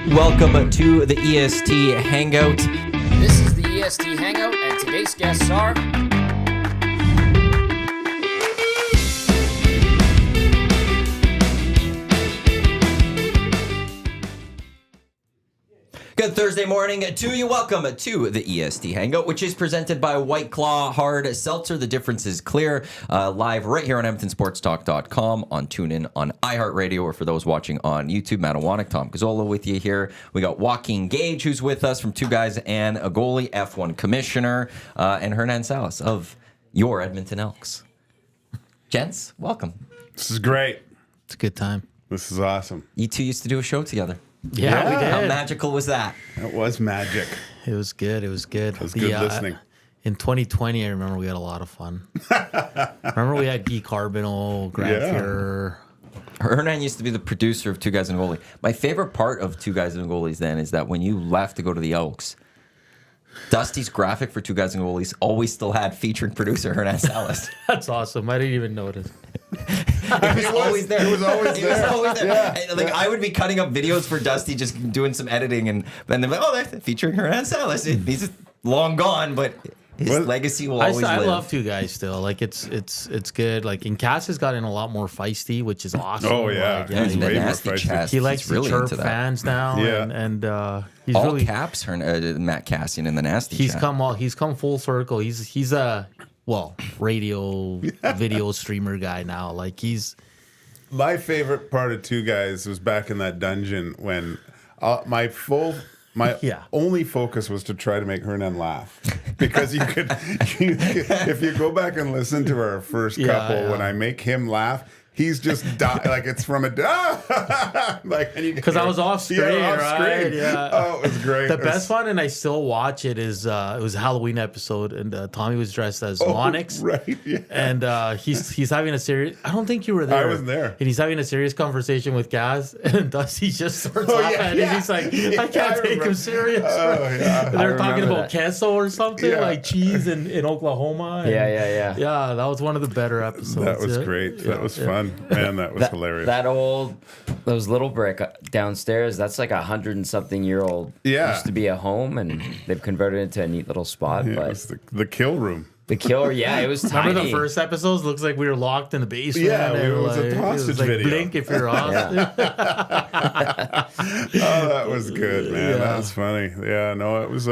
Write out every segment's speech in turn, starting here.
Welcome to the EST Hangout. This is the EST Hangout, and today's guests are... Good Thursday morning to you. Welcome to the EST Hangout, which is presented by White Claw Hard Seltzer. The difference is clear. Live right here on EdmontonSportsTalk.com, on TuneIn, on iHeartRadio, or for those watching on YouTube, Matawanek, Tom Gazzola with you here. We got Joaquin Gage, who's with us from Two Guys and a Goalie, F1 Commissioner, and Hernan Salas of your Edmonton Elks. Gents, welcome. This is great. It's a good time. This is awesome. You two used to do a show together. Yeah, we did. How magical was that? It was magic. It was good. It was good. It was good listening. In 2020, I remember we had a lot of fun. Remember we had Guy Carbonell, Grant Fuhrer. Hernan used to be the producer of Two Guys and a Goalie. My favorite part of Two Guys and Goalies then is that when you left to go to the Elks, Dusty's graphic for Two Guys and Goalies always still had featuring producer Hernan Salas. That's awesome. I didn't even notice. It was always there. He was always there. It was always there. Yeah. And, like, I would be cutting up videos for Dusty, just doing some editing, and they're like, "Oh, they're featuring Hernan Salas." He's long gone, but his legacy will always I live. love Two Guys still. Like it's good. Like, and Cass has gotten a lot more feisty, which is awesome. Oh, yeah. Like, He's He's way the more nasty feisty. chest. he likes He's really to chirp into that. fans now. Yeah. and he's All really caps, Matt Cassian in the nasty. he's chat. come full circle. He's a radio video streamer guy now. Like he's. My favorite part of Two Guys was back in that dungeon when my only focus was to try to make Hernan laugh, because if you go back and listen to our first couple, when I make him laugh, he's just like it's from a like, Because I was off screen, right? Yeah. Oh, it was great. The best one, and I still watch it, is it was a Halloween episode, and Tommy was dressed as Monix. Right. Yeah. And he's having a serious. I don't think you were there. I wasn't there. And he's having a serious conversation with Gaz, and Dusty just starts laughing at him. He's like, I can't take him serious. Oh yeah. And they're talking remember about that. queso or something, Yeah. like cheese in Oklahoma. And Yeah. Yeah, that was one of the better episodes. That was yeah. great. Yeah, That was yeah. fun. Man, that was hilarious. Those little brick downstairs, that's like 100-something-year-old. Yeah. Used to be a home, and they've converted it into a neat little spot. Yeah, it But was the kill room. the killer, it was tiny. Remember the first episodes? Looks like we were locked in the basement. Yeah, and it was a hostage video. Blink if you're off. Oh, that was good, man. Yeah. That was funny. Yeah, no, it was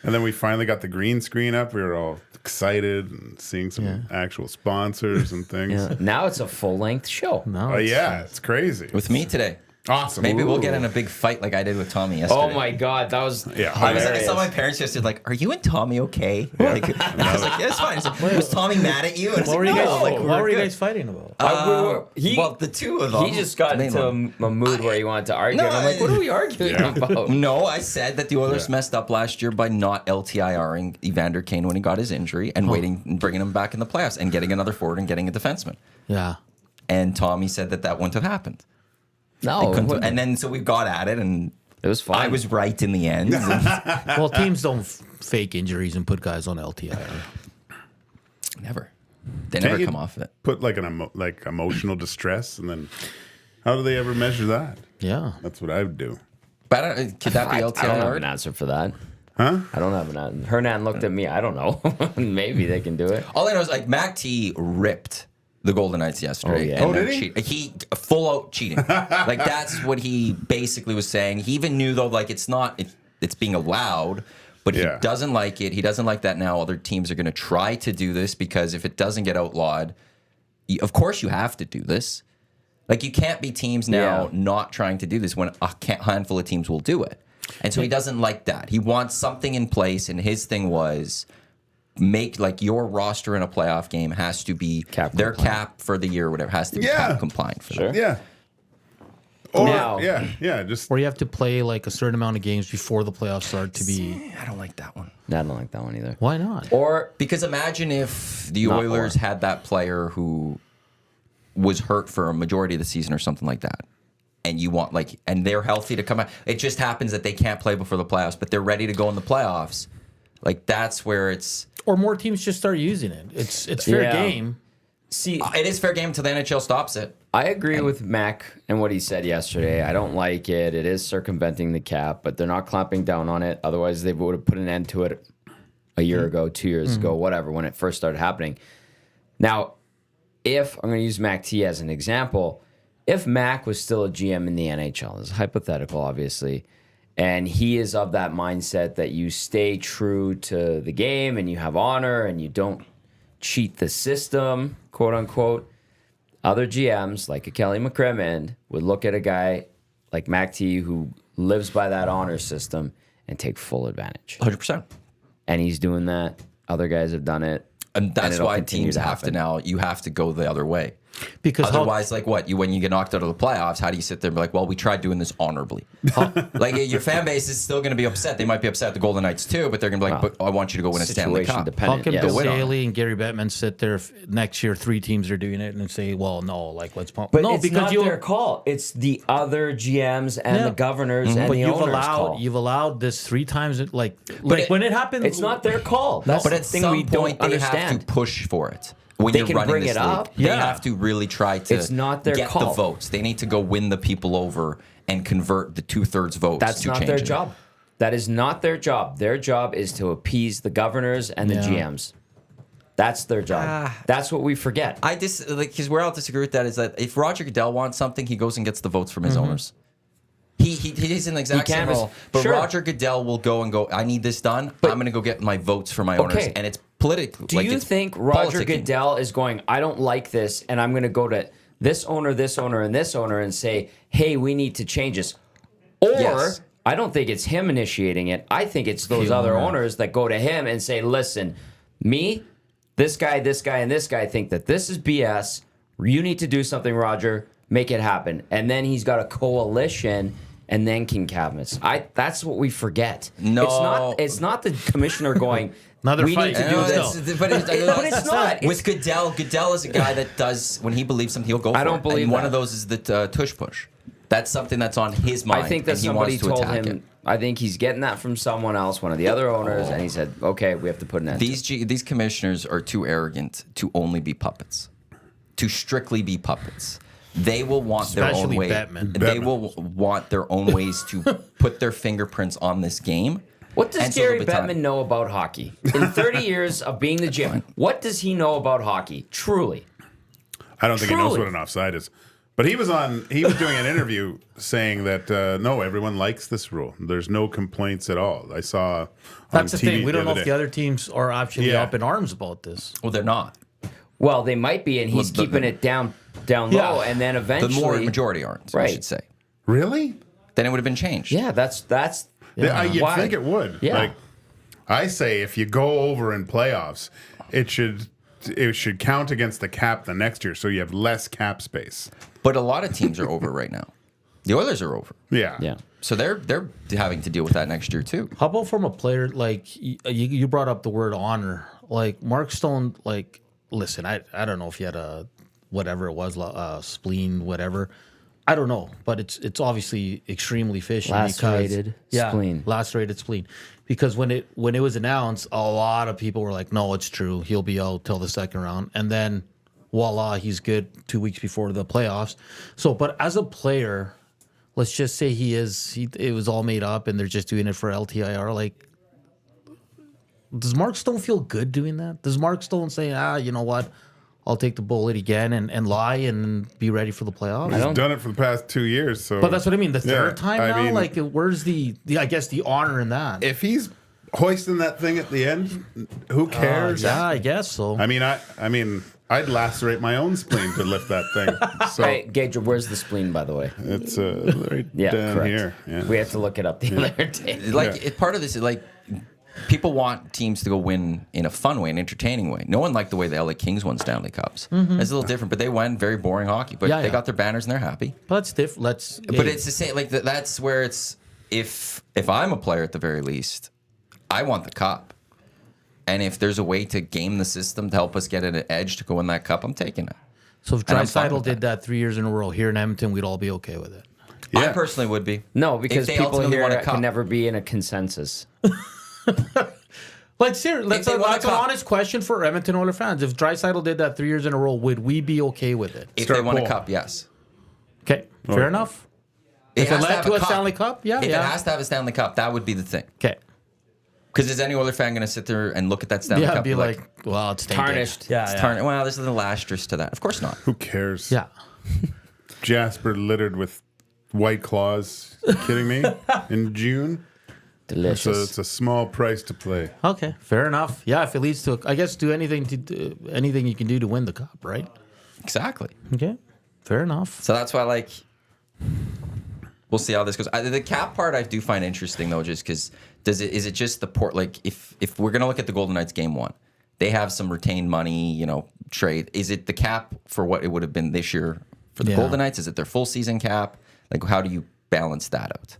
and then we finally got the green screen up. We were all excited and seeing some actual sponsors and things. Yeah. Now it's a full-length show. No, Oh yeah, it's crazy. with me today. Awesome. Maybe we'll Ooh. get in a big fight like I did with Tommy yesterday. Oh my God, that was I saw my parents yesterday, like, "Are you and Tommy okay?" Like, I was like, "Yeah, it's fine." It's like, was Tommy mad at you? And it's What were like, you "No, guys? like, What were you good." guys fighting about? Well, the two of them. He just got the main into one. a mood where he wanted to argue. No, and I'm like, what are we arguing about? No, I said that the Oilers messed up last year by not LTIRing Evander Kane when he got his injury and waiting and bringing him back in the playoffs and getting another forward and getting a defenseman. Yeah. And Tommy said that wouldn't have happened. No, And then so we got at it, and it was fun. I was right in the end. Well, teams don't fake injuries and put guys on LTIR. Never. They Can't never you come off it. Put like emotional distress, and then how do they ever measure that? Yeah. That's what I would do. But could that be I don't have LTIR? an answer for that. Huh? I don't have an answer. Hernan looked at me. I don't know. Maybe they can do it. All I know is like Mac T ripped the Golden Knights yesterday. Oh, yeah. and Oh, then did he? He full out cheating. Like that's what he basically was saying. He even knew though, like it's being allowed, but Yeah. he doesn't like it. He doesn't like that now. Other teams are going to try to do this because if it doesn't get outlawed, of course you have to do this. Like you can't be teams now not trying to do this when a handful of teams will do it. And so he doesn't like that. He wants something in place, and his thing was make like your roster in a playoff game has to be their cap for the year or whatever has to be cap compliant for that. Yeah. Or Now- just Or you have to play like a certain amount of games before the playoffs start to be. I don't like that one. No, I don't like that one either. Why not? Or Because imagine if the Not Oilers or. had that player who was hurt for a majority of the season or something like that. And you want and they're healthy to come out. It just happens that they can't play before the playoffs, but they're ready to go in the playoffs. Like that's where it's Or more teams just start using it. It's fair Yeah. game. See, It is fair game until the NHL stops it. I agree with Mac and what he said yesterday. I don't like it. It is circumventing the cap, but they're not clamping down on it. Otherwise, they would have put an end to it a year ago, 2 years ago, whatever, when it first started happening. Now, if I'm going to use Mac T as an example, if Mac was still a GM in the NHL, this is hypothetical, obviously, and he is of that mindset that you stay true to the game and you have honor and you don't cheat the system, quote unquote, other GMs like a Kelly McCrimmon would look at a guy like Mac T who lives by that honor system and take full advantage. 100%. And he's doing that. Other guys have done it. And that's it'll why continue teams to have to happen. now, you have to go the other way. Because Otherwise, like what? When you get knocked out of the playoffs, how do you sit there and be like, well, we tried doing this honorably? Like your fan base is still going to be upset. They might be upset at the Golden Knights too, but they're going to be like, but I want you to go win a Stanley Situation Cup. dependent. how come yes. Bill win on Daly and Gary Bettman sit there next year? 3 teams are doing it and say, "Well, no, like let's pump." But no, it's because not their call. It's the other GMs and the governors and But the owners' call. you've allowed this 3 times. Like when it happened, It's not their call. That's But the at thing some we point, don't they have understand. to push for it. When They you're can running bring this it league, up. they Yeah. have to really try to It's not their get call. the votes. They need to go win the people over and convert the 2/3 votes That's to not change their it. job. That is not their job. Their job is to appease the governors and the GMs. That's their job. That's what we forget. Because where I'll disagree with that is that if Roger Goodell wants something, he goes and gets the votes from his owners. He's in the exact same canvass- role, but sure. Roger Goodell will go and go, I need this done. I'm going to go get my votes for my owners. Okay. And it's political. Do you think Roger Goodell is going, I don't like this, and I'm going to go to this owner, and this owner, and say, hey, we need to change this? Or Yes. I don't think it's him initiating it. I think it's those other owners that go to him and say, listen, me, this guy, and this guy think that this is BS. You need to do something, Roger. Make it happen. And then he's got a coalition and then can canvass. That's what we forget. No. It's not the commissioner going, Another we fight. need to do No, this. But it's not. With Goodell is a guy that does, when he believes something, he'll go for it. I don't believe and one that. of those is the tush push. That's something that's on his mind. I think that and he somebody wants to told attack him. it. I think he's getting that from someone else, one of the other owners, and he said, "Okay, we have to put an end." to it." These commissioners are too arrogant to only be puppets, to strictly be puppets. They will want their own Especially way. Bettman. They will want their own ways to put their fingerprints on this game. What does And so Gary there'll be time. Bettman know about hockey? In 30 years of being the GM, what does he know about hockey? Truly, I don't think he knows Truly. what an offside is. But he was doing an interview saying that no, everyone likes this rule. There's no complaints at all. I saw on that's the TV thing. We don't know other if day. the other teams are actually Yeah. up in arms about this. Well, they're not. well, they might be, and he's Well, keeping it down low, Yeah. and then The eventually, majority aren't. I Right. should say. Really? Then it would have been changed. yeah, that's You'd Why? think it would. Yeah. Like, I say if you go over in playoffs, it should count against the cap the next year, so you have less cap space. But a lot of teams are over right now. The Oilers are over. Yeah. yeah. So they're having to deal with that next year too. How about from a player like you brought up the word honor? Like Mark Stone, like listen, I don't know if he had a whatever it was, spleen, whatever. I don't know, but it's obviously extremely fishy. Lacerated spleen. Lacerated spleen. Because when it was announced, a lot of people were like, "No, it's true. He'll be out till the second round," and then voila, he's good 2 weeks before the playoffs. So, but as a player, let's just say it was all made up and they're just doing it for LTIR. Like, does Mark Stone feel good doing that? Does Mark Stone say, you know what? I'll take the bullet again and lie and be ready for the playoffs? He's done it for the past 2 years. So, But that's what I mean. The third Yeah, time I now, mean- like, where's the I guess the honor in that? if he's hoisting that thing at the end, who cares? Yeah, I guess so. I mean, I'd lacerate my own spleen to lift that thing. So Hey, Gage, where's the spleen, by the way? it's right Yeah, down correct. here. Yeah. We have to look it up the other day. Like part of this is like people want teams to go win in a fun way, an entertaining way. No one liked the way the LA Kings won Stanley Cups. It's a little different, but they won very boring hockey. But Yeah, they yeah. got their banners and they're happy. But that's different. But it's the same. Like that's where it's if I'm a player at the very least, I want the cup. And if there's a way to game the system to help us get an edge to go in that cup, I'm taking it. So if And I'm fine Draisaitl with did that 3 years in a row here in Edmonton, we'd all be okay with it. I Yeah. personally would be. No, because If they people ultimately here won a cup. can never be in a consensus. Like, seriously, If they won a that's an cup. honest question for Edmonton Oilers fans. If Draisaitl did that 3 years in a row, would we be okay with it? If Start they won a poll. cup, yes. Okay, fair enough. If it has led have to a cup. Stanley Cup, yeah, If yeah. it has to have a Stanley Cup, that would be the thing. Okay. Because is any Oiler fan going to sit there and look at that Stanley Yeah, Cup be like, well, it's tainted. Tarnished. Yeah, it's yeah. tarnished? Well, there's a little asterisk to that. Of course not. Who cares? Yeah. Jasper littered with White Claws. Kidding me? In June? So Delicious. it's a small price to play. Okay, fair enough. Yeah, if it leads to, I guess, do anything you can do to win the cup, right? Exactly. Okay, fair enough. So that's why, like, we'll see how this goes. The cap part I do find interesting though, just because is it just the port? Like, if we're gonna look at the Golden Knights game one, they have some retained money, trade. Is it the cap for what it would have been this year for the Yeah. Golden Knights? Is it their full season cap? Like, how do you balance that out?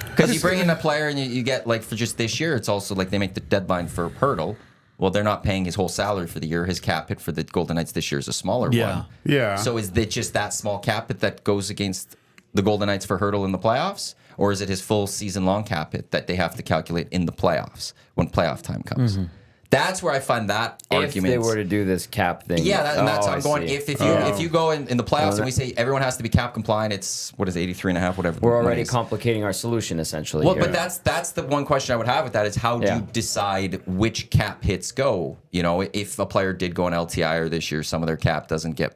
Because you bring in a player and you get, like, for just this year, it's also like they make the deadline for Hurdle. Well, they're not paying his whole salary for the year. His cap hit for the Golden Knights this year is a smaller Yeah. one. Yeah. So is it just that small cap hit that goes against the Golden Knights for Hurdle in the playoffs? Or is it his full season long cap hit that they have to calculate in the playoffs when playoff time comes? That's where I find that If argument. they were to do this cap thing. Yeah, that's how I I'm going. see. If you go in the playoffs and we say everyone has to be cap compliant, it's 83.5, whatever. the We're money already is. complicating our solution, essentially. Well, here. but that's the one question I would have with that is how do Yeah. you decide which cap hits go? If a player did go on LTIR this year, some of their cap doesn't get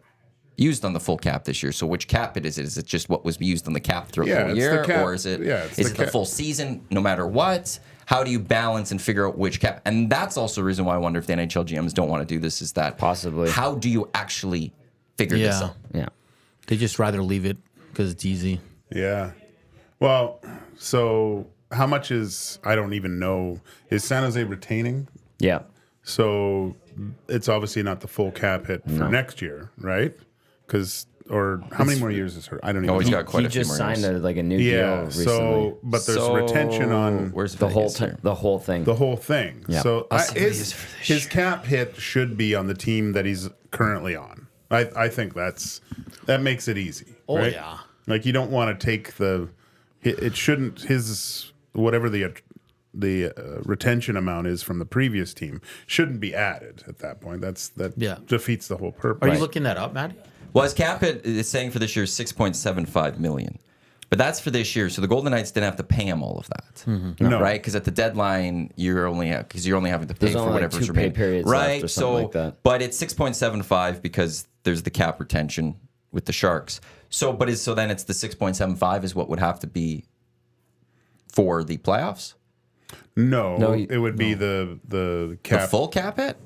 used on the full cap this year. So which cap it is? Is it just what was used on the cap throughout Yeah, the whole it's the year, cap. or is it Yeah, it's is the it the cap. full season no matter what? How do you balance and figure out which cap? And that's also a reason why I wonder if the NHL GMs don't want to do this. Is that Possibly. How do you actually figure this Yeah. out? Yeah. They just rather leave it because it's easy. Yeah. Well, so how much is, I don't even know, is San Jose retaining? Yeah. So it's obviously not the full cap hit for next year, right? Or how many more years is her? I don't even Oh, he's know. got quite He a few just more signed years. a new deal Yeah. recently. So, but there's retention on Where's the whole Vegas here? the whole thing. the whole thing. Yeah. So I'll see what he is for this his cap hit should be on the team that he's currently on. I think that makes it easy. Oh, right? yeah. Like you don't want to take it shouldn't his whatever the retention amount is from the previous team shouldn't be added at that point. That Yeah. defeats the whole purpose. Are you looking that up, Maddie? Well, his cap hit is saying for this year is $6.75 million. But that's for this year. So the Golden Knights didn't have to pay him all of that. No. Right? Because at the deadline, you're only having to pay There's for only, like, whatever's 2 pay remaining. periods left right? or something like that. But it's 6.75 because there's the cap retention with the Sharks. So then it's the 6.75 is what would have to be for the playoffs? No, it would be the cap. The full cap hit?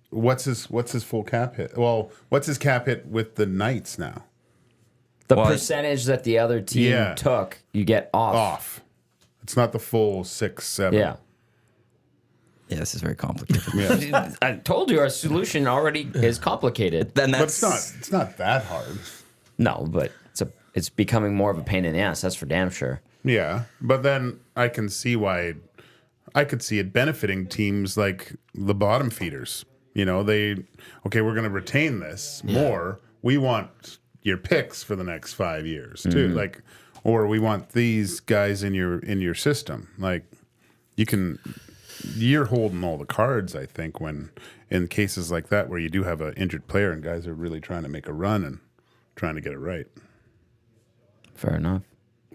What's his full cap hit? Well, what's his cap hit with the Knights now? The Well, percentage that the other team Yeah. took, you get off. Off. It's not the full 6, 7. Yeah. Yeah, this is very complicated. Yeah. I told you our solution already is complicated. Then But that's it's not that hard. No, but it's becoming more of a pain in the ass. That's for damn sure. Yeah, but then I can see why. I could see it benefiting teams like the bottom feeders. We're going to retain this more. We want your picks for the next 5 years too. Like, or we want these guys in your system. Like, you're holding all the cards. I think when in cases like that where you do have an injured player and guys are really trying to make a run and trying to get it right. Fair enough.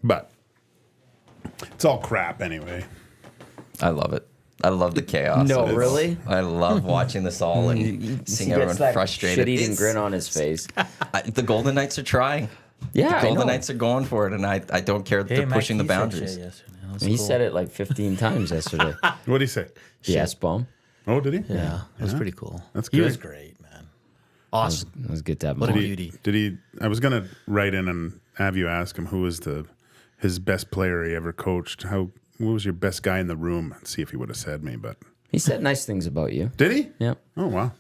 But it's all crap anyway. I love it. I love the chaos. No, of it. really? I love watching this all and seeing everyone frustrated. Shit-eating It's- grin on his face. The Golden Knights are trying. Yeah, The Golden Knights are going for it, and I don't care that they're pushing the boundaries. He said it like 15 times yesterday. What do you say? The S-bomb. Oh, did he? Yeah, it was pretty cool. That's He great. was great, man. Awesome. It was good to have him What a on. beauty. Did he? I was gonna write in and have you ask him who was his best player he ever coached. Who was your best guy in the room? And see if he would have said me. But He said nice things about you. did he? Yep. Oh wow.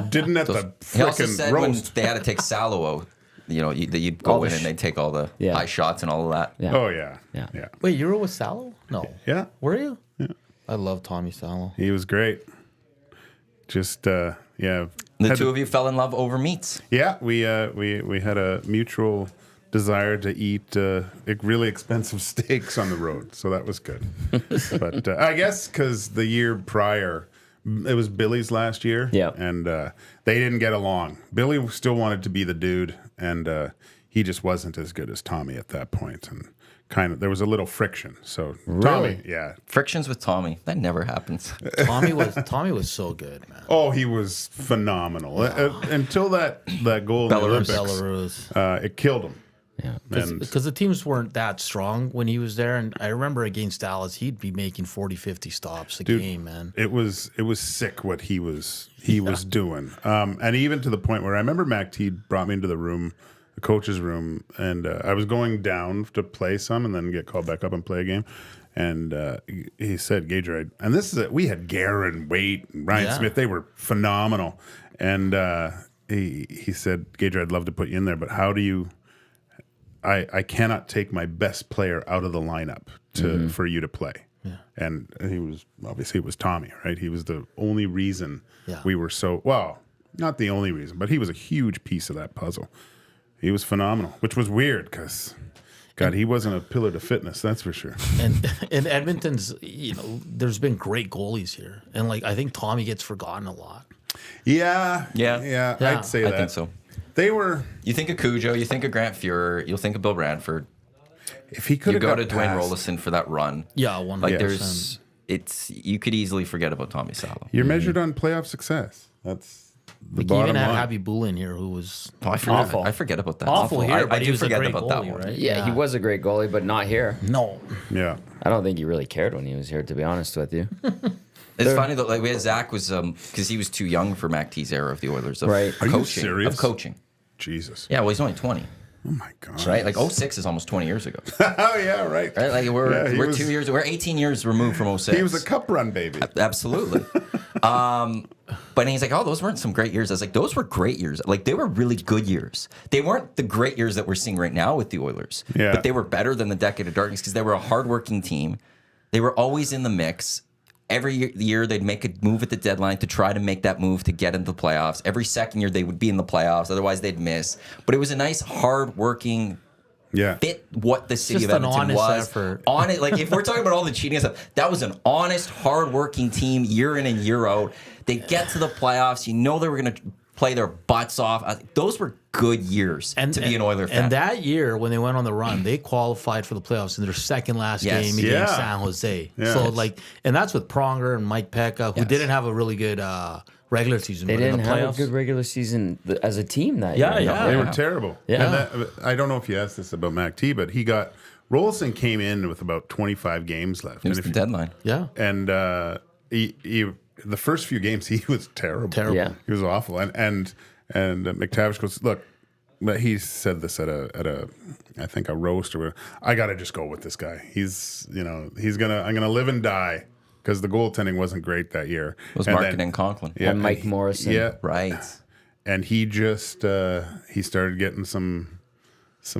Didn't at the He also frickin' said roast. when they had to take Salo, you'd go All the in and they'd take all the Yeah. high shots and all of that. Yeah. Oh yeah. Yeah. Yeah. Wait, you were with Salo? No. Yeah. Were you? Yeah. I love Tommy Salo. He was great. Just yeah. The Had two to- of you fell in love over meats. Yeah, we had a mutual desire to eat really expensive steaks on the road. So that was good. But I guess because the year prior, it was Billy's last year. Yeah. And they didn't get along. Billy still wanted to be the dude, and he just wasn't as good as Tommy at that point. And there was a little friction. So Tommy, yeah. Frictions with Tommy. That never happens. Tommy was so good, man. Oh, he was phenomenal. Until that goal in the Olympics, it killed him. Yeah. Because the teams weren't that strong when he was there. And I remember against Dallas, he'd be making 40, 50 stops a game, man. It was sick what he was doing. And even to the point where I remember Mac T brought me into the room, the coach's room, and I was going down to play some and then get called back up and play a game. And he said, Gage, and this is it. We had Garen, Waite, and Ryan Smith. They were phenomenal. And he said, Gage, I'd love to put you in there, but how do you... I cannot take my best player out of the lineup for you to play. Yeah. And it was Tommy, right? He was the only reason we were not the only reason, but he was a huge piece of that puzzle. He was phenomenal, which was weird because, God, he wasn't a pillar to fitness, that's for sure. And in Edmonton's, there's been great goalies here. And, I think Tommy gets forgotten a lot. Yeah. I'd say that. I think so. They were... You think of Cujo, you think of Grant Fuhrer, you'll think of Bill Ranford. If he could you have go to Dwayne Rollison for that run. Yeah, 100%. You could easily forget about Tommy Salo. You're measured on playoff success. That's the bottom even had line. Happy Bulin here, who was awful. I forget about that. Awful here, but I do forget about that one. Right? Yeah, he was a great goalie, but not here. No. Yeah. I don't think he really cared when he was here, to be honest with you. It's funny though. We had Zach was because he was too young for Mac T's era of the Oilers. Right. Are you serious? Of coaching. Jesus. Yeah, well, he's only 20. Oh my God. Right? 06 is almost 20 years ago. Oh yeah, right. Right? We're 18 years removed from 06. He was a cup run baby. Absolutely. But he's like, those weren't some great years. I was like, those were great years. They were really good years. They weren't the great years that we're seeing right now with the Oilers. Yeah. But they were better than the decade of darkness because they were a hardworking team. They were always in the mix. Every year they'd make a move at the deadline to try to make that move to get into the playoffs. Every second year they would be in the playoffs. Otherwise they'd miss. But it was a nice, hard-working fit what the city of Edmonton was. Effort. If we're talking about all the cheating and stuff, that was an honest, hard-working team year in and year out. They get to the playoffs. They were going to play their butts off. Those were good years to be an Oiler fan. And that year, when they went on the run, they qualified for the playoffs in their second last game against San Jose. Yeah. So, and that's with Pronger and Mike Pekka, who didn't have a really good regular season. They didn't in the have playoffs, a good regular season as a team that year. They were terrible. Yeah. And I don't know if you asked this about Mac T, but Rollison came in with about 25 games left. It was the deadline. Yeah. And the first few games, he was terrible. Yeah. He was awful. And McTavish goes, look, he said this at a I think a roast or whatever. I got to just go with this guy. I'm gonna live and die because the goaltending wasn't great that year. It was Markin and Conklin. Yeah, and Mike Morrison. Yeah, right. And he just he started getting some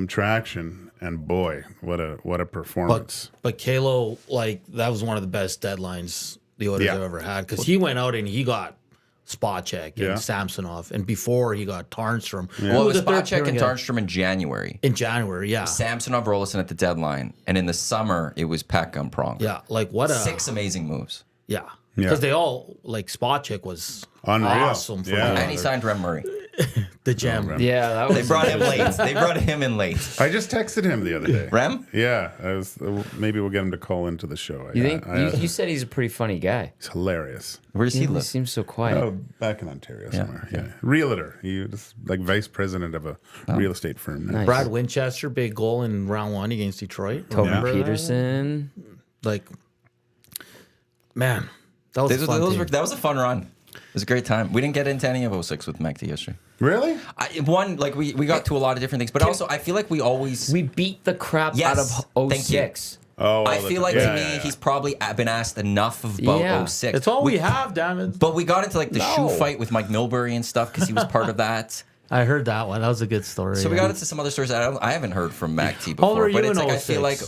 traction, and boy, what a performance. But Kalo, that was one of the best deadlines the Oilers have ever had because he went out and he got Spacek and Samsonov, and before he got Tarnstrom. Well, it was Spacek and Tarnstrom in January. Samsonov, Rollison at the deadline, and in the summer it was Pekka and Pronger. Yeah, 6 amazing moves. Yeah, because they all Spacek was unreal. Awesome for Yeah. And he signed Rem Murray. the gem. Yeah, they brought him late. They brought him in late. I just texted him the other day. Rem? Yeah, maybe we'll get him to call into the show. You think you said he's a pretty funny guy? He's hilarious. Where does he He live? seems so quiet. Oh, back in Ontario somewhere. Yeah. Realtor. He was vice president of a real estate firm. Nice. Brad Winchester, big goal in round 1 against Detroit. Toby Remember that? Peterson. Man, that was a fun team. That was a fun run. It was a great time. We didn't get into any of 06 with Mac T yesterday. Really? We got to a lot of different things, but also I feel like we always... We beat the crap out of 06. Oh, I feel like to me, he's probably been asked enough about 06. It's all we have, damn it. But we got into the shoe fight with Mike Milbury and stuff because he was part of that. I heard that one. That was a good story. So we got into some other stories that I haven't heard from Mac T before. How old were you but in I 06? feel like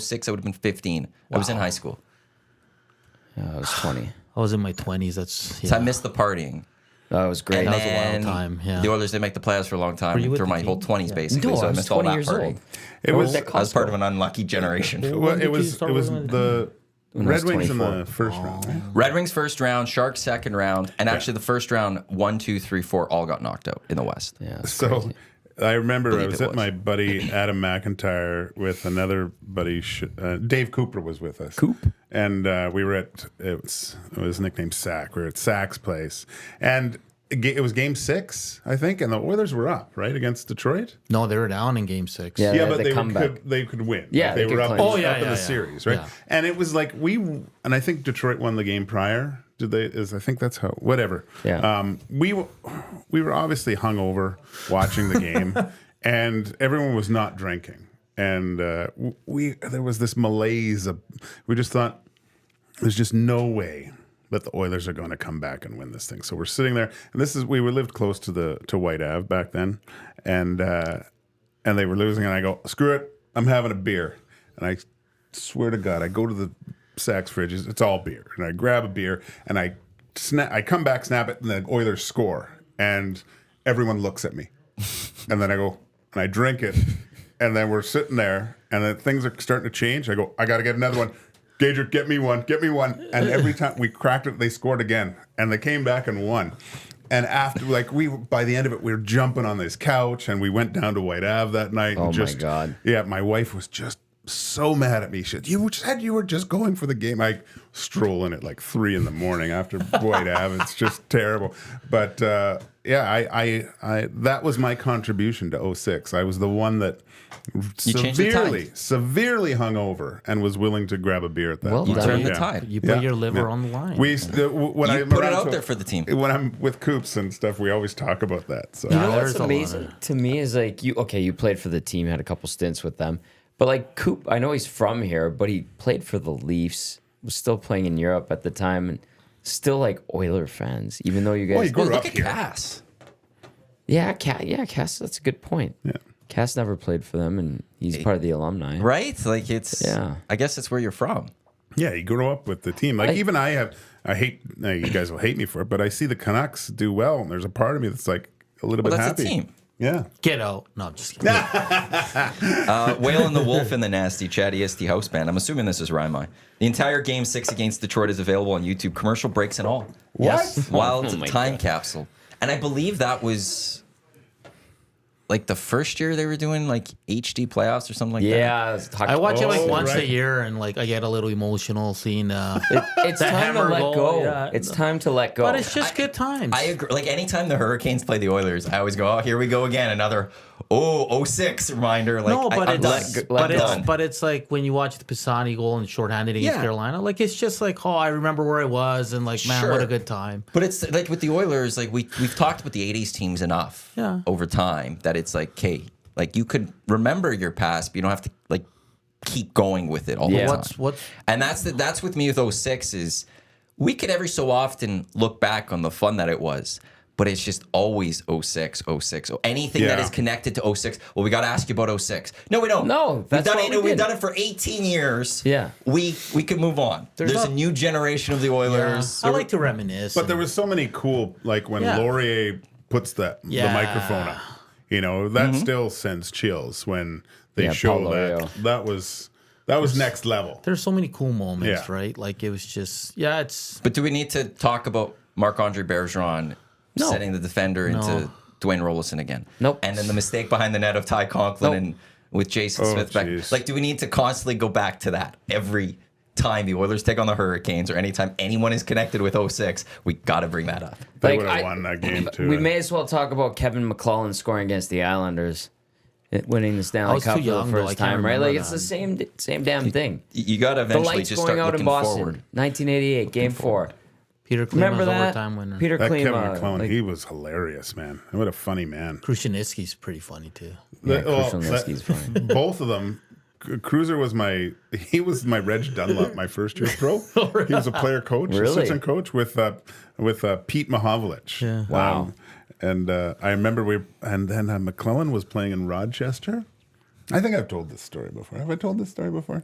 06, I would have been 15. I was in high school. I was 20. I was in my 20s. So I missed the partying. That was great. And That was a then wild time, yeah. the Oilers didn't make the playoffs for a long time you with through the my team? whole 20s, basically. No, so I I was missed all 20 that years party. old. It was I was part of an unlucky generation. well, did it you was start it was working with the When I was Red Wings in 24. the first round. Right? Red Wings first round, Sharks second round, and actually the first round, 1, 2, 3, 4 all got knocked out in the West. Yeah, that's So crazy. I remember I Believe was it at was. my buddy Adam McIntyre with another buddy. Dave Cooper was with us. And we were at it was nicknamed Sack. We were at Sack's place, and it was Game 6, I think, and the Oilers were up right against Detroit. No, they were down in Game 6. Yeah. Yeah, had but the comeback. they could win. Yeah, Like, they they could were up, claim. Oh, yeah, up in yeah, the yeah. series, right? Yeah. And it was like and I think Detroit won the game prior. Did they? I think that's how. Whatever. Yeah. We were obviously hungover watching the game, and everyone was not drinking, and there was this malaise. We just thought there's just no way that the Oilers are going to come back and win this thing. So we're sitting there, and we lived close to White Ave back then, and they were losing, and I go, screw it, I'm having a beer, and I swear to God, I go to the Saks fridge, it's all beer, and I grab a beer, and I come back, snap it, and the Oilers score, and everyone looks at me, and then I go and I drink it, and then we're sitting there, and then things are starting to change. I go, I got to get another one. Gage, get me one. And every time we cracked it, they scored again, and they came back and won. And after, by the end of it, we were jumping on this couch, and we went down to White Ave that night. Oh, and my God. Yeah, my wife was just so mad at me. She said, you said you were just going for the game. I stroll in at like 3 a.m. after White Ave. It's just terrible. But yeah, I that was my contribution to 06. I was the one that changed the tide. severely hungover and was willing to grab a beer at that Well point. done. Turned the Yeah. tide. You put your liver on the line. We when You I'm put it around out to- there for the team. When I'm with Coops and stuff, we always talk about that. So You know there's what's a lot amazing to me is like you played for the team, had a couple stints with them, but like Coop, I know he's from here, but he played for the Leafs, was still playing in Europe at the time, and still like Oiler fans, even though you guys. Well, you grew Look up at here. Cass. Cass, that's a good point. Yeah. Cass never played for them, and he's part of the alumni. Right? Like it's, Yeah. I guess it's where you're from. Yeah, you grow up with the team. Like even I hate. You guys will hate me for it, but I see the Canucks do well, and there's a part of me that's like a little Well, bit that's happy. a team. Yeah. Get out. No, I'm just kidding. Whale and the Wolf and the Nasty Chat EST House Band. I'm assuming this is Rhymi. The entire Game 6 against Detroit is available on YouTube. Commercial breaks and all. What? Yes. Wild Oh my time God. capsule. And I believe that was like the first year they were doing like HD playoffs or something like that. Yeah, I watch it like Oh, once right. a year, and like I get a little emotional seeing. it's The time to hammer let goal, go. yeah. It's time to let go. But it's just good times. I agree. Like anytime the Hurricanes play the Oilers, I always go, "Oh, here we go again, another 06 reminder." Like, no, but I'm it's done. but it's like when you watch the Pisani goal and shorthanded against Yeah. Carolina, like it's just like, oh, I remember where I was, and like, man, Sure. what a good time. But it's like with the Oilers, like we've talked about the '80s teams enough over time that it's like, okay, like you could remember your past, but you don't have to like keep going with it all the time. What's And that's with me with 06 is we could every so often look back on the fun that it was. But it's just always 06. Anything that Yeah. is connected to 06. Well, we got to ask you about 06. No, we don't. No, that's we've done what we it. We've did. done it for 18 years. Yeah. we could move on. There's not- a new generation of the Oilers. I like to reminisce. But there was so many cool, like when Yeah. Laurier puts the microphone up. You know, that still sends chills when they Yeah, show Paul that. Laurier. That was next level. There's so many cool moments, Yeah. right? Like it was just, it's But do we need to talk about Marc-Andre Bergeron No. setting the defender into Dwayne Rollison again? Nope. And then the mistake behind the net of Ty Conklin Nope. and with Jason Oh, Smith back. jeez. Like, do we need to constantly go back to that every time the Oilers take on the Hurricanes or anytime anyone is connected with 06? We got to bring that up. They Like, would have I- won that game too. We may as well talk about Kevin McClellan scoring against the Islanders, winning the Stanley was Cup too for the young, though. I first can't time, right? remember Like it's that. the same damn thing. You got to The eventually lights just going start out in looking Boston, forward. 1988, Game 4. Peter Klima's Remember that? overtime winner. Peter that Kevin Klima, McClellan, like, he was hilarious, man. What a funny man. Krushenitsky's pretty funny too. yeah, Well, Krushelnyski's funny. both of them. Cruiser was my Reg Dunlop my first year pro. He was a player coach, Really? assistant coach with Pete Mahovlich. Yeah. Wow. And I remember then McClellan was playing in Rochester. I think I've told this story before. Have I told this story before?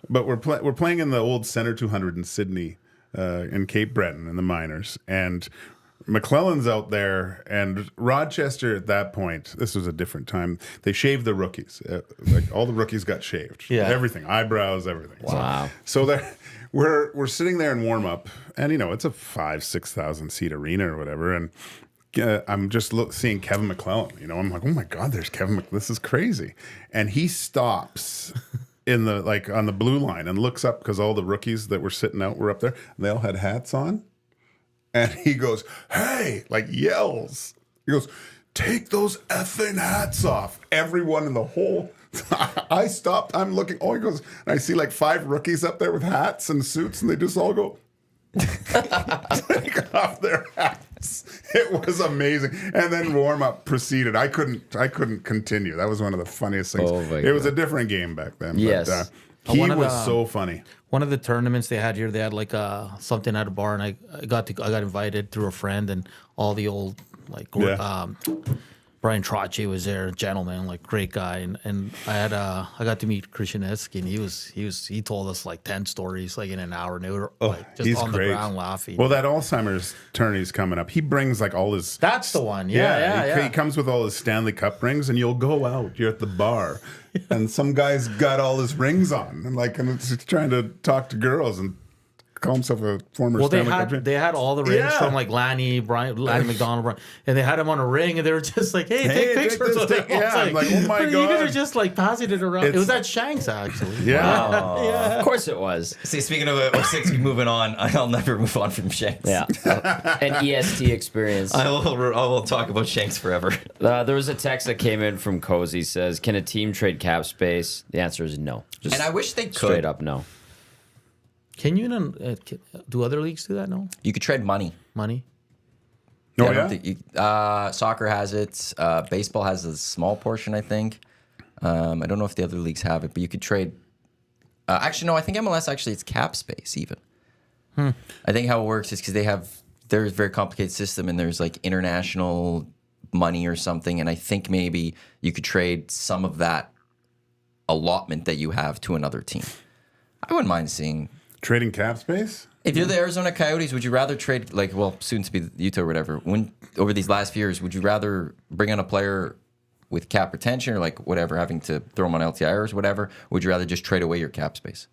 But we're playing in the old Center 200 in Sydney, in Cape Breton in the minors, and McClellan's out there, and Rochester at that point, this was a different time, they shaved the rookies. Like all the rookies got shaved. Yeah. Everything, eyebrows, everything. Wow. So we're sitting there in warm-up, and, it's a 5,000-6,000 seat arena or whatever, and I'm just seeing Kevin McClellan. I'm like, oh my God, there's Kevin. This is crazy. And he stops on the blue line and looks up because all the rookies that were sitting out were up there. And they all had hats on. And he goes, hey, yells. He goes, take those effing hats off. Everyone in the whole. I stopped. I'm looking. Oh, he goes, and I see 5 rookies up there with hats and suits, and they just all go. Take off their hats. It was amazing. And then warm up proceeded. I couldn't continue. That was one of the funniest things. Oh my it was a God. different game back then. Yes. But, he was so funny. One of the tournaments they had here, they had something at a bar, and I got invited through a friend, and all the old Brian Trotche was there, a gentleman, great guy, and I got to meet Christian Eski, and he told us 10 stories in an hour, and they were just he's on great. the ground laughing. Well, that Alzheimer's tourney's coming up. He brings all his. That's the one. Yeah. He comes with all his Stanley Cup rings, and you'll go out. You're at the bar, and some guy's got all his rings on, and he's trying to talk to girls and call himself a former Stanley Cup champion. They had all the rings from Lanny McDonald, and they had him on a ring, and they were just like, "Hey, take pictures with him." I'm like, oh my God! You guys are just passing it around. It was at Shanks actually. Yeah. Wow. Yeah. Of course it was. See, speaking of six, moving on, I'll never move on from Shanks. Yeah. An EST experience. I will talk about Shanks forever. There was a text that came in from Cozy, says, can a team trade cap space? The answer is no. Just And I wish they could. straight up no. Can you do other leagues do that? No You could trade money. money. Oh, I don't yeah? think soccer has it. Baseball has a small portion, I think. I don't know if the other leagues have it, but you could trade. Actually, no. I think MLS actually it's cap space even. I think how it works is because there's a very complicated system, and there's international money or something, and I think maybe you could trade some of that allotment that you have to another team. I wouldn't mind seeing. Trading cap space? If you're the Arizona Coyotes, would you rather trade, soon to be Utah or whatever, over these last few years, would you rather bring on a player with cap retention or whatever, having to throw them on LTIRs or whatever? Or would you rather just trade away your cap space?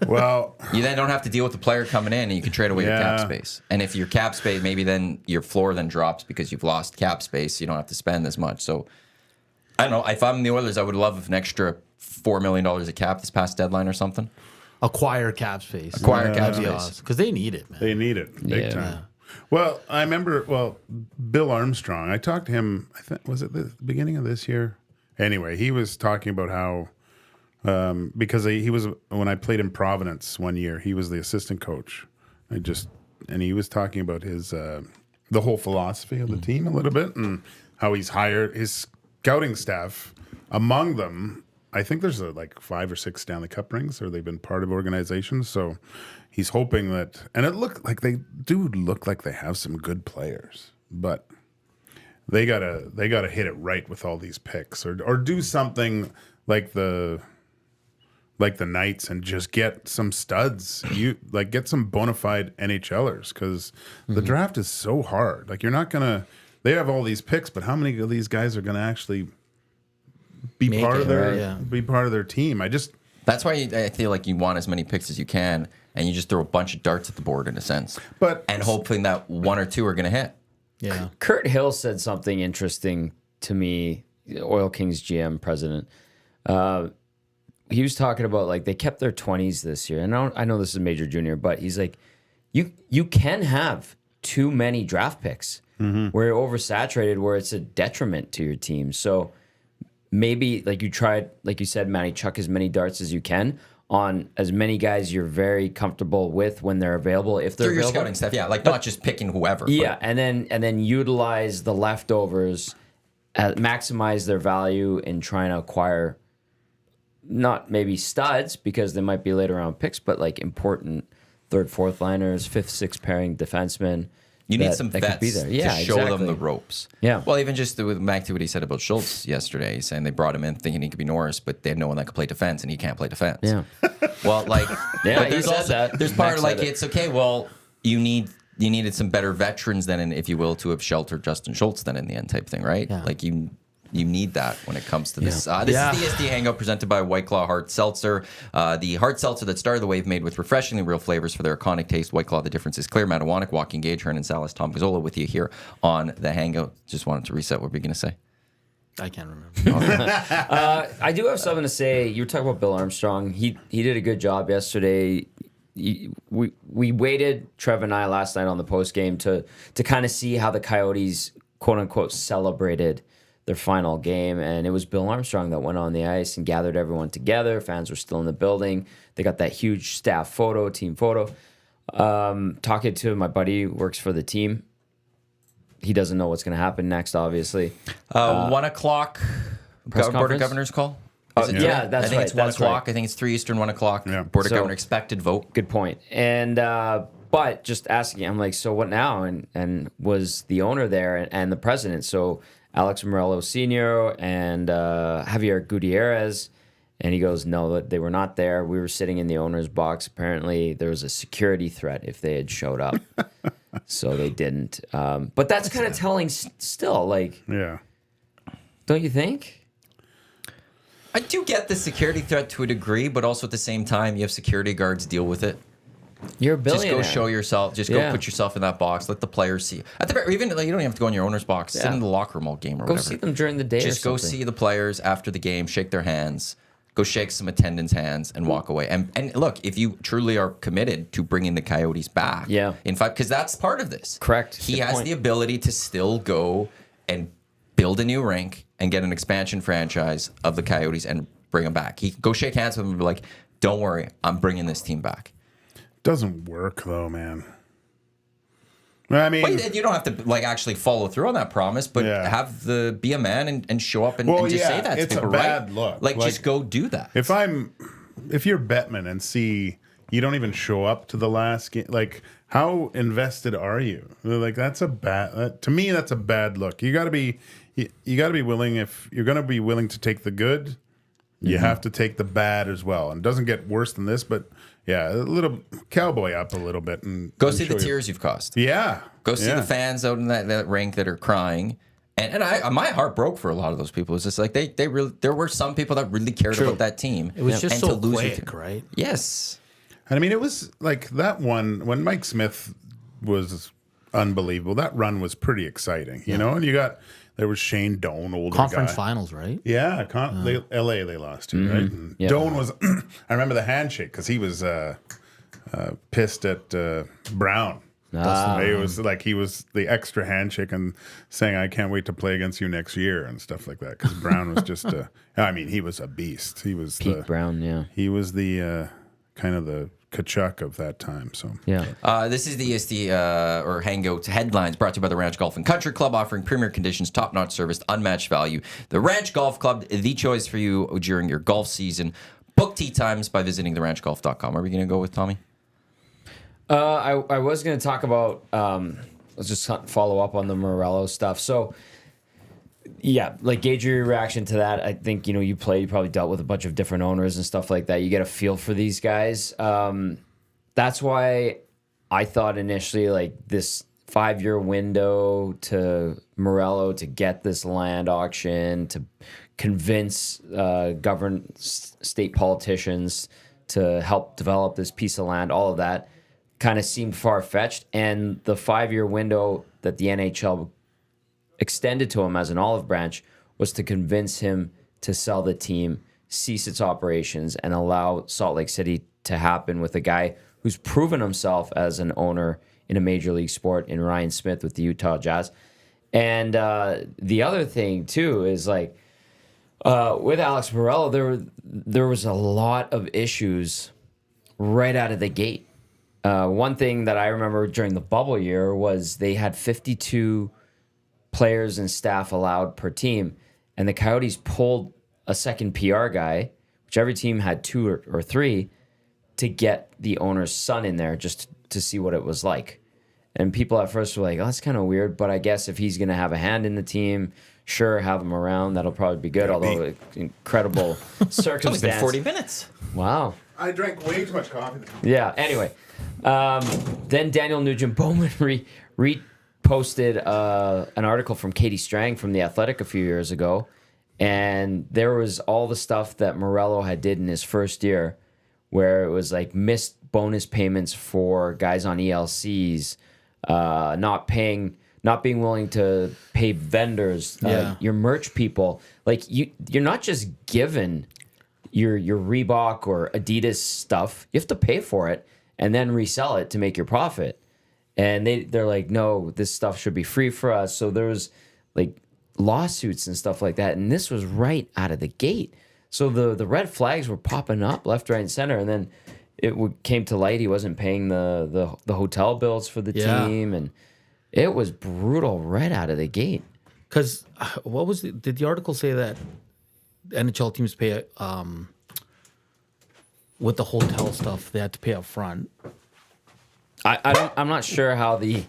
Well, You then don't have to deal with the player coming in, and you can trade away your cap Yeah. space. And if your cap space, maybe then your floor then drops because you've lost cap space. You don't have to spend as much. So I don't know. If I'm the Oilers, I would love an extra $4 million of cap this past deadline or something. Acquire cap space. Acquire cap space. because they need it, man. they need it big time. Well, I remember, Bill Armstrong, I talked to him, I think, was it the beginning of this year? Anyway, he was talking about how, because he was, when I played in Providence one year, he was the assistant coach. And he was talking about his, the whole philosophy of the team a little bit, and how he's hired his scouting staff. Among them, I think there's 5 or 6 Stanley Cup rings, or they've been part of organizations. So he's hoping that, and it looked like they have some good players, but they gotta hit it right with all these picks, or do something like the Knights and just get some studs. Get some bona fide NHLers, because the draft is so hard. You're not gonna. They have all these picks, but how many of these guys are gonna actually be part of their team? That's why I feel like you want as many picks as you can, and you just throw a bunch of darts at the board in a sense, and hoping that 1 or 2 are going to hit. Yeah. Kurt Hill said something interesting to me, Oil Kings GM president. He was talking about they kept their 20s this year. And I know this is major junior, but he's like, you can have too many draft picks where you're oversaturated, where it's a detriment to your team. So maybe you said, Manny, chuck as many darts as you can on as many guys you're very comfortable with when they're available. If they're Through your available. scouting stuff, yeah, not just picking whoever. Yeah, and then utilize the leftovers, maximize their value in trying to acquire not maybe studs, because they might be later round picks, but important 3rd, 4th liners, 5th, 6th pairing defensemen. You need some that vets could be there. to show them the ropes. Yeah. Well, even just with back to what he said about Schultz yesterday, he's saying they brought him in thinking he could be Norris, but they had no one that could play defense, and he can't play defense. Yeah. Well, Yeah, but he there's said also that. there's part Max of said it. it's okay. Well, you need you needed some better veterans then, if you will, to have sheltered Justin Schultz then in the end type thing, right? Yeah. Like you need that when it comes to this. Yeah. This is the EST Hangout presented by White Claw Hard Seltzer. The hard seltzer that started the wave, made with refreshingly real flavors for their iconic taste. White Claw, the difference is clear. Matawanek, Joaquin, Gage, Hernan, Salas, Tom Gazzola with you here on the Hangout. Just wanted to reset. What were we going to say? I can't remember. I do have something to say. You were talking about Bill Armstrong. He did a good job yesterday. We waited, Trev and I, last night on the post game to kind of see how the Coyotes, quote unquote, celebrated their final game, and it was Bill Armstrong that went on the ice and gathered everyone together. Fans were still in the building. They got that huge staff photo, team photo. Talking to my buddy who works for the team. He doesn't know what's going to happen next, obviously. 1 o'clock. Press Board of conference? Governors call. Oh, Is it yeah, today? that's I think right, it's 1 that's o'clock. right. I think it's 3 Eastern, 1 o'clock. Yeah. Board of So- Governors expected vote. Good point. And but just asking, I'm like, so what now? And was the owner there and the president? So Alex Morello Sr. and Javier Gutierrez. And he goes, no, they were not there. We were sitting in the owner's box. Apparently, there was a security threat if they had showed up. So they didn't. But that's kind of telling still, like, Yeah. don't you think? I do get the security threat to a degree, but also at the same time, you have security guards deal with it. You're a Just billionaire. go show yourself. Just go Yeah. put yourself in that box. Let the players see. At the very, even like, you don't even have to go in your owner's box. Sit Yeah. in the locker room all game or Go whatever. see them during the day. Just or go something. see the players after the game. Shake their hands. Go shake some attendants' hands and walk away. And look, if you truly are committed to bringing the Coyotes back, Yeah. in fact, because that's part of this. Correct. He Good has point. the ability to still go and build a new rink and get an expansion franchise of the Coyotes and bring them back. He can go shake hands with them and be like, "Don't worry, I'm bringing this team back." Doesn't work though, man. I mean, But you don't have to like actually follow through on that promise, but Yeah. have be a man and show up and, Well, and just yeah, say that to it's a people, bad right? look. Like, Like, just go do that. if you're Bettman and see you don't even show up to the last game, like how invested are you? Like that's a bad. To me, that's a bad look. You got to be willing. If you're going to be willing to take the good, you have to take the bad as well. And it doesn't get worse than this, but yeah, a little cowboy up a little bit and Go and see the show your- tears you've caused. Yeah, Go see yeah. the fans out in that rink that are crying. And my heart broke for a lot of those people. It's just like they really, there were some people that really cared about that team. It was just and so to lose quick, it. right? Yes. And I mean, it was like that one when Mike Smith was unbelievable. That run was pretty exciting, you know. And there was Shane Doan, older Conference guy. finals, right? Yeah, LA they lost to, right? And Yeah. Doan was. I remember the handshake because he was pissed at Brown. It was like he was the extra handshake and saying, "I can't wait to play against you next year" and stuff like that. Because Brown was just, I mean, he was a beast. He was Pete Brown, yeah. He was the kind of the Kachuk of that time. So Yeah. This is the EST or Hangout headlines brought to you by the Ranch Golf and Country Club, offering premier conditions, top-notch service, unmatched value. The Ranch Golf Club, the choice for you during your golf season. Book tee times by visiting theranchgolf.com. Are we going to go with Tommy? I was going to talk about, let's just follow up on the Morello stuff. So, yeah, like gauge your reaction to that. I think, you probably dealt with a bunch of different owners and stuff like that. You get a feel for these guys. That's why I thought initially like this 5-year window to Morello to get this land auction, to convince state politicians to help develop this piece of land, all of that kind of seemed far-fetched. And the 5-year window that the NHL extended to him as an olive branch was to convince him to sell the team, cease its operations, and allow Salt Lake City to happen with a guy who's proven himself as an owner in a major league sport in Ryan Smith with the Utah Jazz. And the other thing, too, is like with Alex Morello, there was a lot of issues right out of the gate. One thing that I remember during the bubble year was they had 52 players and staff allowed per team, and the Coyotes pulled a second PR guy, which every team had 2 or 3, to get the owner's son in there just to see what it was like. And people at first were like, "Oh, that's kind of weird," but I guess if he's going to have a hand in the team, sure, have him around. That'll probably be good. Although incredible It's only been circumstance. 40 minutes. Wow. I drank way too much coffee. Yeah. Anyway, Then Daniel Nugent-Bowman reposted an article from Katie Strang from The Athletic a few years ago, and there was all the stuff that Morello had did in his first year, where it was like missed bonus payments for guys on ELCs, not being willing to pay vendors, your merch people. Like you're not just given your Reebok or Adidas stuff. You have to pay for it and then resell it to make your profit. And they're like, no, this stuff should be free for us. So there was like lawsuits and stuff like that. And this was right out of the gate. So the red flags were popping up left, right, and center. And then came to light he wasn't paying the hotel bills for the team. And it was brutal right out of the gate. Because did the article say that NHL teams pay with the hotel stuff, they had to pay up front? I'm not sure how the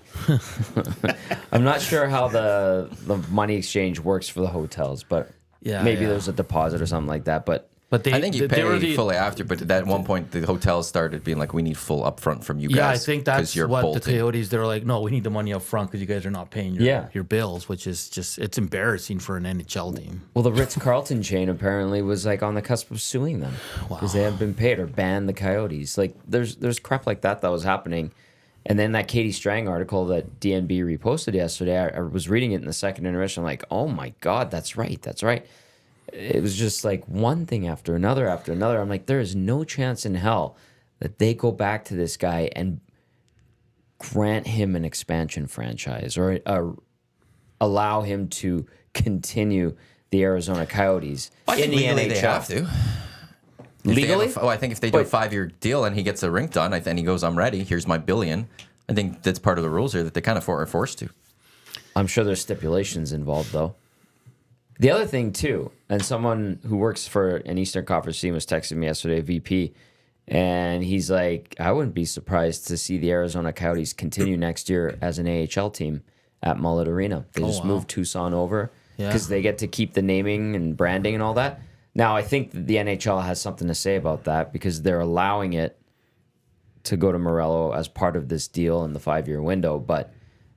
money exchange works for the hotels, but maybe there's a deposit or something like that. But I think you pay fully after. But at one point, the hotels started being like, "We need full upfront from you guys." Yeah, I think that's what bolting. the Coyotes. They're like, "No, we need the money up front because you guys are not paying your bills," which is just it's embarrassing for an NHL team. Well, the Ritz-Carlton chain apparently was like on the cusp of suing them because they haven't been paid or banned the Coyotes. Like there's crap like that was happening. And then that Katie Strang article that DNB reposted yesterday, I was reading it in the second intermission. I'm like, oh my God, that's right. It was just like one thing after another after another. I'm like, there is no chance in hell that they go back to this guy and grant him an expansion franchise or allow him to continue the Arizona Coyotes in the NHL. They have to. Legally? I think if they do a 5-year deal and he gets a rink done, then he goes, I'm ready. Here's my $1 billion. I think that's part of the rules here that they kind of are forced to. I'm sure there's stipulations involved, though. The other thing, too, and someone who works for an Eastern Conference team was texting me yesterday, VP, and he's like, I wouldn't be surprised to see the Arizona Coyotes continue next year as an AHL team at Mullet Arena. They just moved Tucson over because they get to keep the naming and branding and all that. Now, I think the NHL has something to say about that because they're allowing it to go to Morello as part of this deal in the 5-year window. But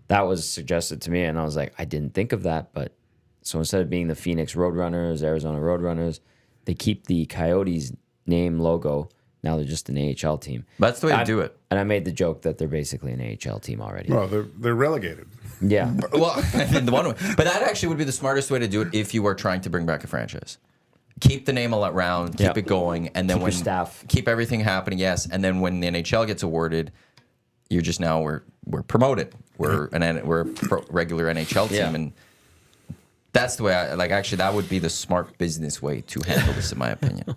that was suggested to me, and I was like, I didn't think of that. But so instead of being the Phoenix Roadrunners, Arizona Roadrunners, they keep the Coyotes name logo. Now they're just an AHL team. That's the way to do it. And I made the joke that they're basically an AHL team already. Well, they're relegated. Yeah. Well, but that actually would be the smartest way to do it if you were trying to bring back a franchise. Keep the name around, keep it going, and then keep your staff. Keep everything happening. Yes, and then when the NHL gets awarded, you're just we're promoted. We're a regular NHL team, and that's the way actually that would be the smart business way to handle this, in my opinion.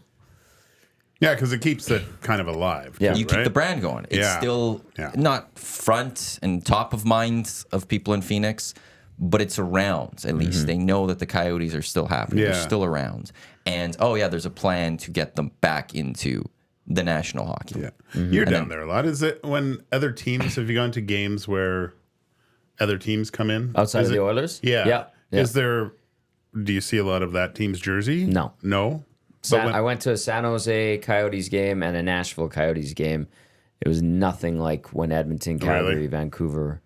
Yeah, because it keeps it kind of alive. Yeah, too, you keep the brand going. It's still not front and top of mind of people in Phoenix, but it's around. At least they know that the Coyotes are still happening. They're still around. And there's a plan to get them back into the National Hockey League. Yeah. You're down there a lot. Is it when other teams, have you gone to games where other teams come in? Outside of the Oilers? Yeah. Is there, do you see a lot of that team's jersey? No. No? I went to a San Jose Coyotes game and a Nashville Coyotes game. It was nothing like when Edmonton, Calgary, Vancouver,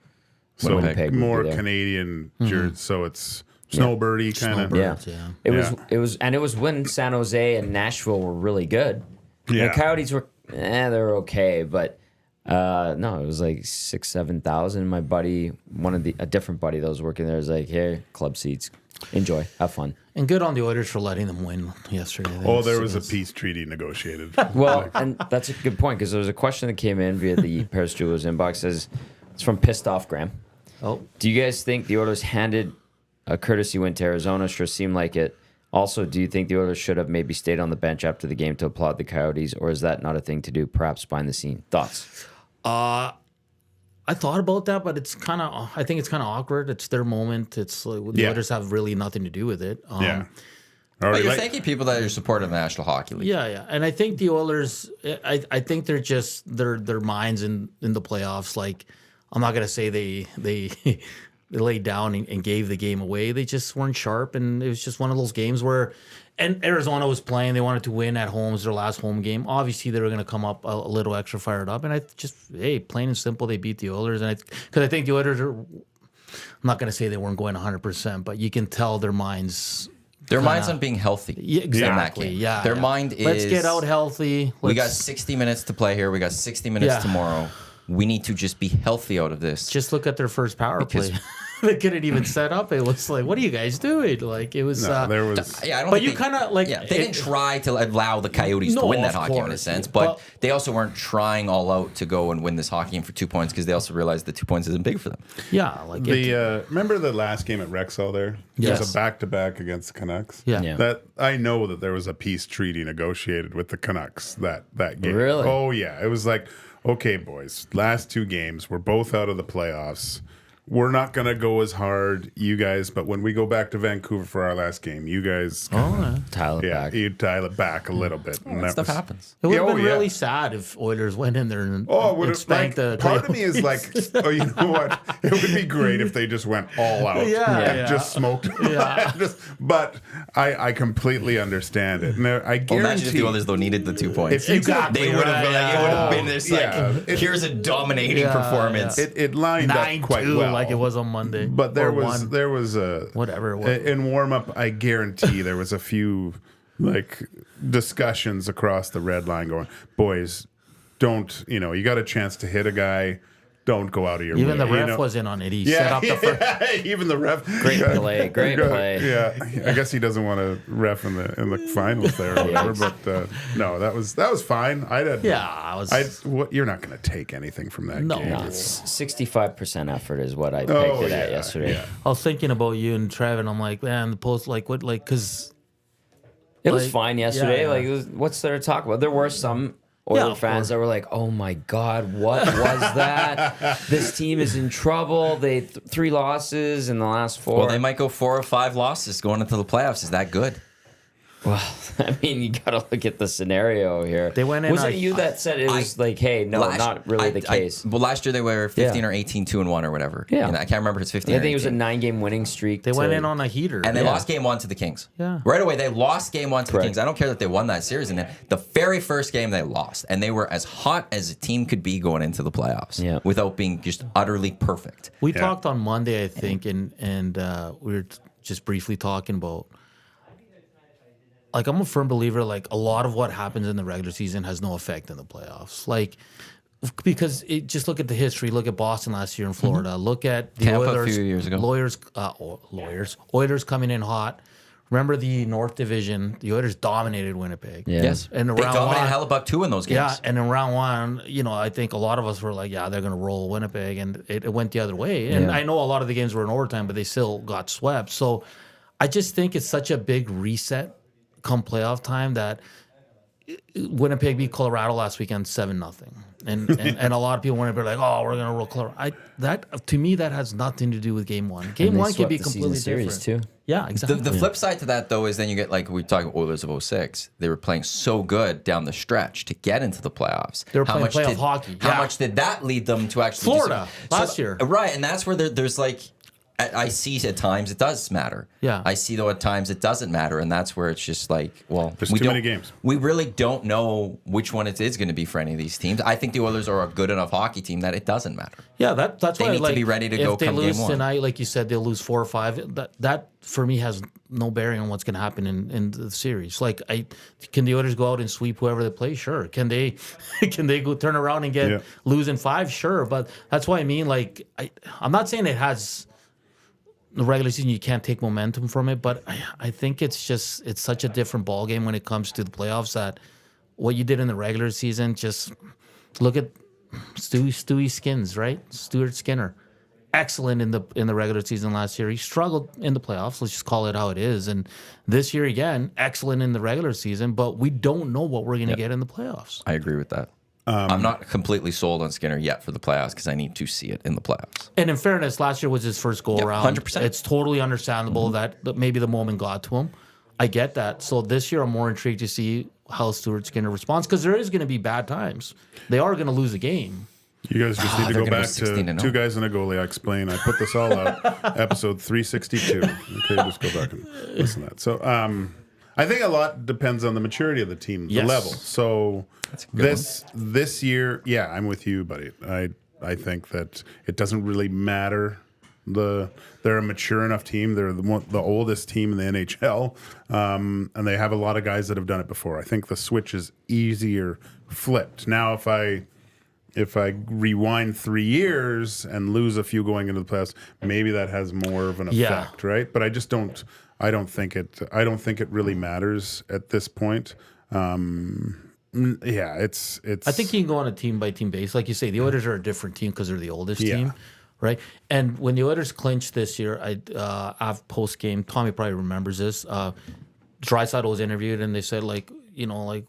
Winnipeg more Canadian jerseys, so it's snowbirdy kind of. Yeah. It was when San Jose and Nashville were really good. Yeah. The Coyotes were they're okay, but no, it was like 6,000-7,000. My buddy, a different buddy that was working there was like, "Here, club seats, enjoy, have fun." And good on the Oilers for letting them win yesterday. There was a peace treaty negotiated. Well, and that's a good point because there was a question that came in via the Paris Jewelers inbox. Says it's from Pissed Off Graham. Oh, do you guys think the Oilers handed a courtesy win to Arizona? Sure seemed like it. Also, do you think the Oilers should have maybe stayed on the bench after the game to applaud the Coyotes, or is that not a thing to do, perhaps behind the scene? Thoughts? I thought about that, but I think it's kind of awkward. It's their moment. It's like, the Oilers have really nothing to do with it. But you're thanking people that are supporting the National Hockey League. Yeah. And I think the Oilers, I think they're just their minds in the playoffs. Like, I'm not gonna say they laid down and gave the game away. They just weren't sharp, and it was just one of those games where. And Arizona was playing. They wanted to win at home. It was their last home game. Obviously, they were going to come up a little extra fired up. And plain and simple, they beat the Oilers. And because I think the Oilers are, I'm not going to say they weren't going 100%, but you can tell their minds. Their mind's on being healthy. Yeah, exactly. In that game. Yeah. Their mind is. Let's get out healthy. We got 60 minutes to play here. We got 60 minutes tomorrow. We need to just be healthy out of this. Just look at their first power play. They couldn't even set up. It was like, what are you guys doing? Like, it was. There was. Yeah, I don't. But think you kind of like. Yeah, they didn't try to allow the Coyotes to win that hockey game in a sense, but they also weren't trying all out to go and win this hockey game for 2 points because they also realized that 2 points isn't big for them. Yeah, like remember the last game at Rexall there? Yes. It was a back-to-back against the Canucks. Yeah. That I know that there was a peace treaty negotiated with the Canucks that game. Really? Oh yeah, it was like, okay, boys, last 2 games, we're both out of the playoffs. We're not going to go as hard, you guys, but when we go back to Vancouver for our last game, you guys Dial it back. you dial it back a little bit. And That stuff happens. It would have been really sad if Oilers went in there and spanked the part of me is like, oh, you know what? It would be great if they just went all out and just smoked. But I completely understand it. Now, I guarantee. Imagine if the Oilers though needed the 2 points. If you could, They would have it would have been this here's a dominating performance. It lined up quite 9-2 well, like it was on Monday. But there Or was a whatever it was. in warm up. I guarantee there was a few like discussions across the red line going, boys, don't you got a chance to hit a guy. Don't go out of your way. Even the ref was in on it. He set up the first. Even the ref. Great play. Yeah, I guess he doesn't want to ref in the finals there or whatever. But no, that was fine. You're not going to take anything from that game. No, 65% effort is what I pegged it at yesterday. Yeah. I was thinking about you and Trev, and I'm like, man, the post, because it was fine yesterday. What's there to talk about? There were some Oilers fans that were like, "Oh my God, what was that? This team is in trouble. They 3 losses in the last 4." Well, they might go 4 or 5 losses going into the playoffs. Is that good? Well, I mean, you got to look at the scenario here. They went in. Was it you that said it was hey, no, not really the case? Well, last year they were 15 or 18, 2-1 or whatever. Yeah. And I can't remember if it's 15 I or think it was a 18. 9-game winning streak. They went in on a heater. And they lost game 1 to the Kings. Yeah. Right away, they lost game 1 to the Kings. I don't care that they won that series. And then the very first game they lost. And they were as hot as a team could be going into the playoffs without being just utterly perfect. We talked on Monday, I think, and we were just briefly talking about. Like, I'm a firm believer, like, a lot of what happens in the regular season has no effect in the playoffs. Like, because just look at the history. Look at Boston last year in Florida. Look at the Tampa Oilers. a few years ago. Oilers coming in hot. Remember the North Division? The Oilers dominated Winnipeg. Yeah. Yes. And They dominated Hellebuck too in those games. Yeah, and in round 1, I think a lot of us were like, they're going to roll Winnipeg, and it went the other way. And I know a lot of the games were in overtime, but they still got swept. So I just think it's such a big reset come playoff time that Winnipeg beat Colorado last weekend 7-0, and a lot of people want to be like, "Oh, we're gonna roll Colorado." That to me, that has nothing to do with Game 1. Game 1 can be completely series different. too. Yeah, exactly. The flip side to that, though, is then you get, like we talking Oilers of 06. They were playing so good down the stretch to get into the playoffs. They were playing playoff hockey. How much did that lead them to actually Florida last year? Right, and that's where there's like. I see at times it does matter. Yeah. I see though at times it doesn't matter, and that's where it's just like, well, There's too many games. We really don't know which one it is going to be for any of these teams. I think the Oilers are a good enough hockey team that it doesn't matter. Yeah, that's They why need to be ready to go if they come lose game 1. tonight, like you said, they'll lose 4 or 5. That for me has no bearing on what's going to happen in the series. Like, can the Oilers go out and sweep whoever they play? Sure. Can they go turn around and losing 5? Sure. But that's why I mean, like, I'm not saying it has. The regular season, you can't take momentum from it, but I think it's such a different ball game when it comes to the playoffs that what you did in the regular season, just look at Stewie Skins, right? Stuart Skinner. Excellent in the regular season last year. He struggled in the playoffs. Let's just call it how it is. And this year, again, excellent in the regular season, but we don't know what we're going to get in the playoffs. I agree with that. I'm not completely sold on Skinner yet for the playoffs because I need to see it in the playoffs. And in fairness, last year was his first go-around. 100%. It's totally understandable that maybe the moment got to him. I get that. So this year, I'm more intrigued to see how Stuart Skinner responds because there is going to be bad times. They are going to lose a game. You guys just need to they're go gonna go back 16 to and 2 0. Guys and a Goalie. I explain. I put this all out. Episode 362. Okay, just go back and listen to that. So, I think a lot depends on the maturity of the team, the Yes. level. So this year, yeah, I'm with you, buddy. I think that it doesn't really matter. They're a mature enough team. They're the oldest team in the NHL, and they have a lot of guys that have done it before. I think the switch is easier flipped. Now, if I rewind 3 years and lose a few going into the playoffs, maybe that has more of an effect, right? But I just don't. I don't think it really matters at this point. Yeah, it's. I think you can go on a team by team basis. Like you say, the Oilers are a different team because they're the oldest Yeah. team, right? And when the Oilers clinched this year, I've post game. Tommy probably remembers this. Draisaitl was interviewed, and they said like,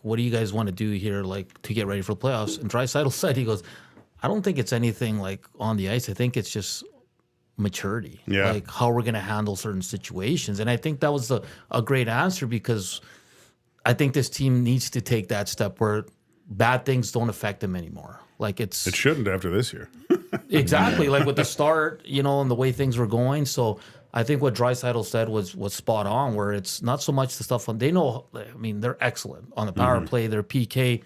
what do you guys want to do here, like to get ready for the playoffs? And Draisaitl said, he goes, I don't think it's anything like on the ice. I think it's just maturity, like how we're going to handle certain situations. And I think that was a great answer, because I think this team needs to take that step where bad things don't affect them anymore. Like it shouldn't after this year. Exactly, like with the start, and the way things were going. So I think what Draisaitl said was spot on, where it's not so much the stuff on, they know, I mean, they're excellent on the power play, their PK,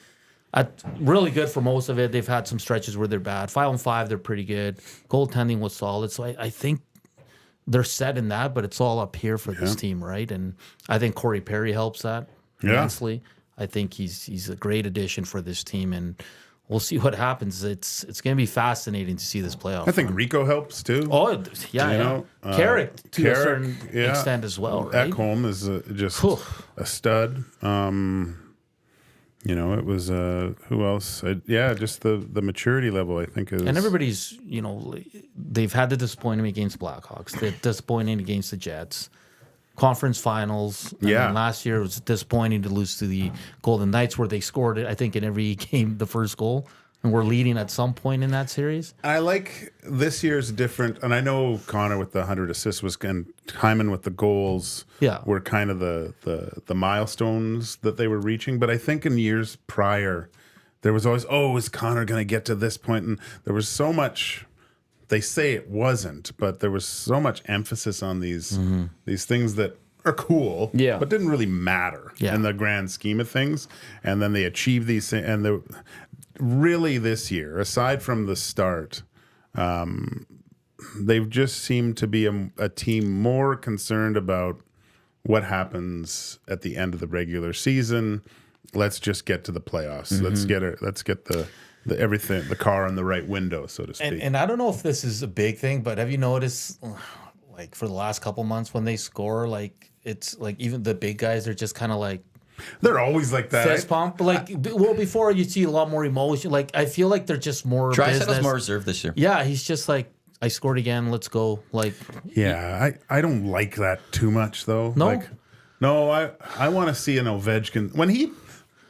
really good for most of it. They've had some stretches where they're bad. 5-on-5, they're pretty good. Goaltending was solid. So I think they're set in that, but it's all up here for this team, right? And I think Corey Perry helps that immensely. I think he's a great addition for this team, and we'll see what happens. It's going to be fascinating to see this playoff. I think Rico helps too. Oh, yeah. Carrick to a certain extent as well, right? Ekholm is just a stud. It was who else? Just the maturity level, I think, is. And everybody's, they've had the disappointment against Blackhawks. They're disappointing against the Jets. Conference finals. And then last year it was disappointing to lose to the Golden Knights, where they scored it, I think, in every game, the first goal. And we're leading at some point in that series. I like this year's different, and I know Connor with the 100 assists and Hyman with the goals were kind of the milestones that they were reaching. But I think in years prior, there was always, is Connor going to get to this point? And there was so much. They say it wasn't, but there was so much emphasis on these things that are cool, but didn't really matter in the grand scheme of things. And then they achieved these things, and really this year, aside from the start, they've just seemed to be a team more concerned about what happens at the end of the regular season. Let's just get to the playoffs. Let's get the everything, the car in the right window, so to speak. And I don't know if this is a big thing, but have you noticed, like for the last couple months when they score, like it's like even the big guys are just kind of like. They're always like that. Fist pump. Like, before you see a lot more emotion. Like, I feel like they're just more Draisaitl's more reserved this year. Yeah, he's just like, I scored again, let's go. Like, I don't like that too much, though. No? I want to see an Ovechkin. When he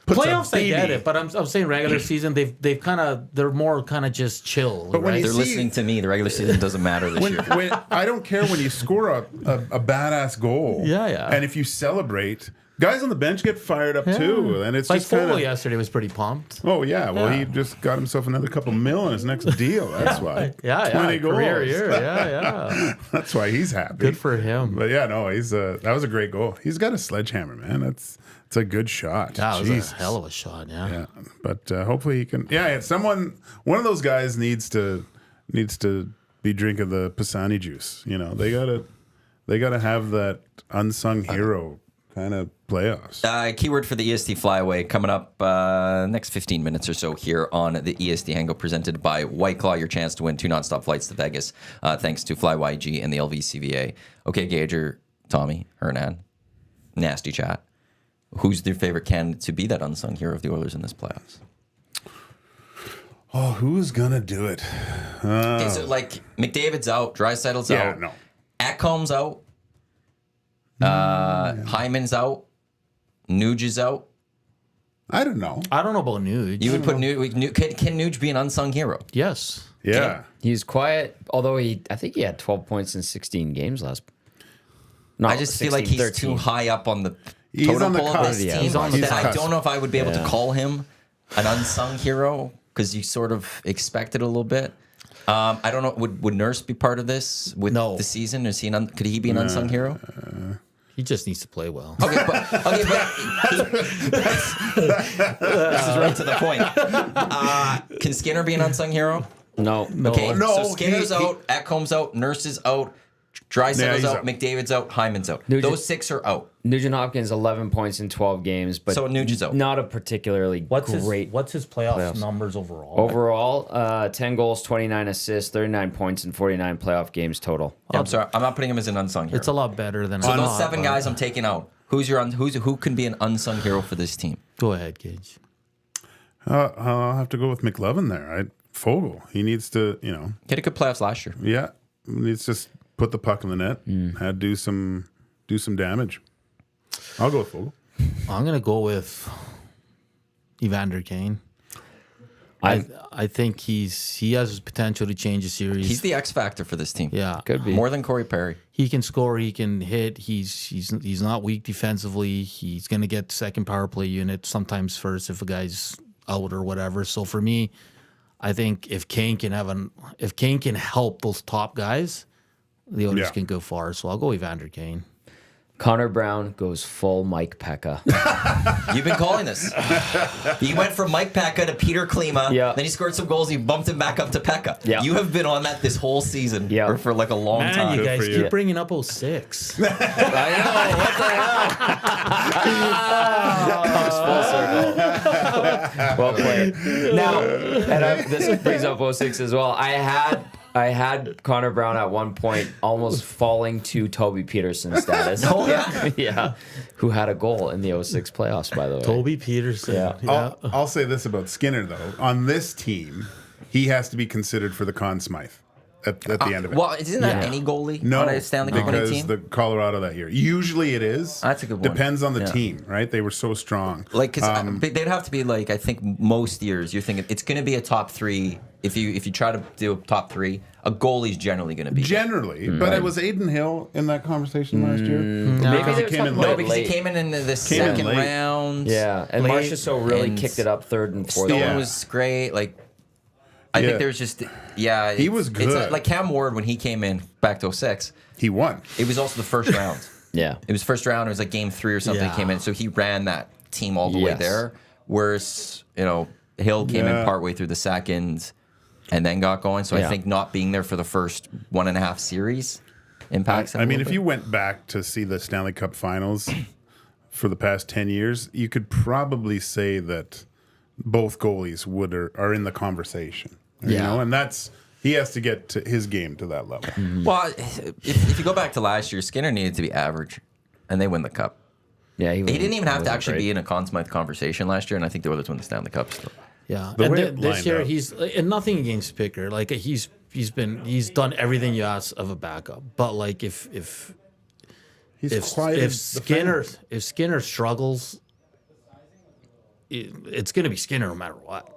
puts playoffs, I get it, but I'm saying regular season, they're more kind of just chill. But when right? They're listening to me. The regular season doesn't matter this year. When, I don't care when you score a badass goal. Yeah. And if you celebrate, guys on the bench get fired up too. And it's like just kind Foley of. yesterday was pretty pumped. Oh, yeah. Well, he just got himself another couple mil in his next deal. That's why. 20 goals. Career year. Yeah. That's why he's happy. Good for him. But he's that was a great goal. He's got a sledgehammer, man. It's a good shot. That was a hell of a shot. Yeah. But hopefully he can. Yeah, one of those guys needs to be drinking the Pisani juice. They gotta have that unsung hero kind of playoffs. Keyword for the EST Flyaway coming up next 15 minutes or so here on the EST Hangout, presented by White Claw. Your chance to win 2 nonstop flights to Vegas, thanks to FlyYG and the LVCVA. Okay, Gage or Tommy, Hernan, nasty chat. Who's your favorite candidate to be that unsung hero of the Oilers in this playoffs? Oh, who's gonna do it? Okay, so like McDavid's out, Draisaitl's out, no. Ekholm's out, Hyman's out, Nuge is out. I don't know. I don't know about Nuge. You would put Nuge. Can Nuge be an unsung hero? Yes. Yeah. He's quiet, although I think he had 12 points in 16 games last. No, I just feel like he's 13. too high up on the He's totem on the pole of cusp. this team. He's on the I cusp. don't know if I would be able to call him an unsung hero. because you sort of expect it a little bit. I don't know. Would Nurse be part of this with the season? Is he could he be an unsung hero? He just needs to play well. But this is right to the point. Can Skinner be an unsung hero? No. Okay, No, so Skinner's out, Ekholm's out, Nurse is out, Draisaitl's he's out, out. McDavid's out, Hyman's out. Those 6 are out. Nugent-Hopkins 11 points in 12 games, but So Nugent's out. not a particularly What's great. his playoff numbers overall? Overall, 10 goals, 29 assists, 39 points in 49 playoff games total. Yeah, I'm sorry, I'm not putting him as an unsung hero. It's a lot better than So I those thought, 7 but- guys I'm taking out. Who can be an unsung hero for this team? Go ahead, Gage. I'll have to go with McLovin there. Fogel. He needs to, He had a good playoffs last year. yeah, needs to just put the puck in the net, and do some damage. I'll go with Fogel. I'm gonna go with Evander Kane. I think he has potential to change the series. He's the X factor for this team. yeah, Could be. More than Corey Perry. he can score, he can hit. He's not weak defensively. He's gonna get second power play unit, sometimes first if a guy's out or whatever. So for me, I think if Kane can help those top guys, the Oilers can go far. So I'll go Evander Kane. Connor Brown goes full Mike Pekka. You've been calling this. He went from Mike Pekka to Peter Klima. Yeah. Then he scored some goals. He bumped him back up to Pekka. Yeah. You have been on that this whole season. Yeah. Or for like a long Man, time. you guys for you. keep bringing up 06. I know. What the hell? Comes full circle. Well played. Now, this brings up 06 as well. I had Connor Brown at one point almost falling to Toby Peterson status. Oh, yeah. Yeah. Who had a goal in the 06 playoffs, by the way. Toby Peterson. Yeah. I'll say this about Skinner though. On this team, he has to be considered for the Conn Smythe at the end of it. Well, isn't that any goalie No, on a Stanley Cup winning because team? the Colorado that year. Usually it is. That's a good one. Depends on the Yeah. team, right? They were so strong. Like, because they'd have to be like, I think most years you're thinking it's going to be a top 3. If you try to do a top 3, a goalie's generally going to be. Generally, but it was Aiden Hill in that conversation last year. Maybe Because they he were came talking in about No, late. because he late. came in the Came in second late. round. Yeah, and Late, Marchessault really and kicked it up third and fourth. Stone Yeah. was great. Like, I think there's just, He was It's good. like Cam Ward when he came in back to 06. He won. It was also the first round. Yeah. It was first round. It was like game 3 or something. Yeah. He came in, so he ran that team all the way Yes. there. Whereas Hill came in Yeah. partway through the second, and then got going. So I Yeah. think not being there for the first 1.5 series impacts him. I a mean, little if you went back to see the Stanley Cup Finals for the past 10 years, you could probably say that both goalies are in the conversation. Yeah. And he has to get to his game to that level. Well, if you go back to last year, Skinner needed to be average, and they win the cup. Yeah, He didn't even have to actually be in a Conn Smythe conversation last year, and I think the Oilers won the Stanley Cup still. Yeah, The and way it this lined year up. he's and nothing against Picker. Like he's done everything you ask of a backup. But like if He's quiet. if Skinner struggles, it's gonna be Skinner no matter what.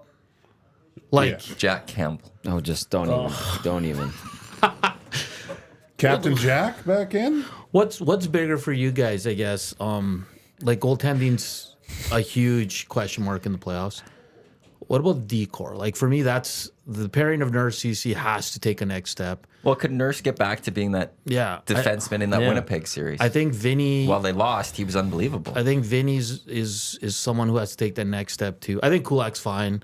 Like Jack Campbell. Oh, just don't even. Captain Jack back in? what's bigger for you guys? I guess like goaltending's a huge question mark in the playoffs. What about decor? Like for me, that's the pairing of Nurse CC has to take a next step. Well, could Nurse get back to being that defenseman in that Yeah. Winnipeg series? I think Vinny. While they lost, he was unbelievable. I think Vinny's is someone who has to take that next step too. I think Kulak's fine.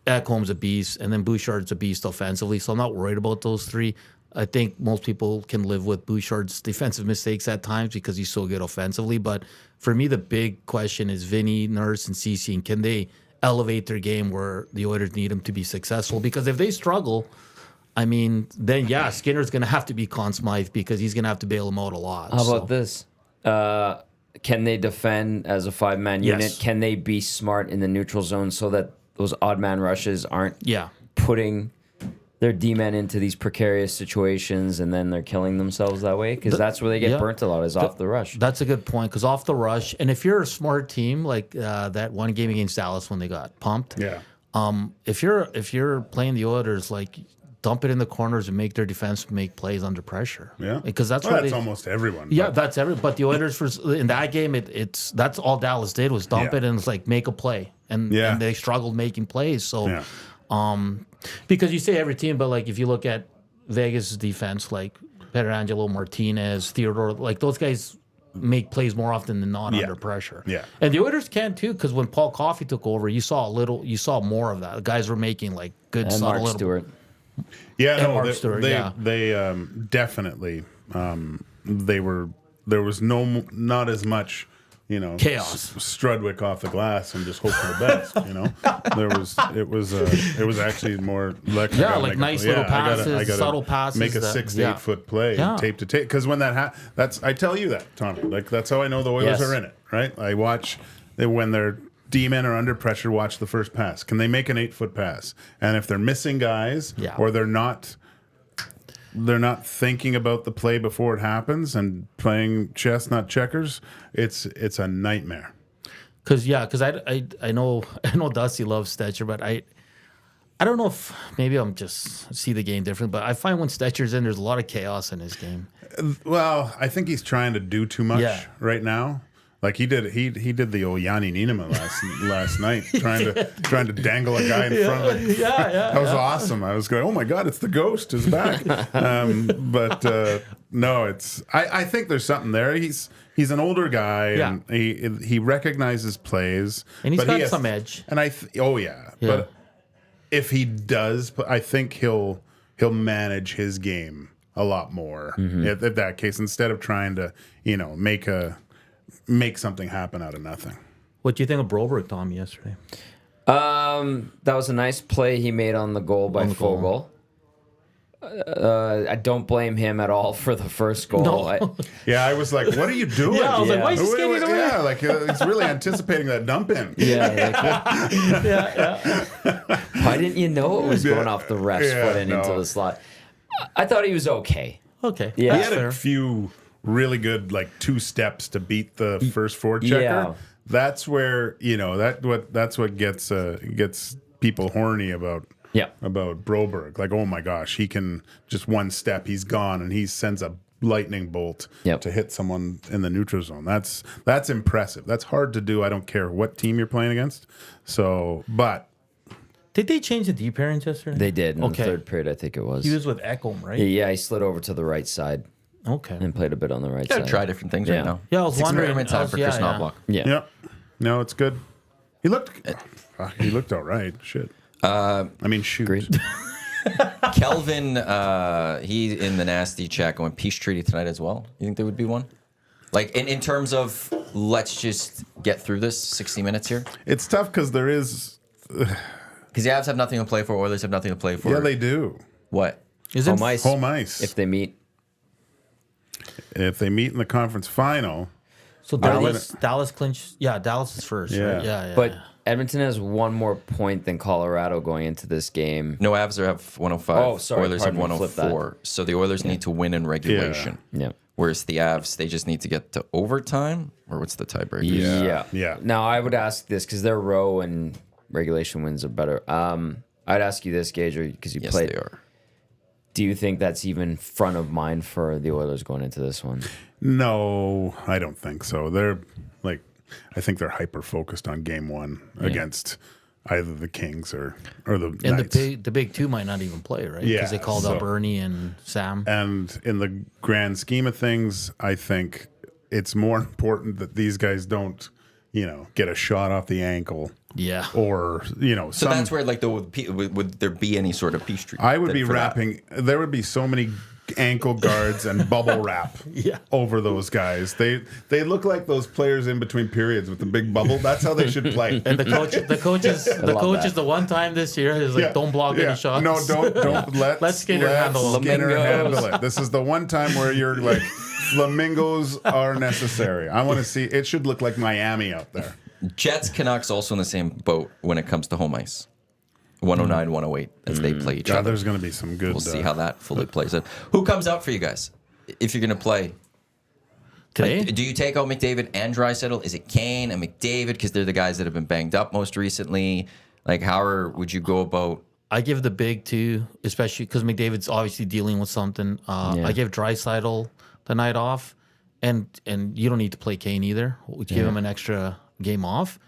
Ekholm's a beast, and then Bouchard's a beast offensively. So I'm not worried about those 3. I think most people can live with Bouchard's defensive mistakes at times because he's so good offensively. But for me, the big question is Vinny, Nurse, and CC, and can they elevate their game where the Oilers need them to be successful? Because if they struggle, I mean, then Skinner's going to have to be Conn Smythe because he's going to have to bail him out a lot. How about this? Can they defend as a 5-man unit? Yes. Can they be smart in the neutral zone so that those odd man rushes aren't putting their D-men into these precarious situations and then they're killing themselves that way? Because that's where they get burnt a lot is off the rush. That's a good point because off the rush, and if you're a smart team like that one game against Salas when they got pumped, if you're playing the Oilers, like dump it in the corners and make their defense make plays under pressure. Yeah. Because that's Well, what that's almost everyone. Yeah, but- that's every. But the Oilers in that game, that's all Dallas did was dump Yeah. it and it's like make a play, and they struggled making plays. So, Because you say every team, but like if you look at Vegas' defense, like Petrangelo, Martinez, Theodore, like those guys make plays more often than not under pressure. Yeah. And the Oilers can too, because when Paul Coffey took over, you saw more of that. The guys were making like good And subtle Mark Stewart. Yeah, And no, Mark they, Stewart, they, yeah. they definitely there was not as much, Chaos. Strudwick off the glass and just hope for the best. It was actually more like like nice little passes, I gotta subtle passes make a that- 6 to yeah. 8 foot play, Yeah. tape to tape. Because when that I tell you that, Tommy, like that's how I know the Oilers Yes. are in it, right? I watch when they're D-men are under pressure. Watch the first pass. Can they make an 8-foot pass? And if they're missing guys, Yeah. or they're not thinking about the play before it happens and playing chess, not checkers, it's a nightmare. Because I know Dusty loves Stetcher, but I don't know if maybe I'm just see the game different, but I find when Stetcher's in, there's a lot of chaos in his game. Well, I think he's trying to do too much Yeah. right now. Like he did the old Yanni Nienema last night, trying to dangle a guy in front of him. That was awesome. I was going, oh my God, it's the ghost is back. No, I think there's something there. He's an older guy, and he recognizes plays, And he's but got some edge. And but if he does, I think he'll manage his game a lot more at that case, instead of trying to make something happen out of nothing. What do you think of Broberg, Tom, yesterday? That was a nice play he made on the goal by Fogle. I don't blame him at all for the first goal. No. Yeah, I was like, "What are you doing?" Yeah, I was like, why is he Wait, skating away? Yeah, like he's really anticipating that dump in. Why didn't you know it was going off the ref's foot and into no. the slot? I thought he was okay. Okay. Yeah. He That's had fair. a few really good, like 2 steps to beat the first forward checker. Yeah. That's where that's what gets people horny about Broberg. Like, oh my gosh, he can just 1 step, he's gone, and he sends a lightning bolt to hit someone in the neutral zone. That's impressive. That's hard to do. I don't care what team you're playing against. So, but Did they change the D pairings yesterday? They did in the Okay. third period, I think it was. He was with Ekholm, right? Yeah, he slid over to the right side Okay. and played a bit on the right Gotta side. try different things Yeah. right now. Yeah, I was 6 wondering- minute time for Chris Knobloch. Yeah. yeah, no, it's good. He looked all right. Shit. Shoot. Agreed. Kelvin, he in the nasty check on Peace Treaty tonight as well. You think there would be one? Like in terms of let's just get through this 60 minutes here? It's tough because there is. Because the Avs have nothing to play for, Oilers have nothing to play for. Yeah, they do. What? Is it Home ice. Home ice. If they meet. If they meet in the conference final, So Dallas clinched? Yeah, Dallas is first. Yeah. Right? Yeah. But Edmonton has one more point than Colorado going into this game. No, Avs have 105. Oh, sorry, Oilers have pardon me, flip 104. So the Oilers need to win in regulation. Yeah. Whereas the Avs, they just need to get to overtime? Or what's the tiebreaker? Yeah. Now, I would ask this because their row and regulation wins are better. I'd ask you this, Gage, because you Yes, played. they are. Do you think that's even front of mind for the Oilers going into this one? no, I don't think so. I think they're hyper focused on game 1 against either the Kings or the And Knights. the big two might not even play, right? Yeah, Because they called up Ernie and Sam. And in the grand scheme of things, I think it's more important that these guys don't, get a shot off the ankle. Yeah. Or, So that's where, like, would there be any sort of Peace Treaty? I would be for that? wrapping. There would be so many ankle guards and bubble wrap over those guys. They look like those players in between periods with the big bubble. That's how they should play. And the coach is the one time this year is like, don't block any shots. No, don't Let Skinner handle it. Skinner Flamingos. handle it. This is the one time where you're like, flamingos are necessary. I want to see. It should look like Miami out there. Jets, Canucks also in the same boat when it comes to home ice. 109, 108 as they play each Yeah, other. there's going to be some good. We'll see how that fully plays out. Who comes out for you guys if you're going to play? Today? Like, do you take out McDavid and Draisaitl? Is it Kane and McDavid because they're the guys that have been banged up most recently? Like, would you go about? I give the big two, especially because McDavid's obviously dealing with something. I give Draisaitl the night off, and you don't need to play Kane either. We give him an extra game off,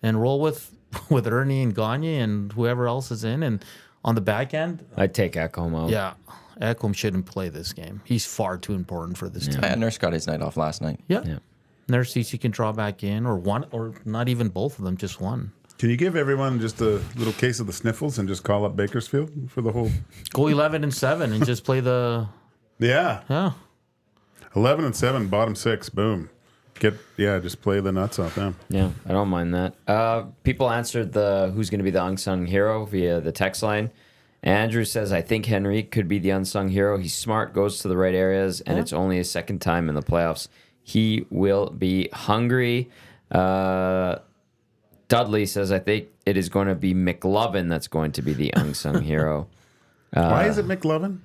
and roll with with Ernie and Gagne and whoever else is in, and on the back end, I'd take Ekholm out. yeah, Ekholm shouldn't play this game. He's far too important for this team. Nurse got his night off last night. Yeah. Yeah. Nurse sees he can draw back in, or one, or not even both of them, just one. Can you give everyone just a little case of the sniffles and just call up Bakersfield for the whole? Go 11-7 and just play the Yeah, 11-7, bottom 6, boom. Just play the nuts off them. Yeah, I don't mind that. People answered the who's going to be the unsung hero via the text line. Andrew says, I think Henrique could be the unsung hero. He's smart, goes to the right areas, and it's only his second time in the playoffs. He will be hungry. Dudley says, I think it is going to be McLovin that's going to be the unsung hero. Why is it McLovin?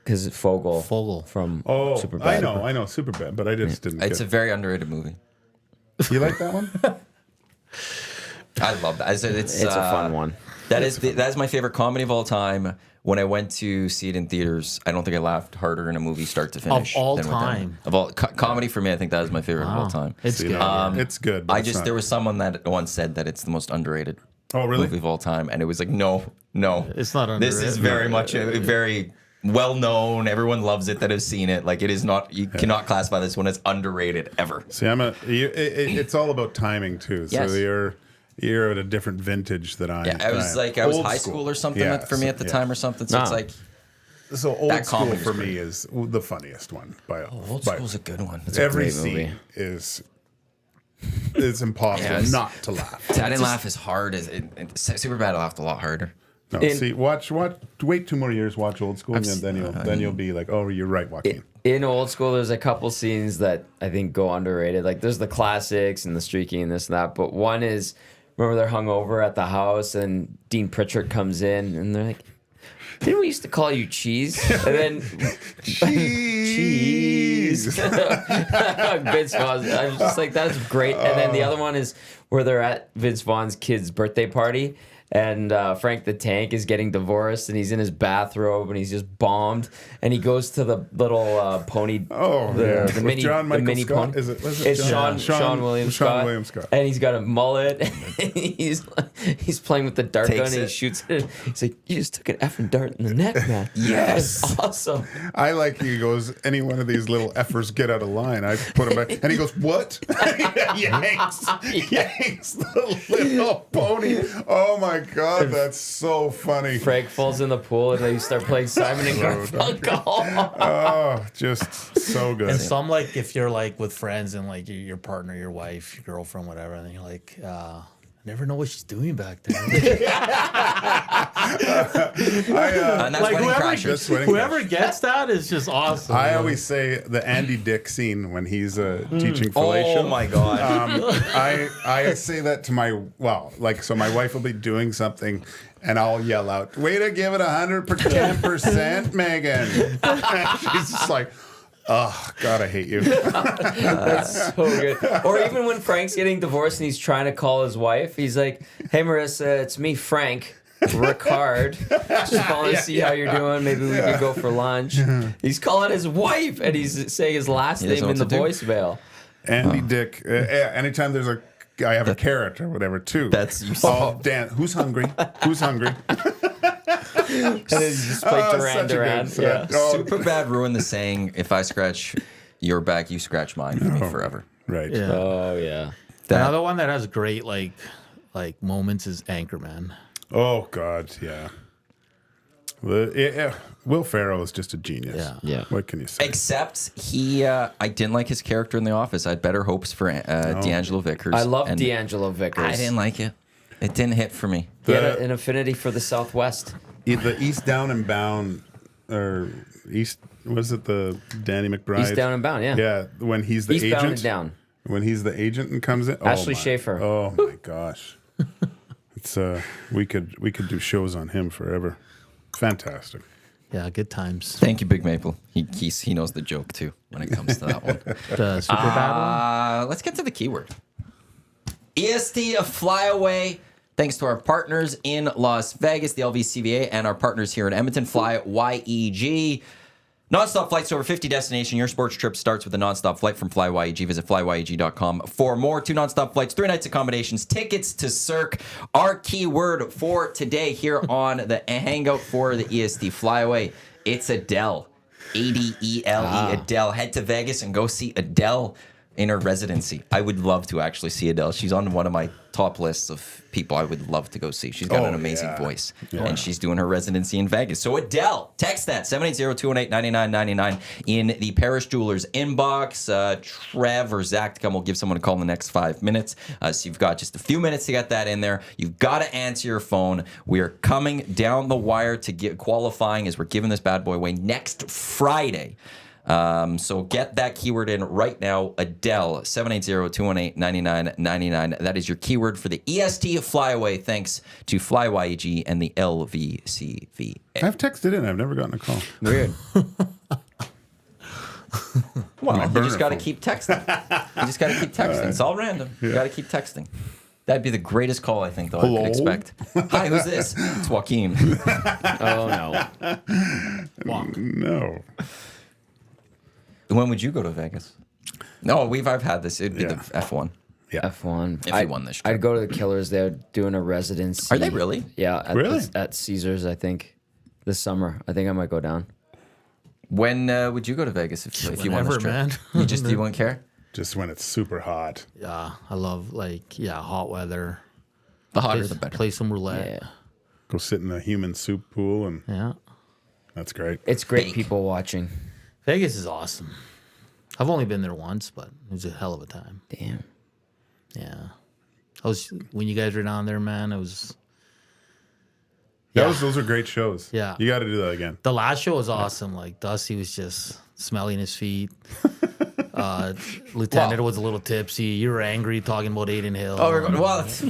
Because Fogel from Superbad. I know, Superbad, but I just didn't. It's a very underrated movie. You like that one? I love that. It's a fun one. That is my favorite comedy of all time. When I went to see it in theaters, I don't think I laughed harder in a movie start to finish. Of all than with that time. one. Of all comedy for me, I think that is my favorite of all time. It's See, good. no, it's good. But There was someone that once said that it's the most underrated Oh, really? movie of all time, and it was like, no, It's not This is underrated. very much a very well known. Everyone loves it that has seen it. Like, it is not. You cannot classify this one as underrated ever. See, it's all about timing too. Yes. So you're at a different vintage than I. Yeah, I was Old high school or something Yeah, for me at the time or something. So it's like So old that school comedy for was me is the funniest one by Old by- School's a good one. every great movie. scene is. It's impossible Yeah, it's- not to laugh. I didn't laugh as hard as Superbad. I laughed a lot harder. No, see, wait 2 more years, watch Old School, and then you'll be like, oh, you're right, Joaquin. In Old School, there's a couple scenes that I think go underrated. Like, there's the classics and the streaking and this and that. But one is, remember they're hungover at the house and Dean Pritchard comes in and they're like, didn't we used to call you Cheese? And then Cheese. Vince Vaughn. I was just like, that's great. And then the other one is where they're at Vince Vaughn's kid's birthday party. And Frank the Tank is getting divorced, and he's in his bathrobe, and he's just bombed. And he goes to the little pony. The With mini, John the Michael mini Scott? pony. Is it It's Sean William Scott. William Scott. And he's got a mullet. And he's playing with the dart gun, and he shoots it. He's like, "You just took an effing dart in the neck, man." Yes. That's awesome. I like he goes, any one of these little effers get out of line. I put him back. And he goes, what? yanks the little pony. Oh my God, that's so funny. Frank falls in the pool, and then you start playing Simon and Garfunkel. Oh, just so good. And some, like, if you're like with friends and like your partner, your wife, your girlfriend, whatever, and you're like, I never know what she's doing back there. And that's Like, Wedding whoever, Crashers. whoever gets that is just awesome. I always say the Andy Dick scene when he's teaching fellatio. Oh my God. I say that to my so my wife will be doing something and I'll yell out, "Way to give it 110%, Megan!" She's just like, "Oh God, I hate you." That's so good. Or even when Frank's getting divorced and he's trying to call his wife, he's like, "Hey, Marissa, it's me, Frank. Ricard. Just calling to see how you're doing. Maybe we could go for lunch." He's calling his wife and he's saying his last He doesn't name in know the what to do. voicemail. Andy Dick. Anytime there's I have a carrot or whatever too. That's- oh, Dan. Who's hungry? Who's hungry? And then he just play Duran such a Duran. good Yeah. set. Oh, Superbad ruined the saying, "If I scratch your back, you scratch mine for me forever." right. Yeah. Oh yeah. Another one that has great like moments is Anchorman. Oh God, yeah. Will Ferrell is just a genius. Yeah. Yeah. What can you say? Except I didn't like his character in The Office. I had better hopes for D'Angelo Vickers. I love and D'Angelo Vickers. I didn't like it. It didn't hit for me. He had an affinity for the Southwest. The East Down and Bound, or East, was it the Danny McBride? East Down and Bound, yeah. Yeah, when he's the Eastbound agent. and Down. When he's the agent and comes in. Ashley my, Schaefer. Oh my gosh. It's we could do shows on him forever. Fantastic. Yeah, good times. Thank you, Big Maple. He knows the joke too when it comes to that one. The Superbad one. Let's get to the keyword. EST, a flyaway. Thanks to our partners in Las Vegas, the LVCVA, and our partners here in Edmonton, Fly YEG. Nonstop flights to over 50 destinations. Your sports trip starts with a nonstop flight from FlyYEG. Visit flyyeg.com for more. 2 nonstop flights, 3 nights accommodations, tickets to Cirque. Our keyword for today here on the Hangout for the EST Flyaway, it's Adele. Adele. Adele. Head to Vegas and go see Adele in her residency. I would love to actually see Adele. She's on one of my top lists of people I would love to go see. She's got an amazing voice, and she's doing her residency in Vegas. So Adele, text that 780-218-9999 in the Parish Jewelers inbox. Trev or Zach to come. We'll give someone a call in the next 5 minutes. So you've got just a few minutes to get that in there. You've got to answer your phone. We are coming down the wire to get qualifying as we're giving this bad boy away next Friday. So get that keyword in right now. Adele, 780-218-9999. That is your keyword for the EST Flyaway, thanks to FlyYEG and the LVCVA. I've texted in. I've never gotten a call. Weird. Well, you just got to keep texting. It's all random. You got to keep texting. That'd be the greatest call, I think, though, I could expect. Hi, who's this? It's Joaquin. Oh, no. No. When would you go to Vegas? No, I've had this. It'd be the F1. Yeah. F1. If you won this trip. I'd go to the Killers. They're doing a residency. Are they really? Yeah. Really? At Caesars, I think, this summer. I think I might go down. When would you go to Vegas if you won this Whenever, trip? man. You wouldn't care? Just when it's super hot. Yeah, I love hot weather. The hotter the better. Play some roulette. Yeah. Go sit in a human soup pool, and Yeah. that's great. It's great Bake. people watching. Vegas is awesome. I've only been there once, but it was a hell of a time. Damn. Yeah. When you guys were down there, man, it was. Those are great shows. Yeah. You got to do that again. The last show was awesome. Like, Dusty was just smelling his feet. Lieutenant was a little tipsy. You were angry talking about Aiden Hill. That's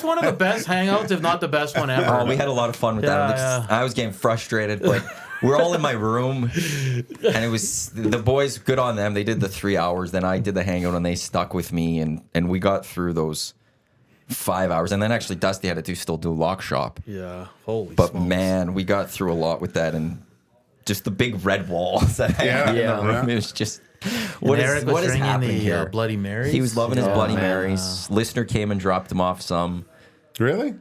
one of the best hangouts, if not the best one ever. Oh, we had a lot of fun with that. Yeah. I was getting frustrated. Like, we're all in my room, and it was the boys. Good on them. They did the 3 hours. Then I did the hangout, and they stuck with me, and we got through those 5 hours. And then actually, Dusty had to still do lock shop. Yeah, holy But smokes. man, we got through a lot with that, and just the big red walls that I had in Yeah. the room. It was just And Eric was what is drinking happening the here? Bloody Marys. He was loving his Bloody man. Marys. Listener came and dropped him off some. Really?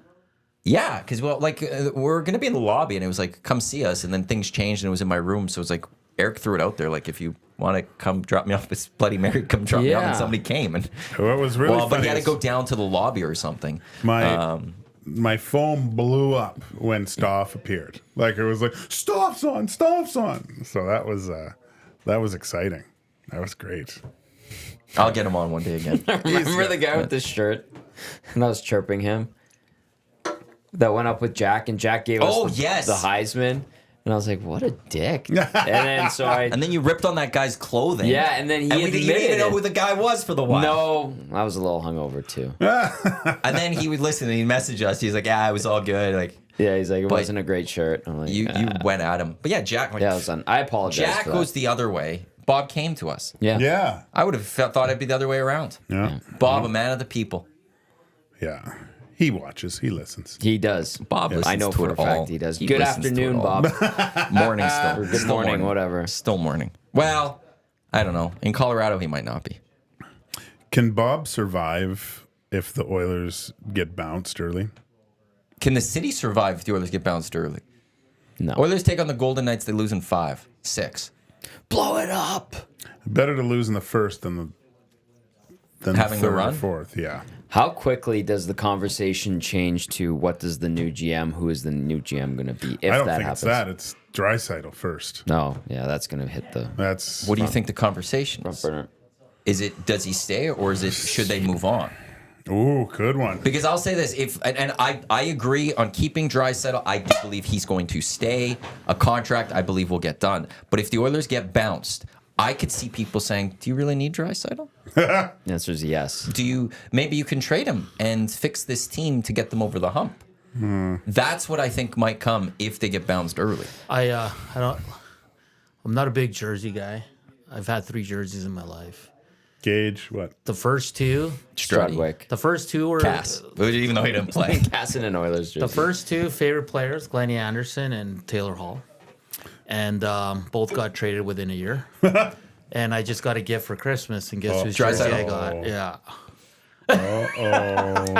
Yeah, because we're gonna be in the lobby, and it was like, come see us, and then things changed, and it was in my room, so it was like Eric threw it out there, like, if you want to come drop me off with Bloody Mary, come drop me off, and Yeah. somebody came, and What was really but funny he had to is go down to the lobby or something. my phone blew up when Stoff appeared. Like, it was like, Stoff's on. So that was exciting. That was great. I'll get him on one day again. Remember the guy with the shirt? And I was chirping him. That went up with Jack, and Jack gave us the Heisman. And I was like, what a dick. And then And then you ripped on that guy's clothing. Yeah, and then he and we didn't admitted even know it. who the guy was for the while. No, I was a little hungover too. And then he would listen and he'd message us. He's like, it was all good. Like, Yeah, he's like, it But wasn't a great shirt. I'm like, you went at him. But yeah, Jack. yeah, I apologize. Jack for that. goes the other way. Bob came to us. Yeah. Yeah. I would have thought it'd be the other way around. Yeah. Bob, a man of the people. Yeah. He watches. He listens. He does. Bob listens I know to for it a fact all. he does. He Good listens to afternoon, it all. Bob. Morning still. Or good Still morning, whatever. Still morning. Well, I don't know. In Colorado, he might not be. Can Bob survive if the Oilers get bounced early? Can the city survive if the Oilers get bounced early? No. Oilers take on the Golden Knights. They lose in 5, 6. Blow it up. Better to lose in the first than Having the the third run? or fourth. Yeah. How quickly does the conversation change to what does the new GM, who is the new GM going to be if I don't that think happens? it's that. It's Draisaitl first. No, yeah, that's going to hit the That's What do you think the conversation front is? burner. Is it, does he stay, or is it, should they move on? Ooh, good one. Because I'll say this, I agree on keeping Draisaitl. I do believe he's going to stay. A contract, I believe, will get done. But if the Oilers get bounced, I could see people saying, do you really need Draisaitl? The answer is yes. Maybe you can trade him and fix this team to get them over the hump. That's what I think might come if they get bounced early. I'm not a big jersey guy. I've had 3 jerseys in my life. Gage, what? The first two Strudwick. The first two were Cass, even though he didn't play. Cassin and Oilers jersey. the first two favorite players, Glennie Anderson and Taylor Hall. and both got traded within a year. And I just got a gift for Christmas, and guess whose jersey I got? Yeah.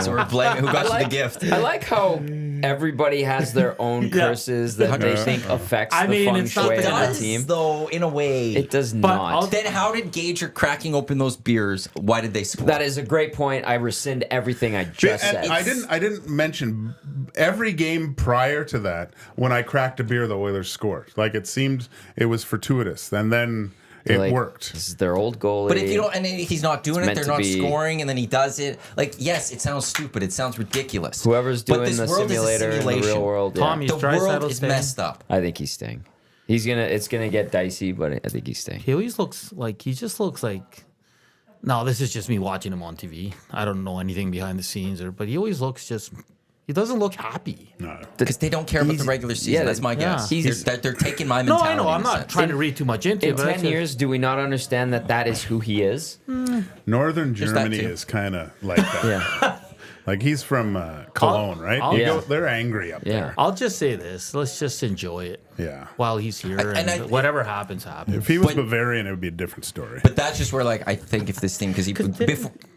So we're blaming who got you the gift. I like how everybody has their own curses that they think affects the feng it's not shui the of the Does, team. though, in a way. It does But not. Then how did Gage cracking open those beers? Why did they score? That is a great point. I rescind everything I just And said. I didn't mention every game prior to that when I cracked a beer the Oilers scored. Like it seemed it was fortuitous, and then it Like, worked. This is their old goalie. But if you don't, and he's not doing it, meant they're to not be- scoring, and then he does it. Like, yes, it sounds stupid. It sounds ridiculous. Whoever's But doing this the world is a simulator in the simulation. real world, Tommy, The Draisaitl world is staying? messed up. I think he's staying. It's gonna get dicey, but I think he's staying. He always looks like no, this is just me watching him on TV. I don't know anything behind the scenes, but he always looks he doesn't look happy. No. Because they don't care about the regular season. yeah, That's my yeah. guess. They're taking my No, mentality. I know. I'm in a not sense. trying to read too much into In it. But 10 years, do we not understand that is who he is? Northern that Germany too. is kind of like that. Yeah. Like he's from Cologne, right? Yeah. They're angry up Yeah. there. I'll just say this: let's just enjoy it Yeah. while he's here, And and, I- whatever happens, happens. If he was But- Bavarian, it would be a different story. But that's just where, like, I think if this team, because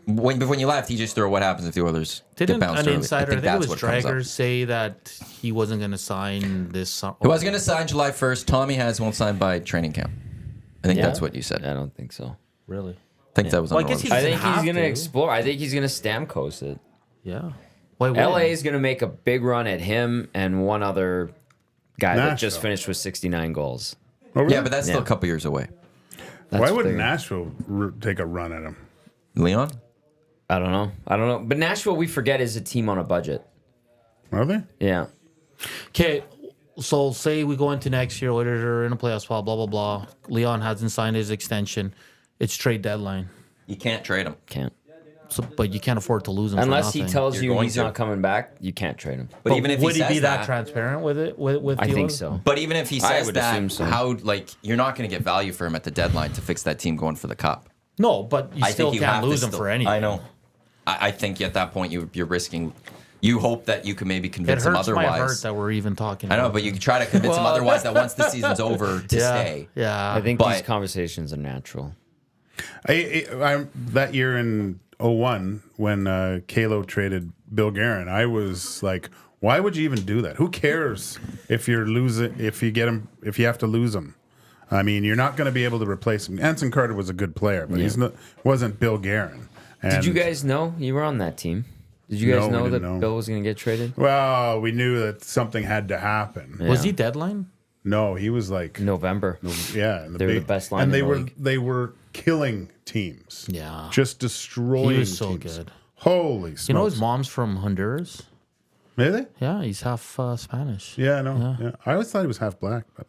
when you left, he just threw what happens if the Oilers get Didn't bounced an early. insider, I think it that's was what comes up. Draggers, say that he wasn't going to sign this summer? Who was going to sign July 1st? Tommy has won't sign by training camp. I think Yeah? that's what you said. I don't think so. Really? I think that was on Well, I guess the he I Oilers. think doesn't he's have gonna to. explore. I think he's gonna Stamkos it. Yeah. Why wouldn't LA he? is gonna make a big run at him and one other guy that just Nashville. finished with 69 goals. Oh, really? Yeah, but that's still a Yeah. couple years away. Why That's wouldn't big. Nashville take a run at him? Leon? I don't know. But Nashville, we forget, is a team on a budget. Are they? Yeah. Okay, so say we go into next year, Oilers are in a playoff spot, blah, blah, blah. Leon hasn't signed his extension. It's trade deadline. You can't trade him. Can't. So, but you can't afford to lose him Unless for he nothing. tells You're you going he's to. not coming back, you can't trade him. But even if would he he says be that transparent with it? With I the think Oilers? so. But even if he I says would that, assume so. how, like, you're not going to get value for him at the deadline to fix that team going for the cup. No, but you I still think you can't have lose to him still, for anything. I know. I think at that point you're risking. You hope that you can maybe It convince him hurts my heart otherwise. that we're even talking. I know, about but you can try to convince him Well- otherwise that once the season's over to yeah, stay. Yeah, I think But- these conversations are natural. I that year in 01 when Kalo traded Bill Guerin, I was like, why would you even do that? Who cares if you're losing, if you get him, if you have to lose him? I mean, you're not going to be able to replace him. Anson Carter was a good player, but he's not wasn't Bill Guerin. Did you guys know you were on that team? Did you guys No, we know that didn't know. Bill was going to get traded? Well, we knew that something had to happen. was Yeah. he deadline? No, he was like, November. yeah, and They were the best line and in they the were league. they were killing teams. Yeah, Just destroying. he was so teams. good. Holy smokes! You know his mom's from Honduras. Really? Yeah, he's half Spanish. Yeah, I know. Yeah. I always thought he was half black, but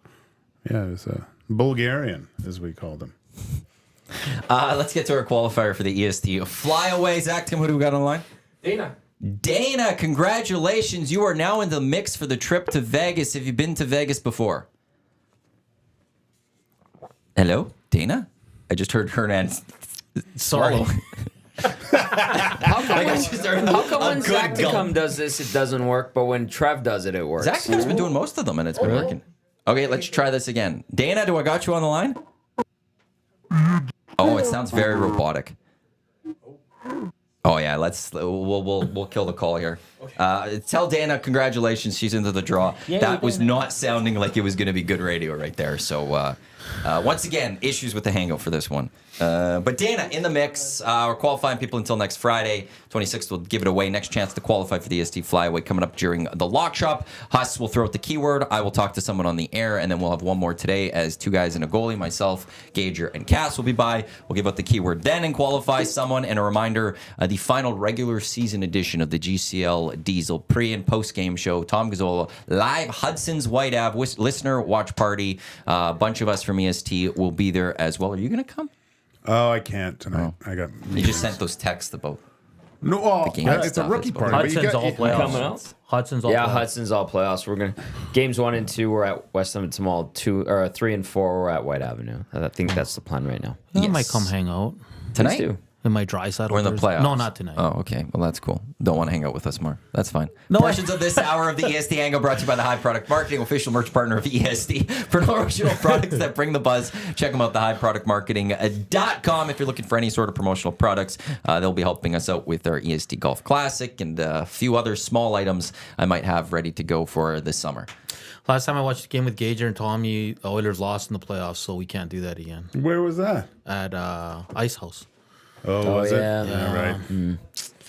yeah, it was Bulgarian, as we called him. Let's get to our qualifier for the EST Flyaway. Zach, Tim, who do we got on the line? Dana, congratulations. You are now in the mix for the trip to Vegas. Have you been to Vegas before? Hello, Dana? I just heard Hernan Sorry. swallow. How come when good Zach gulp. Decum does this, it doesn't work, but when Trev does it, it works? Zach has been doing most of them, and it's been working. Okay, let's try this again. Dana, do I got you on the line? Oh, it sounds very robotic. Oh yeah, we'll kill the call here. Tell Dana congratulations, she's into the draw. That was not sounding like it was going to be good radio right there. So once again, issues with the hangout for this one. But Dana in the mix. We're qualifying people until next Friday, 26th. We'll give it away. Next chance to qualify for the EST Flyaway coming up during the lock shop. Huss will throw out the keyword. I will talk to someone on the air, and then we'll have one more today as two guys and a goalie. Myself, Gager, and Cass will be by. We'll give out the keyword then and qualify someone. And a reminder, the final regular season edition of the GCL Diesel pre- and post-game show. Tom Gazzola live, Hudson's White Ave listener watch party. A bunch of us from EST will be there as well. Are you going to come? Oh, I can't tonight. I got. You just sent those texts about. No, oh, game it's stuff, a rookie I suppose. party. but you Hudson's got- all playoffs. Coming up? Hudson's all Yeah, playoffs. Hudson's all playoffs. We're gonna games 1 and 2. We're at West Edmonton Mall. 3 and 4. We're at White Avenue. I think that's the plan right now. I Yes. might come hang out. Tonight? Please do. in my Draisaitl. We're in the playoffs. No, not tonight. Oh, okay. Well, that's cool. Don't want to hang out with us more. That's fine. No, Portions of this hour of the EST Hangout brought to you by the High Product Marketing, official merch partner of EST. For promotional products that bring the buzz, check them out, thehighproductmarketing.com. If you're looking for any sort of promotional products, they'll be helping us out with our EST Golf Classic and a few other small items I might have ready to go for this summer. Last time I watched the game with Gage and Tommy, the Oilers lost in the playoffs, so we can't do that again. Where was that? At Ice House. Oh, was yeah. it? Yeah, right.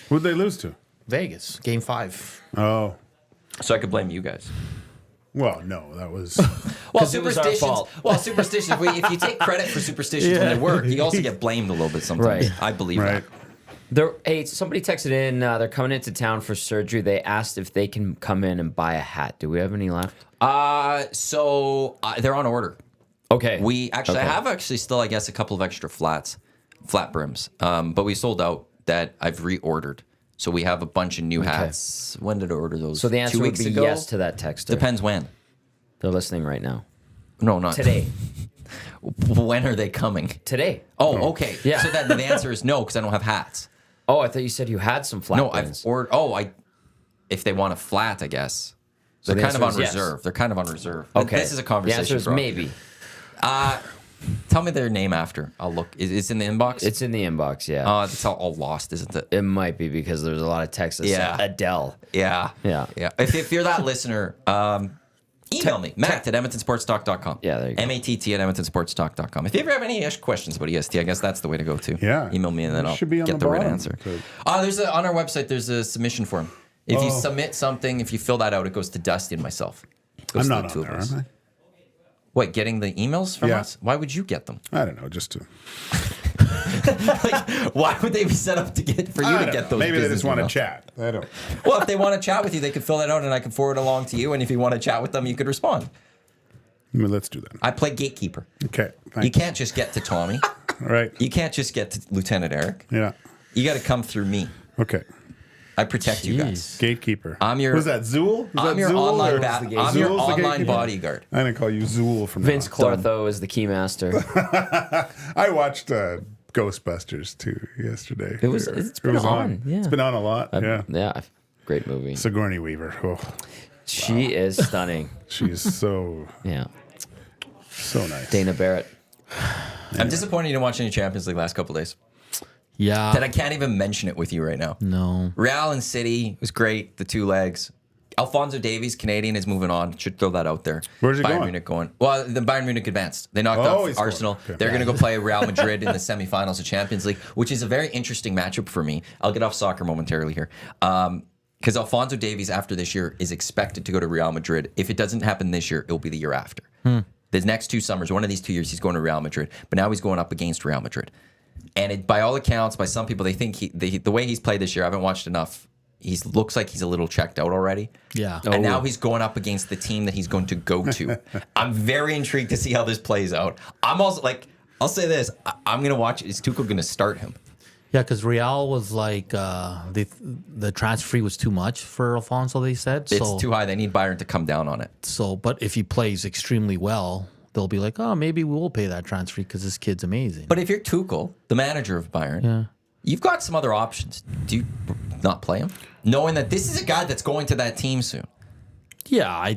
Who'd they lose to? Vegas, game 5. Oh. So I could blame you guys. Well, no, that was... Well, 'Cause it was our superstitions. fault. Well, superstitions. If you take credit for superstitions when they work, you also get blamed a little bit sometimes. Right. I believe Right. that. Hey, somebody texted in. They're coming into town for surgery. They asked if they can come in and buy a hat. Do we have any left? So they're on order. Okay. I Okay. have still, I guess, a couple of extra flat brims. But we sold out that I've reordered. So we have a bunch of new hats. When did I order those? So the answer 2 would weeks be ago? yes to that texter. Depends when. They're listening right now. No, not Today. When are they coming? Today. Oh, okay. Yeah. So the answer is no, because I don't have hats. Oh, I thought you said you had some flat No, ones. I've ordered. If they want a flat, I guess. So They're the kind of answer on is yes. reserve. They're kind of on reserve. Okay. This is a conversation. The answer is bro. maybe. Tell me their name after. I'll look. It's in the inbox? It's in the inbox, yeah. It's all lost, isn't it? It might be because there's a lot of texts that Yeah. say Adele. Yeah. Yeah. Yeah. If you're that listener, email me, Matt at edmontonsportstalk.com. Yeah, there you go. MATT at edmontonsportstalk.com. If you ever have any questions about EST, I guess that's the way to go to. Yeah. Email me and then It I'll should be on get the the right bottom. answer. So- On our website, there's a submission form. If you submit something, if you fill that out, it goes to Dusty and myself. It goes I'm to not the two on there, of us. am What, getting the emails from Yeah. us? Why would you get them? I? I don't know, just to... Why would they be set up for you I to don't get know. those? Maybe they business just want to emails? chat. I don't... Well, if they want to chat with you, they could fill that out and I can forward it along to you. And if you want to chat with them, you could respond. Well, let's do that. I play gatekeeper. Okay, thanks. You can't just get to Tommy. All right. You can't just get to Lieutenant Eric. Yeah. You got to come through me. Okay. I protect you guys. Gatekeeper. I'm your- Was that Zool? Is I'm that your Zool online or- I'm your Zool's the online gatekeeper? bodyguard. I'm going to call you Zool from Vince now on. Clortho is the keymaster. I watched Ghostbusters too yesterday. It's been on. Yeah. It's been on a lot. Yeah. Yeah. Great movie. Sigourney Weaver. Oh, She is stunning. she's so Yeah. nice. Dana Barrett. I'm disappointed you didn't watch any Champions League last couple days. Yeah. That I can't even mention it with you right now. No. Real and City was great. The 2 legs. Alphonso Davies, Canadian, is moving on. Should throw that out there. Where's he Bayern going? Munich going. Well, the Bayern Munich advanced. They knocked Oh, off he's going. Arsenal. Okay. They're going to go play Real Madrid in the semifinals of Champions League, which is a very interesting matchup for me. I'll get off soccer momentarily here. Because Alphonso Davies, after this year, is expected to go to Real Madrid. If it doesn't happen this year, it'll be the year after. The next 2 summers, one of these 2 years, he's going to Real Madrid. But now he's going up against Real Madrid. And by all accounts, by some people, they think the way he's played this year, I haven't watched enough. He looks like he's a little checked out already. Yeah. And now he's going up against the team that he's going to go to. I'm very intrigued to see how this plays out. I'm also I'll say this. I'm going to watch. Is Tuchel going to start him? Yeah, because Real was like the transfer fee was too much for Alfonso. They said It's too high. They need Bayern to come down on it. So, but if he plays extremely well, they'll be like, oh, maybe we will pay that transfer fee because this kid's amazing. But if you're Tuchel, the manager of Bayern, you've got some other options. Do you not play him? Knowing that this is a guy that's going to that team soon. Yeah,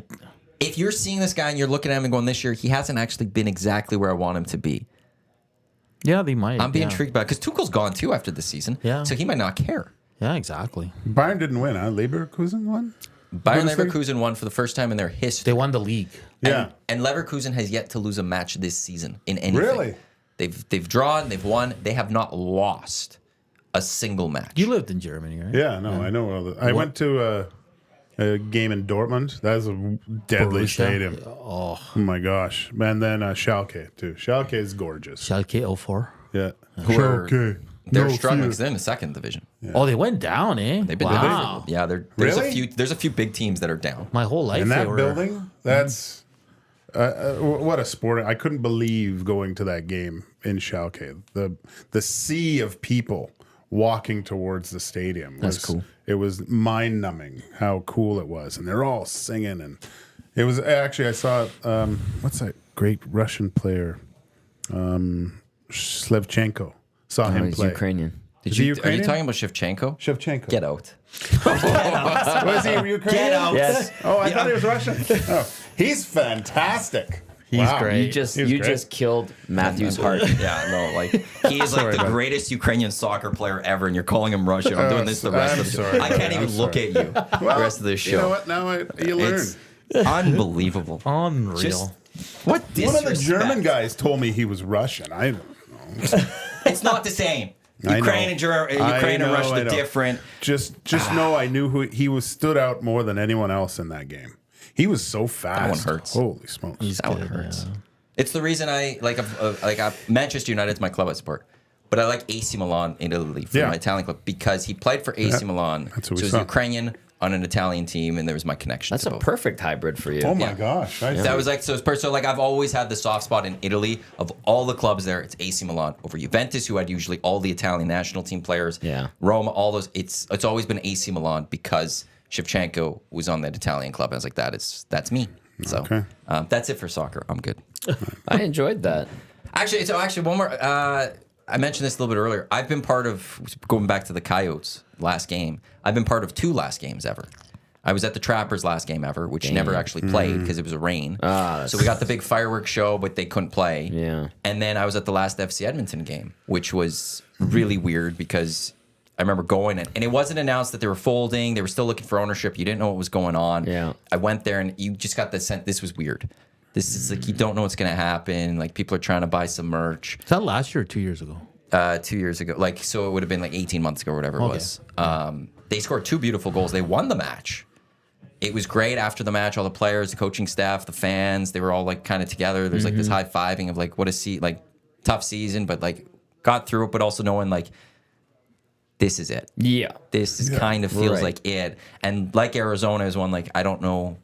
If you're seeing this guy and you're looking at him and going, this year, he hasn't actually been exactly where I want him to be. yeah, they might. I'm being yeah. intrigued by it because Tuchel's gone too after the season. Yeah. So he might not care. Yeah, exactly. Bayern didn't win, huh? Leverkusen won? Bayern Bundesliga? Leverkusen won for the first time in their history. They won the league. Yeah. And Leverkusen has yet to lose a match this season in anything. Really? They've drawn, they've won. They have not lost a single match. You lived in Germany, right? Yeah, no, I know. All I went to a game in Dortmund. That was a deadly Borussia? stadium. Oh my gosh. And then Schalke, too. Schalke is gorgeous. Schalke 04. Yeah. Who are- Schalke. They're No struggling fear. because they're in the 2nd division. Oh, they went down, eh? They've been wow. down. Yeah, there's Really? a few big teams that are down. My whole life In they that were. building, that's what a sport. I couldn't believe going to that game in Schalke. The sea of people walking towards the stadium. That's cool. It was mind numbing how cool it was, and they're all singing. And it was actually I saw what's that great Russian player, Slevchenko. saw him He's play. Ukrainian. Is he Are you Ukrainian? talking about Shevchenko? Shevchenko. Get out. Was he Ukrainian? Get out. Yes. Oh, I thought he was Russian. Oh, he's fantastic. He's great. You just He was you great. just killed Matthew's heart. Yeah, no, like he is like the greatest Ukrainian soccer player ever, and you're calling him Russian. I'm doing this the rest I'm of the show. sorry, I can't man, even I'm look sorry. at you the rest of the show. You know what? Now you learn. It's unbelievable. Unreal. Just what One disrespect. of the German guys told me he was Russian. I don't know. It's not the same. I Ukraine know. and Ukraine and I know, Russia I are know. different. Just know I knew he was stood out more than anyone else in that game. He was so fast. one hurts. Holy smokes. That one hurts. It's the reason I like Manchester United's my club I support, but I like AC Milan in Italy for my Italian club because he played for AC Milan. that's So what we he was saw. Ukrainian on an Italian team, and there was my connection. That's to a both. perfect hybrid for you. Oh my Yeah. gosh. That was like so like I've always had the soft spot in Italy of all the clubs there. It's AC Milan over Juventus, who had usually all the Italian national team players. Yeah. Roma, all those. It's always been AC Milan because Shevchenko was on that Italian club. I was like, that's me. So Okay. that's it for soccer. I'm good. I enjoyed that. Actually, one more. I mentioned this a little bit earlier. I've been part of going back to the Coyotes last game. I've been part of 2 last games ever. I was at the Trappers last game ever, which never actually played because it was a rain. So we got the big fireworks show, but they couldn't play. Yeah. And then I was at the last FC Edmonton game, which was really weird because I remember going and it wasn't announced that they were folding. They were still looking for ownership. You didn't know what was going on. Yeah. I went there and you just got the sense this was weird. This is like you don't know what's going to happen. Like people are trying to buy some merch. Is that last year or 2 years ago? 2 years ago. Like so, it would have been like 18 months ago or whatever it Okay. was. They scored 2 beautiful goals. They won the match. It was great after the match. All the players, the coaching staff, the fans, they were all like kind of together. There's like this high fiving of like what a tough season, but like got through it. But also knowing like this is it. Yeah. This is kind of feels Right. like it. And like Arizona is one like I don't know.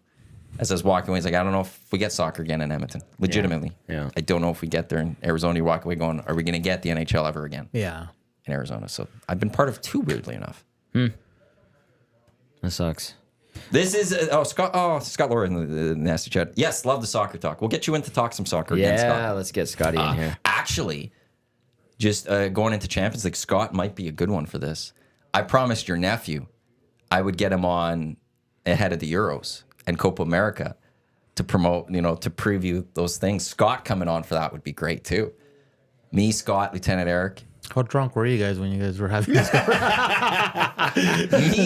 As I was walking away, it's like I don't know if we get soccer again in Edmonton. Legitimately, Yeah. I don't know if we get there in Arizona. You walk away going, are we going to get the NHL ever again? Yeah. In Arizona. So I've been part of 2, weirdly enough. That sucks. This is Scott Laura in the nasty chat. Yes, love the soccer talk. We'll get you in to talk some soccer again, Yeah, Scott. let's get Scotty in here. Actually, just going into Champions League, Scott might be a good one for this. I promised your nephew I would get him on ahead of the Euros and Copa America to promote, to preview those things. Scott coming on for that would be great too. Me, Scott, Lieutenant Eric. How drunk were you guys when you guys were having this? Me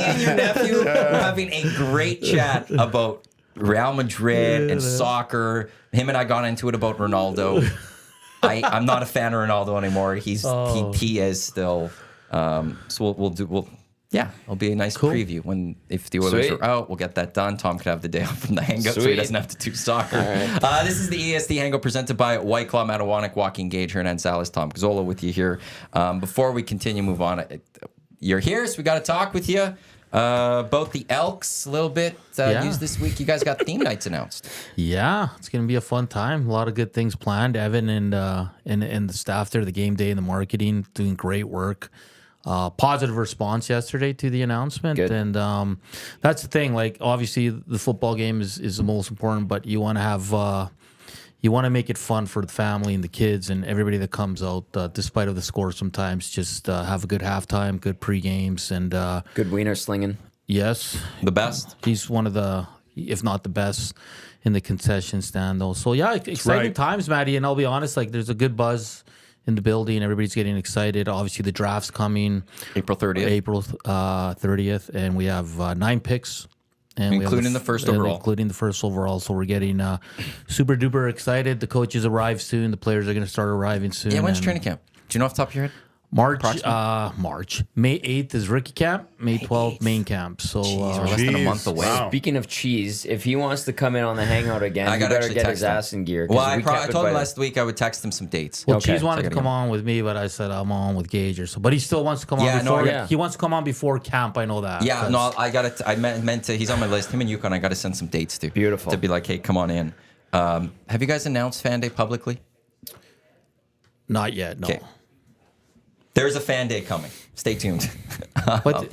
and your nephew were having a great chat about Real Madrid and soccer. Him and I got into it about Ronaldo. I'm not a fan of Ronaldo anymore. He is still. So it'll be a nice preview if the Oilers Sweet. are out. We'll get that done. Tom could have the day off from the hangout, so he Sweet. doesn't have to do soccer. right. This is the EST Hangout presented by White Claw, Matawanek, Joaquin, Gage, Hernan, Salas, Tom Gazzola with you here. Before we continue, move on. You're here, so we got to talk with you about the Elks a little bit. News this week. You guys got theme nights announced. Yeah, it's gonna be a fun time. A lot of good things planned. Evan and the staff there, the game day and the marketing, doing great work. Positive response yesterday to the announcement. Good. And that's the thing. Like obviously the football game is the most important, but you want to have you want to make it fun for the family and the kids and everybody that comes out, despite of the score. Sometimes just have a good halftime, good pre-games, and Good wiener slinging. yes, The best. he's one of the, if not the best, in the concession stand though. So yeah, exciting right. times, Maddie. And I'll be honest, like there's a good buzz in the building. Everybody's getting excited. Obviously, the draft's coming April 30th. April 30th, and we have 9 picks. And Including the first overall. Including the first overall. So we're getting super duper excited. The coaches arrive soon. The players are going to start arriving soon. Yeah, when's and training camp? Do you know off the top of your head? March. May 8th is rookie camp. May 12th main camp. So We're less than a month away. Wow. Speaking of cheese, if he wants to come in on the hangout again, I he gotta better actually get text his him. ass in gear. 'cause Well, I we kept it told him by- last week I would text him some dates. Well, Okay. Cheese wanted So I to gotta come on with me, but I said I'm on with Gage or so. But he still wants to come on Yeah, no, before. yeah. He wants to come on before camp. I know that. Yeah, 'cause- no, I got it. I meant to. He's on my list. Him and Yukon. I got to send some dates to. Beautiful. To be like, hey, come on in. Have you guys announced Fan Day publicly? Not yet. No. Okay. There's a Fan Day coming. Stay tuned. But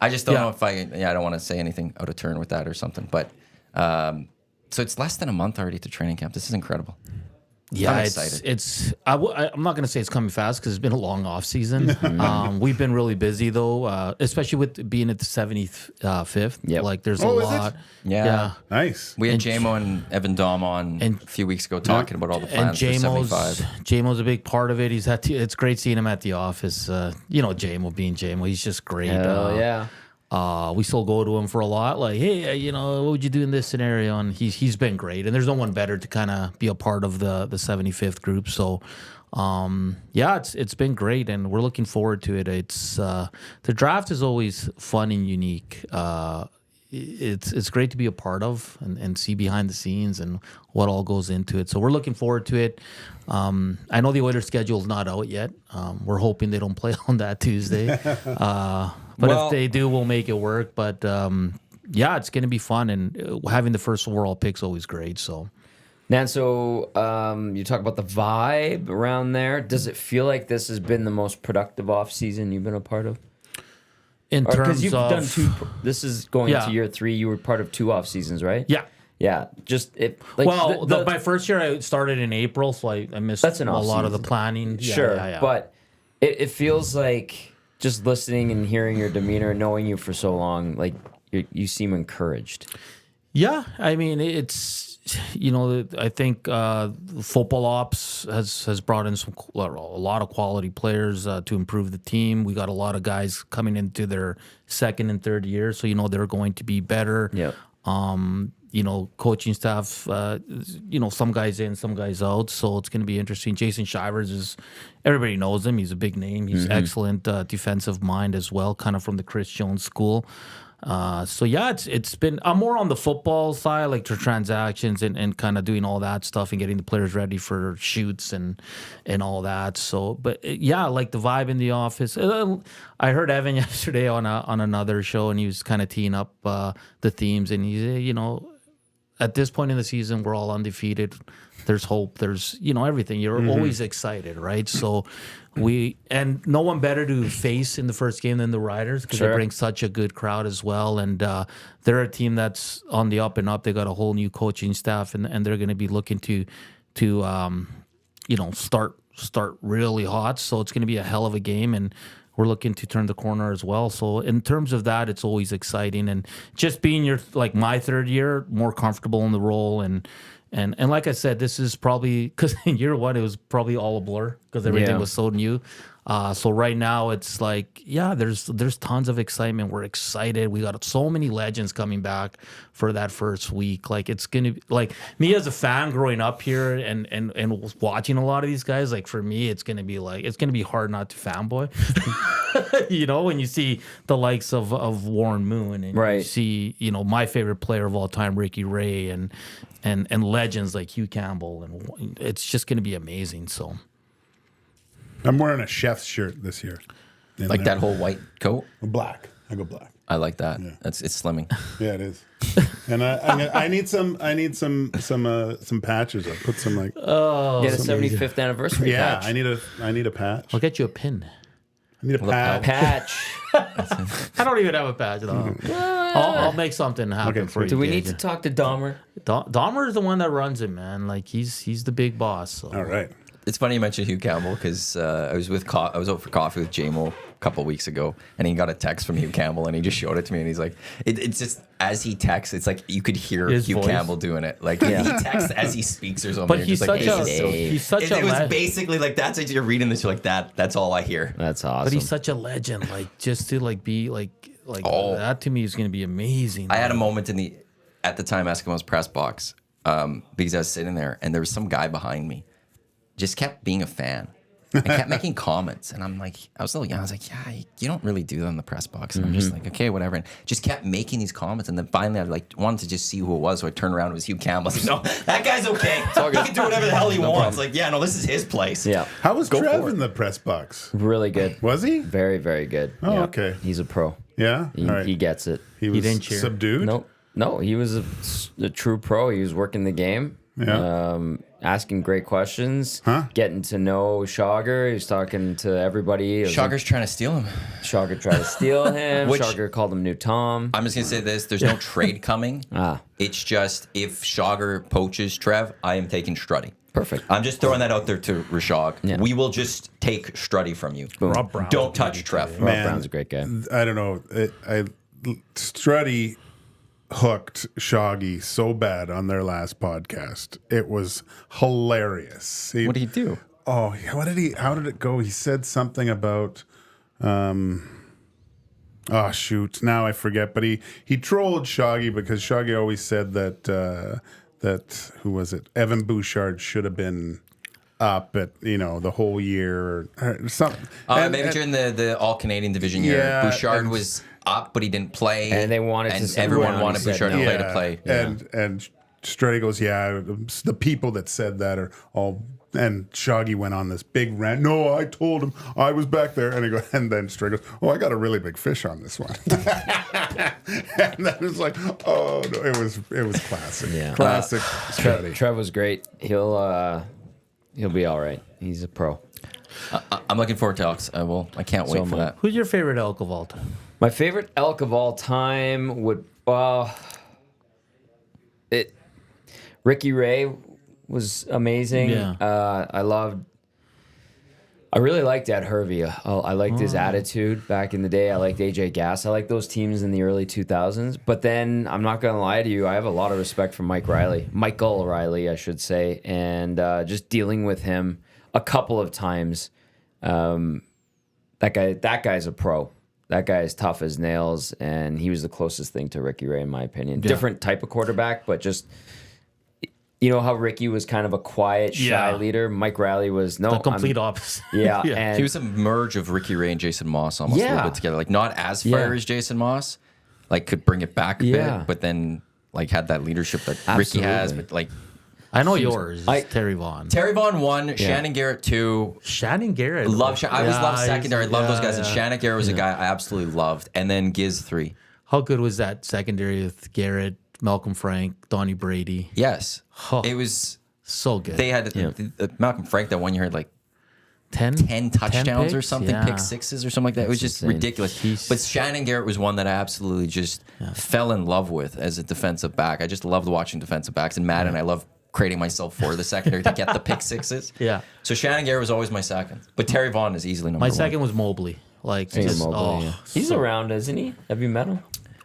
I just don't Yeah. know if I don't want to say anything out of turn with that or something. But so it's less than a month already to training camp. This is incredible. Yeah, I'm it's excited. I'm not going to say it's coming fast because it's been a long off season. We've been really busy though, especially with being at the 75th. Yep. Like there's a Oh, is it? lot. Yeah. Nice. We had JMO and Evan Dom on a few weeks ago talking about all the plans for 75. JMO's a big part of it. It's great seeing him at the office. JMO being JMO, he's just great. Hell yeah. We still go to him for a lot. Like, hey, what would you do in this scenario? And he's been great. And there's no one better to kind of be a part of the 75th group. So, it's been great, and we're looking forward to it. It's the draft is always fun and unique. It's great to be a part of and see behind the scenes and what all goes into it. So we're looking forward to it. I know the Oilers schedule is not out yet. We're hoping they don't play on that Tuesday. But if they do, we'll make it work. But it's going to be fun, and having the first overall pick's always great. So, Nan, so you talk about the vibe around there. Does it feel like this has been the most productive off season you've been a part of? In terms you've of done two. This is going to year 3. You were part of 2 off seasons, right? yeah. Yeah. Just it. My first year I started in April, so I missed That's an a lot of the off-season. planning. Sure, Yeah. but it feels like just listening and hearing your demeanor, knowing you for so long, like you seem encouraged. Yeah, I mean it's I think football ops has brought in a lot of quality players to improve the team. We got a lot of guys coming into their second and third year, so they're going to be better. Yeah. Coaching staff, some guys in, some guys out, so it's going to be interesting. Jason Shivers everybody knows him. He's a big name. He's excellent defensive mind as well, kind of from the Chris Jones school. It's been, I'm more on the football side, like the transactions and kind of doing all that stuff and getting the players ready for shoots and all that. So, but like the vibe in the office. I heard Evan yesterday on another show, and he was kind of teeing up the themes, and he's at this point in the season, we're all undefeated. There's hope. There's, everything. You're always excited, right? So and no one better to face in the first game than the Riders, because they bring such a good crowd as well. And they're a team that's on the up and up. They got a whole new coaching staff, and they're going to be looking to start really hot. So it's going to be a hell of a game, and we're looking to turn the corner as well. So in terms of that, it's always exciting. And just being my third year, more comfortable in the role. And like I said, this is probably, because in year 1, it was probably all a blur because everything was so new. So right now it's like, there's tons of excitement. We're excited. We got so many legends coming back for that first week. Like, it's going to be, like, me as a fan growing up here and watching a lot of these guys, like, for me, it's going to be hard not to fanboy. When you see the likes of Warren Moon, and you see, my favorite player of all time, Ricky Ray, and legends like Hugh Campbell, and it's just going to be amazing. So I'm wearing a chef's shirt this year. Like that whole white coat? Black. I go black. I like that. Yeah. It's slimming. Yeah, it is. And I need some patches. I'll put some Get a 75th anniversary patch. I need a patch. I'll get you a pin. I need a patch. I don't even have a patch at all. I'll make something happen for you. Do we need to talk to Dahmer? Dahmer is the one that runs it, man. Like, he's the big boss. So. All right. It's funny you mentioned Hugh Campbell, because I was out for coffee with JMO a couple weeks ago, and he got a text from Hugh Campbell, and he just showed it to me, and he's like, it's just, as he texts, it's like you could hear his Hugh voice. Campbell doing it. Like, he texts as he speaks or something. But he's such a it was basically like, that's like, you're reading this, you're like, that's all I hear. That's awesome. But he's such a legend. Like, just to be that to me is going to be amazing. I had a moment at the time, Eskimos press box, because I was sitting there, and there was some guy behind me, just kept being a fan and kept making comments. And I was so young. I was like, yeah, you don't really do that in the press box. And I'm just like, okay, whatever. And just kept making these comments. And then finally, I wanted to just see who it was. So I turned around. It was Hugh Campbell. I was like, no, that guy's okay. He can do whatever the hell he wants. Like, yeah, no, this is his place. Yeah. How was Trev in the press box? Really good. Was he? Very, very good. Oh, Yeah. okay. He's a pro. Yeah? He, All right. he gets it. He was didn't cheer? subdued? No, he was a true pro. He was working the game. Asking great questions, getting to know Schauger. He was talking to everybody. Schauger's trying to steal him. Schauger tried to steal him. Schauger called him New Tom. I'm just going to say this. There's no trade coming. It's just if Schauger poaches Trev, I am taking Struddy. Perfect. I'm just throwing that out there to Rashog. Yeah. We will just take Struddy from you. Rob Brown. Don't touch Trev. Rob Brown's a great guy. I don't know. Struddy hooked Shoggy so bad on their last podcast. It was hilarious. What did he do? Oh, how did it go? He said something about oh shoot, now I forget. But he trolled Shoggy because Shoggy always said that who was it? Evan Bouchard should have been up at the whole year or something. Maybe during the all Canadian division year, Bouchard was up, but he didn't play, and they wanted to. Everyone wanted Bouchard to play. And Struddy goes, the people that said that are all. And Shoggy went on this big rant. No, I told him I was back there, and then Struddy goes, "Oh, I got a really big fish on this one." And then it was like, "Oh no, it was classic, classic." Trev was great. He'll be all right. He's a pro. I'm looking forward to Elks. I can't wait for that. Who's your favorite elk of all time? My favorite elk of all time would Ricky Ray was amazing. Yeah. I really liked Ed Hervey. I liked his attitude back in the day. I liked AJ Gass. I liked those teams in the early 2000s. But then I'm not gonna lie to you, I have a lot of respect for Michael Riley, I should say, and just dealing with him a couple of times. That guy's a pro. That guy is tough as nails, and he was the closest thing to Ricky Ray in my opinion. Yeah. Different type of quarterback, but just. You know how Ricky was kind of a quiet, shy leader? Mike Riley was the complete opposite. Yeah. And he was a merge of Ricky Ray and Jason Moss almost a little bit together. Like not as fiery as Jason Moss. Like could bring it back a bit, but then like had that leadership that Ricky has. But like I know yours. Terry Vaughn. Terry Vaughn 1, Shannon Garrett 2. Shannon Garrett. I always loved secondary. I love those guys. And Shannon Garrett was a guy I absolutely loved. And then Giz 3. How good was that secondary with Garrett, Malcolm Frank, Donnie Brady? Yes. It was so good. They had Malcolm Frank that one year had like 10 touchdowns or something, pick sixes or something like that. It was just ridiculous. But Shannon Garrett was one that I absolutely just fell in love with as a defensive back. I just loved watching defensive backs. And Madden, I love creating myself for the secondary to get the pick sixes. Yeah. So Shannon Garrett was always my second. But Terry Vaughn is easily number one. My second was Mobley. He's around, isn't he? Have you met him?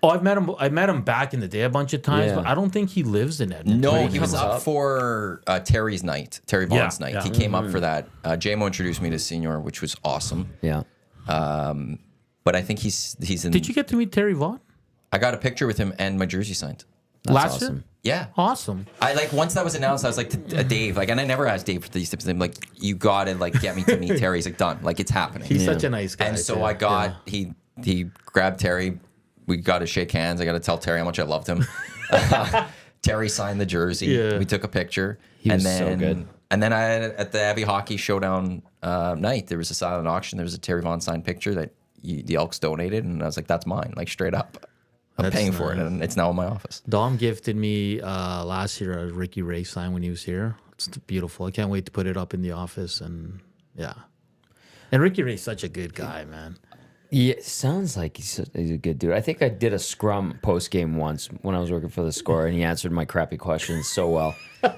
Oh, I've met him back in the day a bunch of times, but I don't think he lives in Edmonton. No, he was up for Terry Vaughn's night. Yeah. He came up for that. JMO introduced me to Senior, which was awesome. Yeah. But I think he's in. Did you get to meet Terry Vaughn? I got a picture with him and my jersey signed. That's last awesome. year? Yeah. Awesome. I once that was announced, I was like to Dave, and I never asked Dave for these types of things. Like, you gotta get me to meet Terry. He's like, done. Like, it's happening. He's such a nice guy. And so I got he grabbed Terry. We got to shake hands. I got to tell Terry how much I loved him. Terry signed the jersey. Yeah. We took a picture. He was so good. And then at the Heavy Hockey Showdown night, there was a silent auction. There was a Terry Vaughn signed picture that the Elks donated, and I was like, "That's mine!" Like straight up. I'm paying for it, and it's now in my office. Dom gifted me last year a Ricky Ray sign when he was here. It's beautiful. I can't wait to put it up in the office, and And Ricky Ray's such a good guy, man. Yeah, sounds like he's a good dude. I think I did a scrum post game once when I was working for the Score, and he answered my crappy questions so well,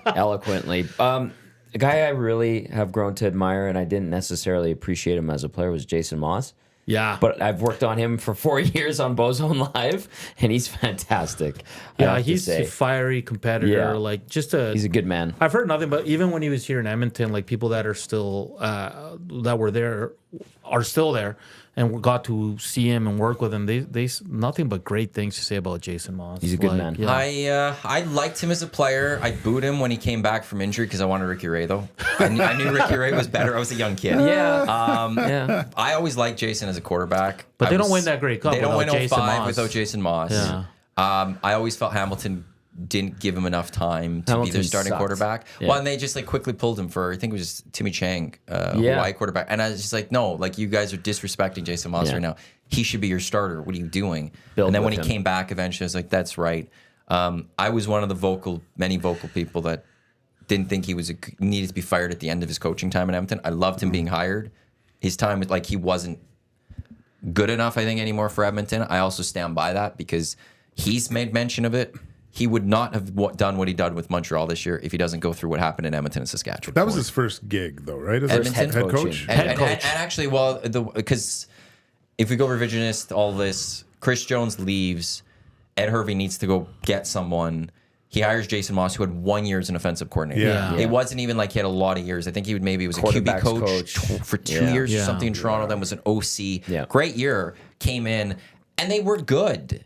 eloquently. A guy I really have grown to admire, and I didn't necessarily appreciate him as a player, was Jason Moss. Yeah. But I've worked on him for 4 years on Bozone Live, and he's fantastic. Yeah, he's a fiery competitor. Yeah. He's a good man. I've heard nothing but even when he was here in Edmonton, like people that are still that were there are still there and got to see him and work with him. They nothing but great things to say about Jason Moss. He's a good man. Yeah. I liked him as a player. I booed him when he came back from injury because I wanted Ricky Ray, though. I knew Ricky Ray was better. I was a young kid. Yeah. I always liked Jason as a quarterback. But they don't win that Grey Cup. They don't win Jason 05 Moss. without Jason Moss. Yeah. I always felt Hamilton didn't give him enough time to be their starting quarterback. Yeah. Well, and they just quickly pulled him for, I think it was just Timmy Chang, Hawaii quarterback. And I was just like, no, you guys are disrespecting Jason Moss right now. He should be your starter. What are you doing? And then when he came back eventually, I was like, that's right. I was one of the many vocal people that didn't think he needed to be fired at the end of his coaching time in Edmonton. I loved him being hired. His time, like, he wasn't good enough, I think, anymore for Edmonton. I also stand by that because he's made mention of it. He would not have done what he done with Montreal this year if he doesn't go through what happened in Edmonton and Saskatchewan. That was his first gig, though, right? As Edmonton? head coach? And actually, well, because if we go revisionist, all this, Chris Jones leaves, Ed Hervey needs to go get someone. He hires Jason Moss, who had 1 year as an offensive coordinator. Yeah. It wasn't even like he had a lot of years. I think he was a QB coach for 2 years or something in Toronto. Then was an OC. Yeah. Great year. Came in, and they were good.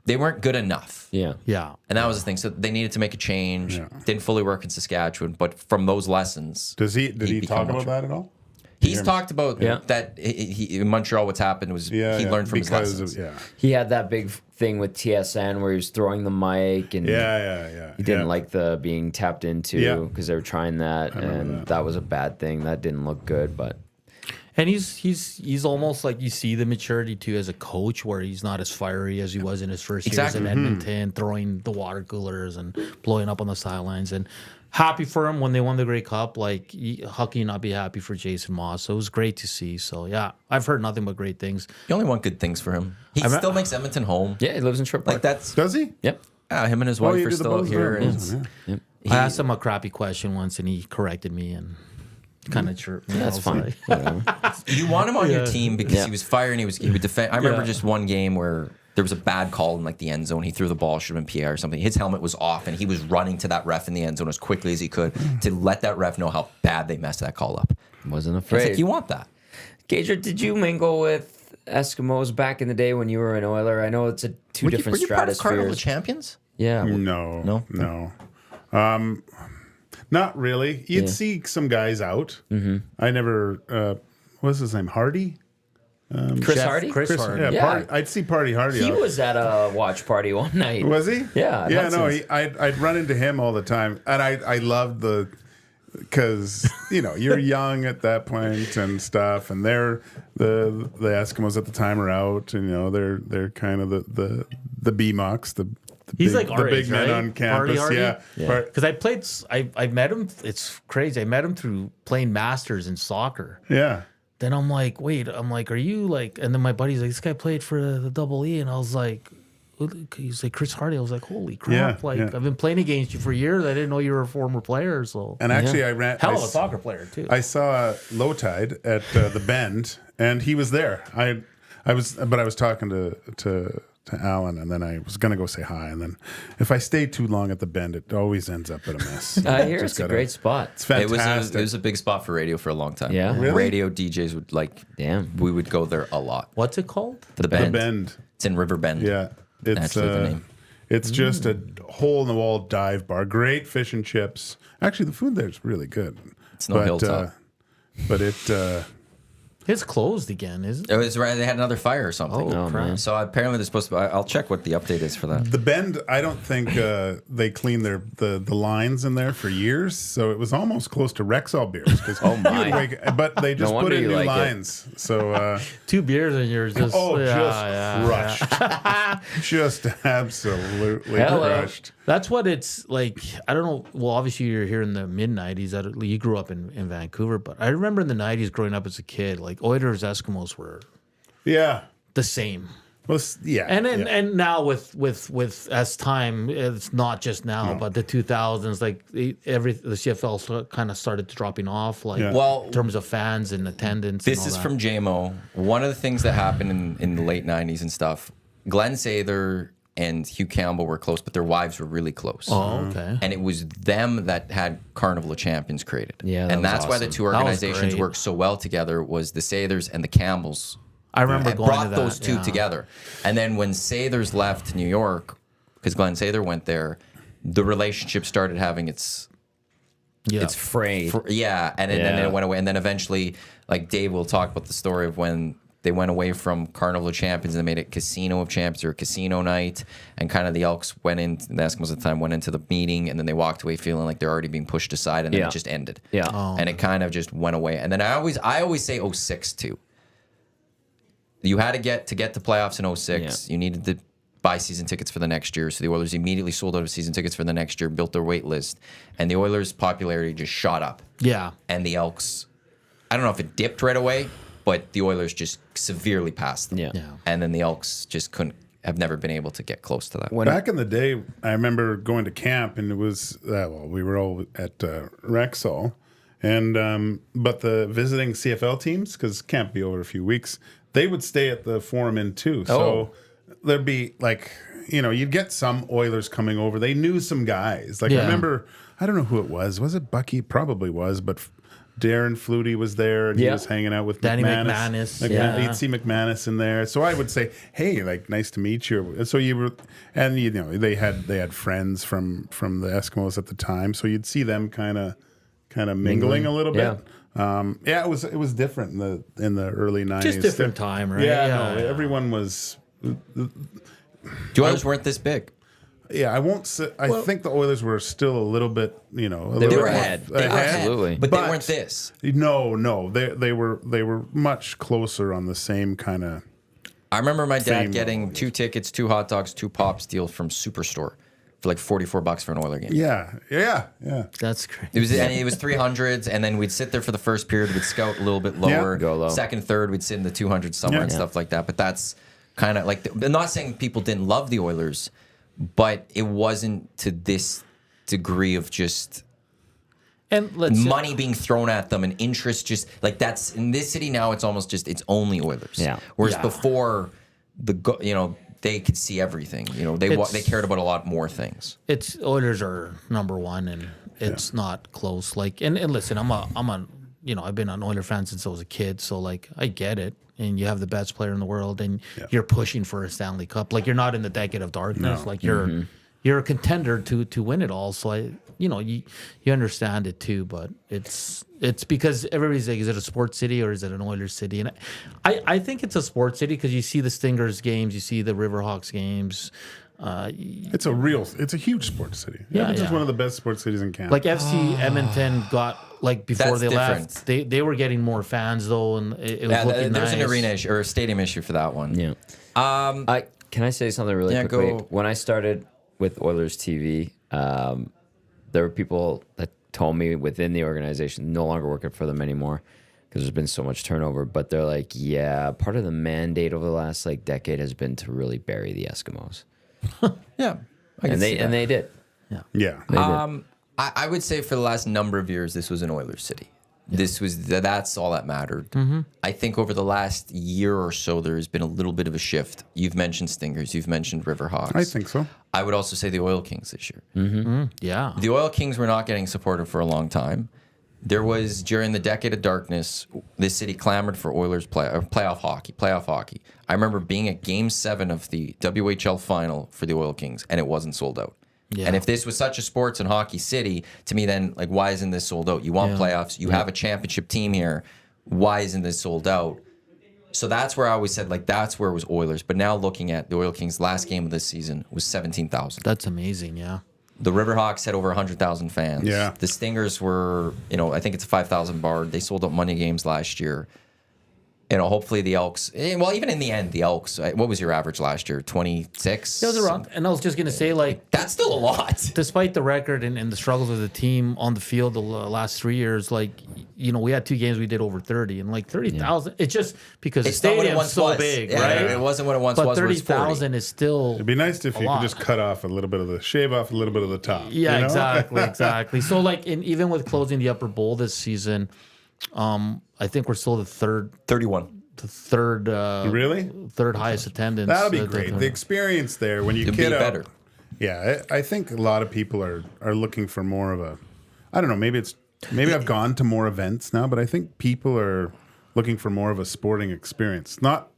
They weren't good enough. Yeah. Yeah. And that was the thing. So they needed to make a change. Yeah. Didn't fully work in Saskatchewan, but from those lessons, Did he become talk about much- that at all? He's talked about Yeah. that he, in Montreal. What's happened was he learned from his lessons. He had that big thing with TSN where he was throwing the mic and he didn't like the being tapped into because they were trying that, and that was a bad thing. That didn't look good, but. And he's almost like you see the maturity too as a coach, where he's not as fiery as he was in his first years in Edmonton, throwing the water coolers and blowing up on the sidelines. And happy for him when they won the Grey Cup. Like, how can you not be happy for Jason Moss? So it was great to see. So yeah, I've heard nothing but great things. You only want good things for him. He still makes Edmonton home. Yeah, he lives in Sherwood Park. Like that's Does he? Yep. him and his wife are still up here. And I asked him a crappy question once, and he corrected me and kind of chirped me. That's I was fine. like- Whatever. you want him on your team because he was firing. He would defend. I remember Yeah. just one game where there was a bad call in like the end zone. He threw the ball, should have been PI or something. His helmet was off, and he was running to that ref in the end zone as quickly as he could to let that ref know how bad they messed that call up. Wasn't It's afraid. like, you want that. Gager, did you mingle with Eskimos back in the day when you were an Oiler? I know it's two different were you part of Carnival stratospheres. of Champions? Yeah. No. Not really. You'd see some guys out. I never. What's his name? Hardy. Chris Hardy? Chris Hardy. Yeah, Yeah. Party, I'd see Party Hardy. He out. was at a watch party one night. Was he? Yeah, Yeah. No. Hudson's. I'd run into him all the time, and I loved because you're young at that point and stuff, and they're the Eskimos at the time are out, and they're kind of the B-Mucks, the He's big, like our the big age, men right? on campus. Hardy? Yeah. Yeah. Because I met him. It's crazy. I met him through playing Masters in soccer. Yeah. Then I'm like, wait, are you like? And then my buddy's like, this guy played for the Double E, and I was like, he's like Chris Hardy. I was like, holy crap! Yeah. I've been playing against you for years. I didn't know you were a former player. So And actually, I ran. hell of a soccer player too. I saw Low Tide at the Bend, and he was there. I was talking to Alan, and then I was gonna go say hi, and then if I stay too long at the Bend, it always ends up at a mess. I hear Just it's a gotta- great spot. It's It fantastic. was a big spot for radio for a long time. Yeah? Really? Radio DJs would Damn. we would go there a lot. What's it called? The the Bend. Bend. It's in River Bend. Yeah, it's Actually, the name. it's just a hole in the wall dive bar. Great fish and chips. Actually, the food there is really good. It's no hilltop. But it. It's closed again, is it? It was right. They had another fire or something. Oh, man. So apparently they're supposed to. I'll check what the update is for that. The Bend, I don't think they cleaned the lines in there for years, so it was almost close to Rexall beers. Oh, my. But they just No put wonder in you new like it. lines. So 2 beers and you're just crushed, just absolutely Hello. crushed. That's what it's like. I don't know. Well, obviously you're here in the mid '90s. You grew up in Vancouver, but I remember in the '90s growing up as a kid, like Oilers, Eskimos were Yeah. the same. Well, yeah. And now with as time, it's not just now, but the 2000s, like the CFL kind of started dropping off, like Yeah. Well, in terms of fans and attendance. This and all is that. from JMO. One of the things that happened in the late 90s and stuff, Glenn Sather and Hugh Campbell were close, but their wives were really close. Oh, okay. And it was them that had Carnival of Champions created. Yeah, that and was that's why the awesome. two That was organizations great. worked so well together was the Sathers and the Campbells. I remember And going brought to that, those two yeah. together. And then when Sathers left New York, because Glenn Sather went there, the relationship started having its Yeah. It's frayed. yeah, and then Yeah. it went away. And then eventually, like Dave will talk about the story of when they went away from Carnival of Champions and they made it Casino of Champions or Casino Night. And kind of the Elks went in, the Eskimos at the time went into the meeting, and then they walked away feeling like they're already being pushed aside, and then Yeah. it just ended. Yeah. And it kind of just went away. And then I always say 06 too. You had to get to playoffs in 06. Yeah. You needed to buy season tickets for the next year. So the Oilers immediately sold out of season tickets for the next year, built their wait list, and the Oilers' popularity just shot up. Yeah. And the Elks, I don't know if it dipped right away, but the Oilers just severely passed them. Yeah. And then the Elks just have never been able to get close to that. Back in the day, I remember going to camp, and it was we were all at Rexall, and but the visiting CFL teams, because camp be over a few weeks, they would stay at the Forum Inn too. So there'd be like, you'd get some Oilers coming over. They knew some guys. Like I remember, I don't know who it was. Was it Bucky? Probably was, but Darren Flutie was there, and he was hanging out with Danny McManus. You'd see McManus in there. So I would say, "Hey, like, nice to meet you." So you were, and they had friends from the Eskimos at the time. So you'd see them kind of mingling a little bit. It was different in the early '90s. Just different time, right? Everyone was. The Oilers weren't this big. Yeah, I won't say. I think the Oilers were still a little bit, They were ahead. Absolutely. But they weren't this. No, they were much closer on the same kind of. I remember my dad Fame getting level, 2 tickets, 2 hot dogs, 2 pops deal from Superstore for like $44 for an Oiler game. Yeah. That's great. It was 300s, and then we'd sit there for the first period. We'd scout a little bit lower. Go low. Second, third, we'd sit in the 200s somewhere and stuff like that. But that's kind of like. I'm not saying people didn't love the Oilers, but it wasn't to this degree of just And money being thrown at them and interest. Just like that's in this city now, it's almost just it's only Oilers. Yeah. Whereas before, they could see everything. They cared about a lot more things. It's Oilers are number one, and it's not close. Like, and listen, I've been an Oiler fan since I was a kid, so like I get it. And you have the best player in the world, and you're pushing for a Stanley Cup. Like you're not in the decade of darkness. Like you're a contender to win it all. So you understand it too, but it's because everybody's like, is it a sports city or is it an Oilers city? And I think it's a sports city because you see the Stingers games, you see the Riverhawks games. It's a huge sports city. Yeah, It's one of the best sports cities in Canada. Like FC Edmonton got before That's they different. left, they were getting more fans though, and it was looking There's nice. an arena issue or a stadium issue for that one. Yeah. Can I say something really quickly? Go. When I started with Oilers TV, there were people that told me within the organization, no longer working for them anymore, because there's been so much turnover. But they're like, yeah, part of the mandate over the last decade has been to really bury the Eskimos. Yeah, And they did. Yeah. I would say for the last number of years, this was an Oilers city. That's all that mattered. I think over the last year or so, there has been a little bit of a shift. You've mentioned Stingers, you've mentioned Riverhawks. I think so. I would also say the Oil Kings this year. Yeah. The Oil Kings were not getting supported for a long time. There was, during the decade of darkness, this city clamored for Oilers playoff hockey. I remember being at Game 7 of the WHL final for the Oil Kings, and it wasn't sold out. Yeah. And if this was such a sports and hockey city, to me then, why isn't this sold out? You want playoffs. You have a championship team here. Why isn't this sold out? So that's where I always said, that's where it was Oilers. But now looking at the Oil Kings' last game of this season was 17,000. That's amazing, yeah. The Riverhawks had over 100,000 fans. Yeah. The Stingers were, I think it's a 5,000 bar. They sold out money games last year. Hopefully the Elks, even in the end, the Elks, what was your average last year? 26? That was around, and I was just going to say, that's still a lot. despite the record and the struggles of the team on the field the last 3 years, we had 2 games we did over 30, and 30,000, it's just because the stadium's so big, right? It wasn't what it once but was. 30,000 is still It'd be nice if you could just shave off a little bit of the top. Yeah, exactly. So even with closing the upper bowl this season, I think we're still the third 31. Really? Third highest attendance. That'll be great. The experience there when you It'd kid be out. better. Yeah, I think a lot of people are looking for more of a. I don't know. Maybe I've gone to more events now, but I think people are looking for more of a sporting experience. Not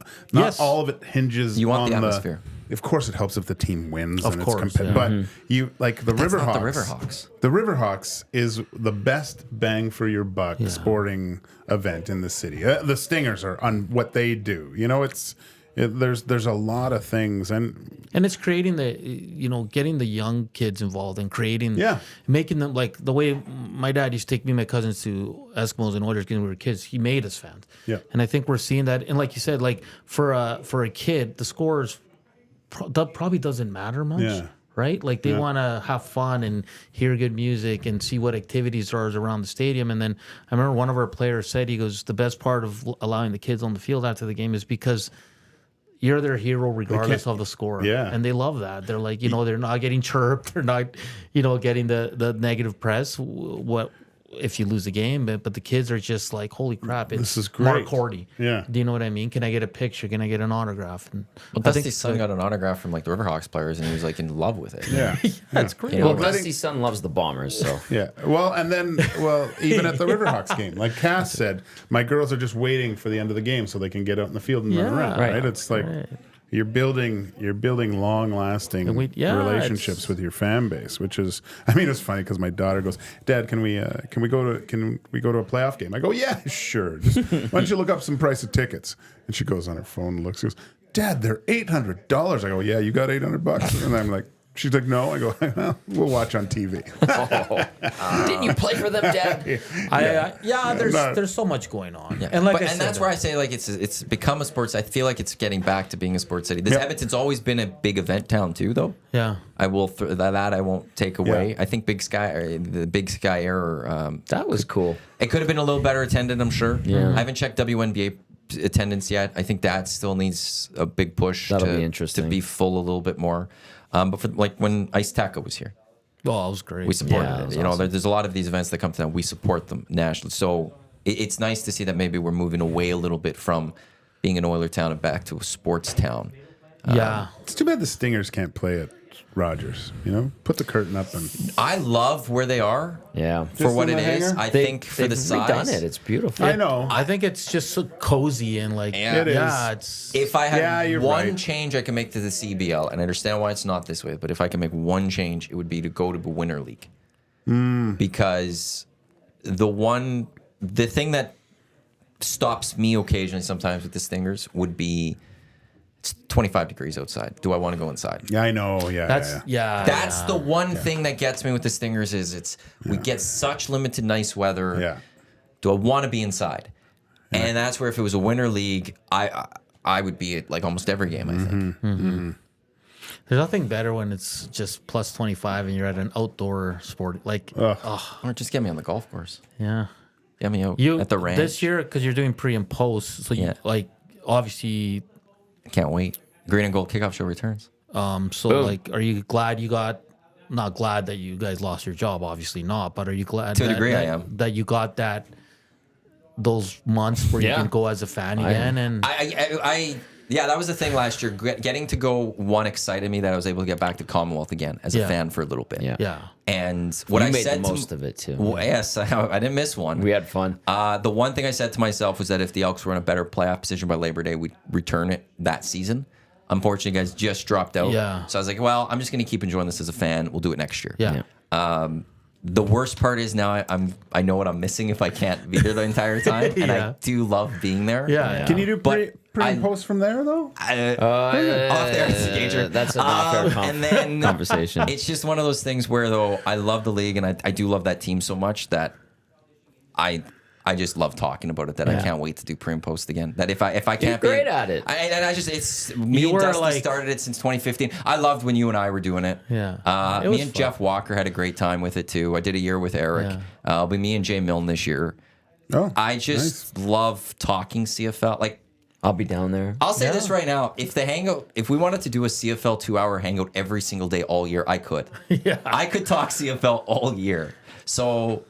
all of it hinges. You want on the atmosphere. Of course, it helps if the team wins. Of and course, it's yeah. But you the That's Riverhawks. not the Riverhawks. The Riverhawks is the best bang for your buck sporting event in the city. The Stingers are on what they do. There's a lot of things, and it's creating getting the young kids involved and creating, making them the way my dad used to take me and my cousins to Eskimos and Oilers when we were kids. He made us fans. Yeah. And I think we're seeing that. And like you said, for a kid, the score is that probably doesn't matter much. Yeah. Right? Like they want to have fun and hear good music and see what activities are around the stadium. And then I remember one of our players said, he goes, the best part of allowing the kids on the field after the game is because you're their hero regardless of the score. Yeah. And they love that. They're like, they're not getting chirped. They're not, getting the negative press. What if you lose the game? But the kids are just like, holy crap, This is Mark great. Cordy. Yeah. Do you know what I mean? Can I get a picture? Can I get an autograph? And Well, Dusty's son got an autograph from like the Riverhawks players, and he was like in love with it. Yeah. that's great. You know, Well, Dusty's son loves the Bombers, so. Yeah. Well, and then, even at the Riverhawks game, like Cass said, my girls are just waiting for the end of the game so they can get out in the field and run around. Yeah. Right. It's like you're building long lasting relationships with your fan base, which is, I mean, it's funny because my daughter goes, Dad, can we go to a playoff game? I go, yeah, sure. Just, why don't you look up some price of tickets? And she goes on her phone and looks. She goes, Dad, they're $800. I go, yeah, you got $800? And I'm like, she's like, no. I go, well, we'll watch on TV. Didn't you play for them, Dad? There's so much going on. Yeah. And And that's where I say like it's become a sports. I feel like it's getting back to being a sports city. Edmonton's always been a big event town too, though. Yeah. I will that I won't take away. Yeah. I think the Big Sky Air. That was cool. It could have been a little better attended, I'm sure. Yeah. I haven't checked WNBA attendance yet. I think that still needs a big push. That'll be interesting to be full a little bit more. But for like when Ice Taco was here, Oh, it was great. we supported Yeah, it it. was You know, awesome. there's a lot of these events that come to town. We support them nationally. So it's nice to see that maybe we're moving away a little bit from being an Oiler town and back to a sports town. Yeah. It's too bad the Stingers can't play at Rogers. Put the curtain up and I love where they are Yeah. for what in it the is. hangar? I think for the they've size. redone it. It's beautiful. I know. I think it's just so cozy and like Yeah. It is. it's If I Yeah, had you're one right. change I can make to the CBL, and I understand why it's not this way, but if I can make one change, it would be to go to the Winter League. Because the thing that stops me occasionally sometimes with the Stingers would be it's 25 degrees outside. Do I want to go inside? Yeah, I know. Yeah, That's the one thing that gets me with the Stingers is we get such limited nice weather. Yeah. Do I want to be inside? And that's where if it was a winter league, I would be at like almost every game, I think. there's nothing better when it's just plus 25 and you're at an outdoor sport like Or just get me on the golf course. yeah. Get me out You at the ranch. this year because you're doing pre and post, so you Yeah. like obviously I can't wait. Green and Gold Kickoff Show returns. so Boom. like are you glad you got not glad that you guys lost your job, obviously not, but are you glad To a that, degree, that, I am. that you got those months where you Yeah. can go as a fan again and Yeah, that was the thing last year. Getting to go, one, excited me that I was able to get back to Commonwealth again as a Yeah. fan for a little bit. Yeah. yeah. And what You I made said the most of it, too. Well, yes, I didn't miss one. We had fun. The one thing I said to myself was that if the Elks were in a better playoff position by Labor Day, we'd return it that season. Unfortunately, you guys just dropped out. Yeah. So I was like, well, I'm just going to keep enjoying this as a fan. We'll do it next year. Yeah. The worst part is now I know what I'm missing if I can't be there the entire time, and I Yeah. do love being there. Yeah. Can you do But pre and I- post from there though? Off there, it's a gager. That's an off-air and then conversation. It's just one of those things where though I love the league and I do love that team so much that I just love talking about it. That I Yeah. can't wait to do pre and post again. That if I can't great be at it. it's me You and were Dusty like- started it since 2015. I loved when you and I were doing it. Yeah. It Me was and fun. Jeff Walker had a great time with it too. I did a year with Eric. Yeah. It'll be me and Jay Milne this year. Oh, I just love talking CFL. Like I'll be down there. I'll say this right now: if we wanted to do a CFL 2-hour hangout every single day all year, I could. Yeah. I could talk CFL all year. So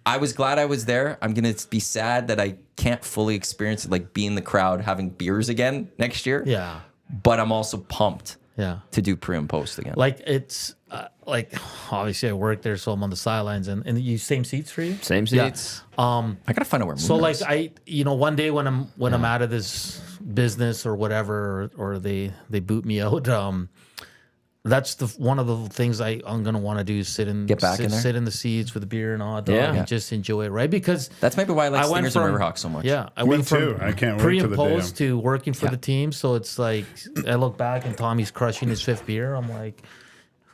I was glad I was there. I'm gonna be sad that I can't fully experience it, like be in the crowd having beers again next year. Yeah. But I'm also pumped Yeah. to do pre and post again. Like it's like obviously I work there, so I'm on the sidelines and you same seats for you? Same Yeah. seats. I gotta find out where. So Moon like is. one day when I'm out of this business or whatever, or they boot me out, that's one of the things I'm gonna want to do is Get back in there? sit in the seats with a beer and a hot dog Yeah. and just enjoy it, right? Because That's maybe why I like I went Stingers and from- Riverhawks so much. yeah, I Me went too. from I can't wait pre till and the day post to working for the team. So it's like I look back and Tommy's crushing his fifth beer. I'm like,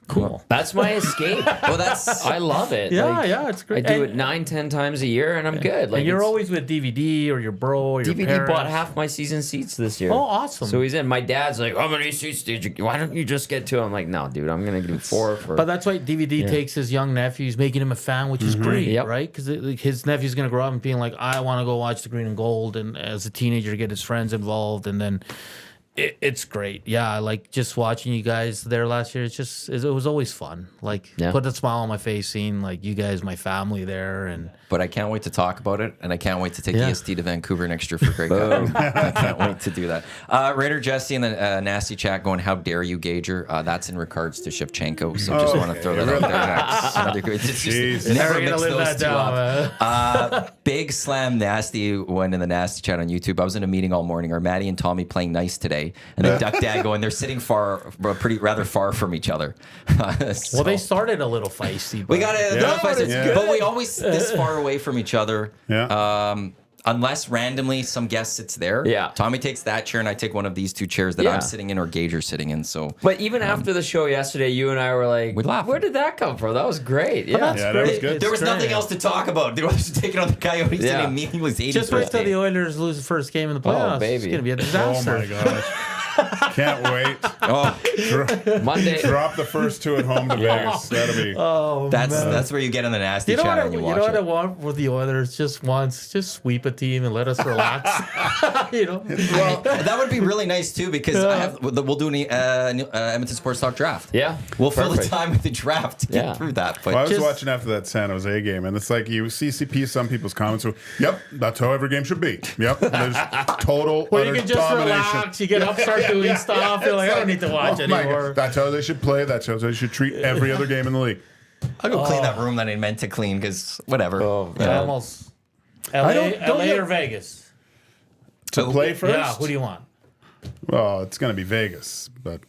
Cool. That's my escape. Well, that's I love it. Yeah, it's great. I do And- it 9-10 times a year, and I'm good. Like and you're it's- always with DVD or your bro or your DVD parents. bought half my season seats this year. Oh, awesome. So he's in. My dad's like, "How many seats did you? Why don't you just get 2?" I'm like, "No, dude, I'm gonna do 4 for." But that's why DVD takes his young nephews, making him a fan, which is great, Yep. right? Because his nephew's going to grow up and being like, I want to go watch the Green and Gold, and as a teenager, get his friends involved, and then it's great. Yeah, I like just watching you guys there last year. It was always fun. Like, put a smile on my face, seeing like you guys, my family there, and But I can't wait to talk about it, and I can't wait to take Yeah. EST to Vancouver next year for Grey Cup. I can't wait to do that. Raider Jesse in the nasty chat going, "How dare you, Gager?" That's in regards to Shevchenko, so just want to throw that out there. It's just Jeez. never Never gonna mix live those that two down, up. Big Slam Nasty went in the nasty chat on YouTube. I was in a meeting all morning. Are Maddie and Tommy playing nice today? And then Duck Dad going, they're sitting rather far from each other. well, they started a little feisty. We but- got it. Yeah. But we always sit this far away from each other. Yeah. Unless randomly some guest sits there. Yeah. Tommy takes that chair and I take one of these 2 chairs that Yeah. I'm sitting in or Gager's sitting in. So But even after the show yesterday, you and I were like, We laughed. "Where did that come from? That was great." Yeah. that's Yeah, that was great. good. there was It's nothing great. else to talk about. They were just taking on the Coyotes Yeah. and immediately was 80 Just wait till the Oilers lose the first game in the playoffs. baby. It's going to be a Oh disaster. my gosh. Can't wait. Oh, Monday. Drop the first 2 at home to Vegas. That'll be. Oh, that's where you get in the nasty You know chat what? and you You watch know what I it. want with the Oilers? Just sweep a team and let us relax. you know, Well, That would be really nice too because we'll do an Edmonton Sports Talk draft. Yeah. We'll fill the Perfect. time with the draft to get Yeah. through that. But I was Just- watching after that San Jose game, and it's like you CCP some people's comments. So, yep, that's how every game should be. Yep, there's total well, utter you can just domination. relax. You get up, start doing stuff. You're like, I don't need to watch Oh my anymore. God, that's how they should play. That's how they should treat every other game in the league. I'll go clean that room that I meant to clean because whatever. Oh, Yeah, man. almost. LA, don't LA get- or Vegas? To play first? Yeah, who do you want? Well, it's going to be Vegas, but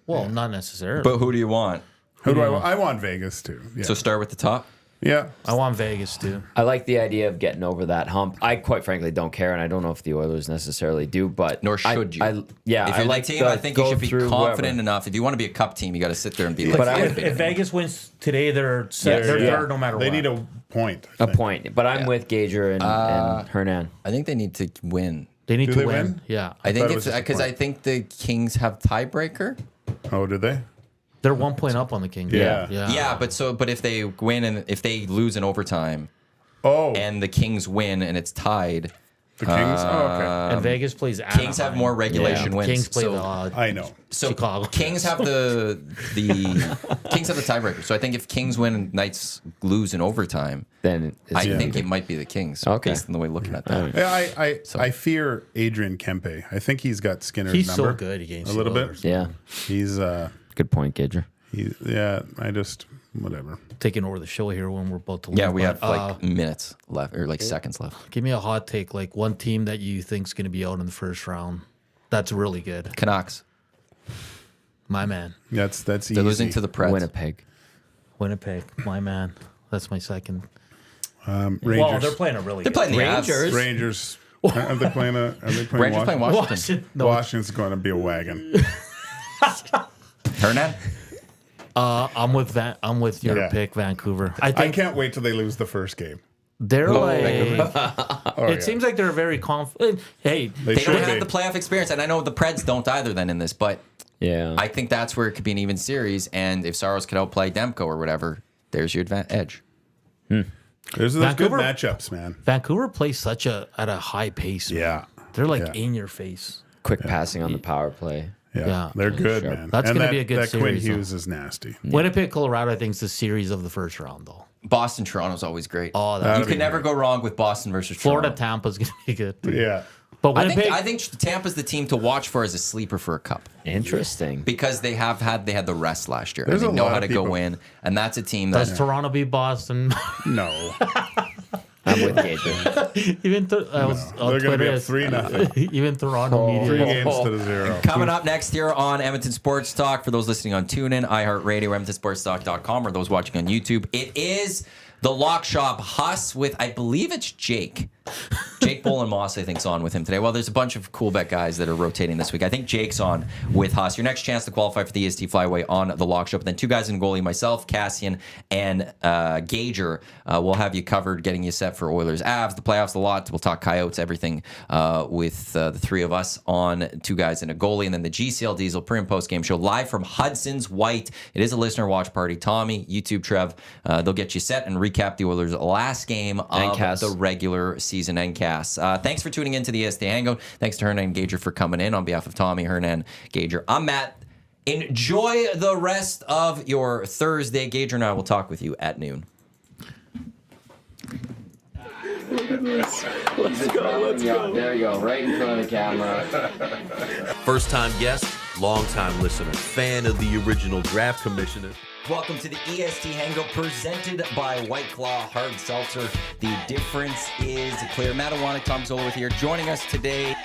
Well, not necessarily. But who do you want? who do I want? I want Vegas too. Yeah. So start with the top. Yeah. I want Vegas too. I like the idea of getting over that hump. I quite frankly don't care, and I don't know if the Oilers necessarily do, but Nor should you. I If I you're like the team, the I think you go should be through confident whoever. enough. If you want to be a cup team, you got to sit there and be like, But I would- "Fuck it." If Vegas wins today, they're they're Yeah. third no matter They what. need a point. I A think. point, but I'm with Gager and Hernan. I think they need to win. They need Do to they win. win? Yeah, I think thought it it's was just a because point. I think the Kings have tiebreaker. Oh, did they? they're 1 point up on the Kings. Yeah. Yeah, but if they win and if they lose in overtime Oh, and the Kings win and it's tied, the Kings. Oh, okay. And Vegas plays. Kings have Anaheim. more regulation wins. Kings play so, the I know. so Chicago. Kings have the Kings have the tiebreaker. So I think if Kings win and Knights lose in overtime, Then it's I think it might be the Kings. Okay. Based on the way looking at that. Yeah, I fear Adrian Kempe. I think he's got Skinner's He's number. so good against A the little bit. Oilers. yeah. He's Good point, Gager. yeah. I just whatever. Taking over the show here when we're about to leave. Yeah, we but, have like minutes left or like seconds left. give me a hot take. Like one team that you think's going to be out in the first round. That's really good. Canucks. My man, That's easy. They're losing to the Preds. Winnipeg. Winnipeg. My man. That's my second. Rangers. Well, they're playing a really. They're playing the Avs. Rangers. Are they playing? Are they playing Rangers playing Washington? Washington. Washington. No, Washington's going to be a wagon. Hernan. I'm with your Yeah. pick, Vancouver. I I think can't wait till they lose the first game. they're like. Oh, It yeah. seems like they're very confident. Hey, They should don't have be. the playoff experience, and I know the Preds don't either. Then in this, but Yeah. I think that's where it could be an even series. And if Saros could outplay Demko or whatever, there's your edge. There's those good Vancouver- matchups, man. Vancouver plays at a high pace. man. Yeah. They're like Yeah. in your face. Quick passing on the power play. Yeah, Yeah. they're good, Sure. man. That's And gonna be a good that Quinn series, though. Hughes is nasty. Winnipeg, Colorado, I think is the series of the first round, though. Boston, Toronto's always great. Oh, you that'd can be never go wrong with Boston versus Florida, Toronto. Tampa's going to be good. Yeah. But I Winnipeg, think Tampa's the team to watch for as a sleeper for a cup Interesting. because they had the rest last year There's and a they know lot how of to people- go in, and that's a team does that Toronto beat Boston? No. I'm with Gager. Even I was on They're going to Twitter, be up it's- 3-0. Even Toronto 3 media. games to 0. Coming up next here on Edmonton Sports Talk, for those listening on TuneIn, iHeartRadio, EdmontonSportsTalk.com, or those watching on YouTube, it is The Lock Shop, Huss with, I believe it's Jake. Jake Bolin Moss, I think, is on with him today. Well, there's a bunch of cool bet guys that are rotating this week. I think Jake's on with Huss. Your next chance to qualify for the EST Flyway on the Lock Shop. And then 2 guys in goalie, myself, Cassian, and Gager. We'll have you covered, getting you set for Oilers Avs, the playoffs, a lot. We'll talk Coyotes, everything with the 3 of us on 2 guys in a goalie. And then the GCL Diesel pre and post game show live from Hudson's White. It is a listener watch party. Tommy, YouTube, Trev, they'll get you set and recap the Oilers' last game of the regular season endcast. Thanks for tuning in to the EST Hangout. Thanks to Hernan and Gager for coming in. On behalf of Tommy, Hernan, Gager, I'm Matt. Enjoy the rest of your Thursday. Gager and I will talk with you at noon. Let's go. There you go, right in front of the camera. First-time guest, long-time listener, fan of the original draft commissioner. Welcome to the EST Hangout presented by White Claw Hard Seltzer. The difference is clear. Matt Iwanek, Tom Zola with here. Joining us today,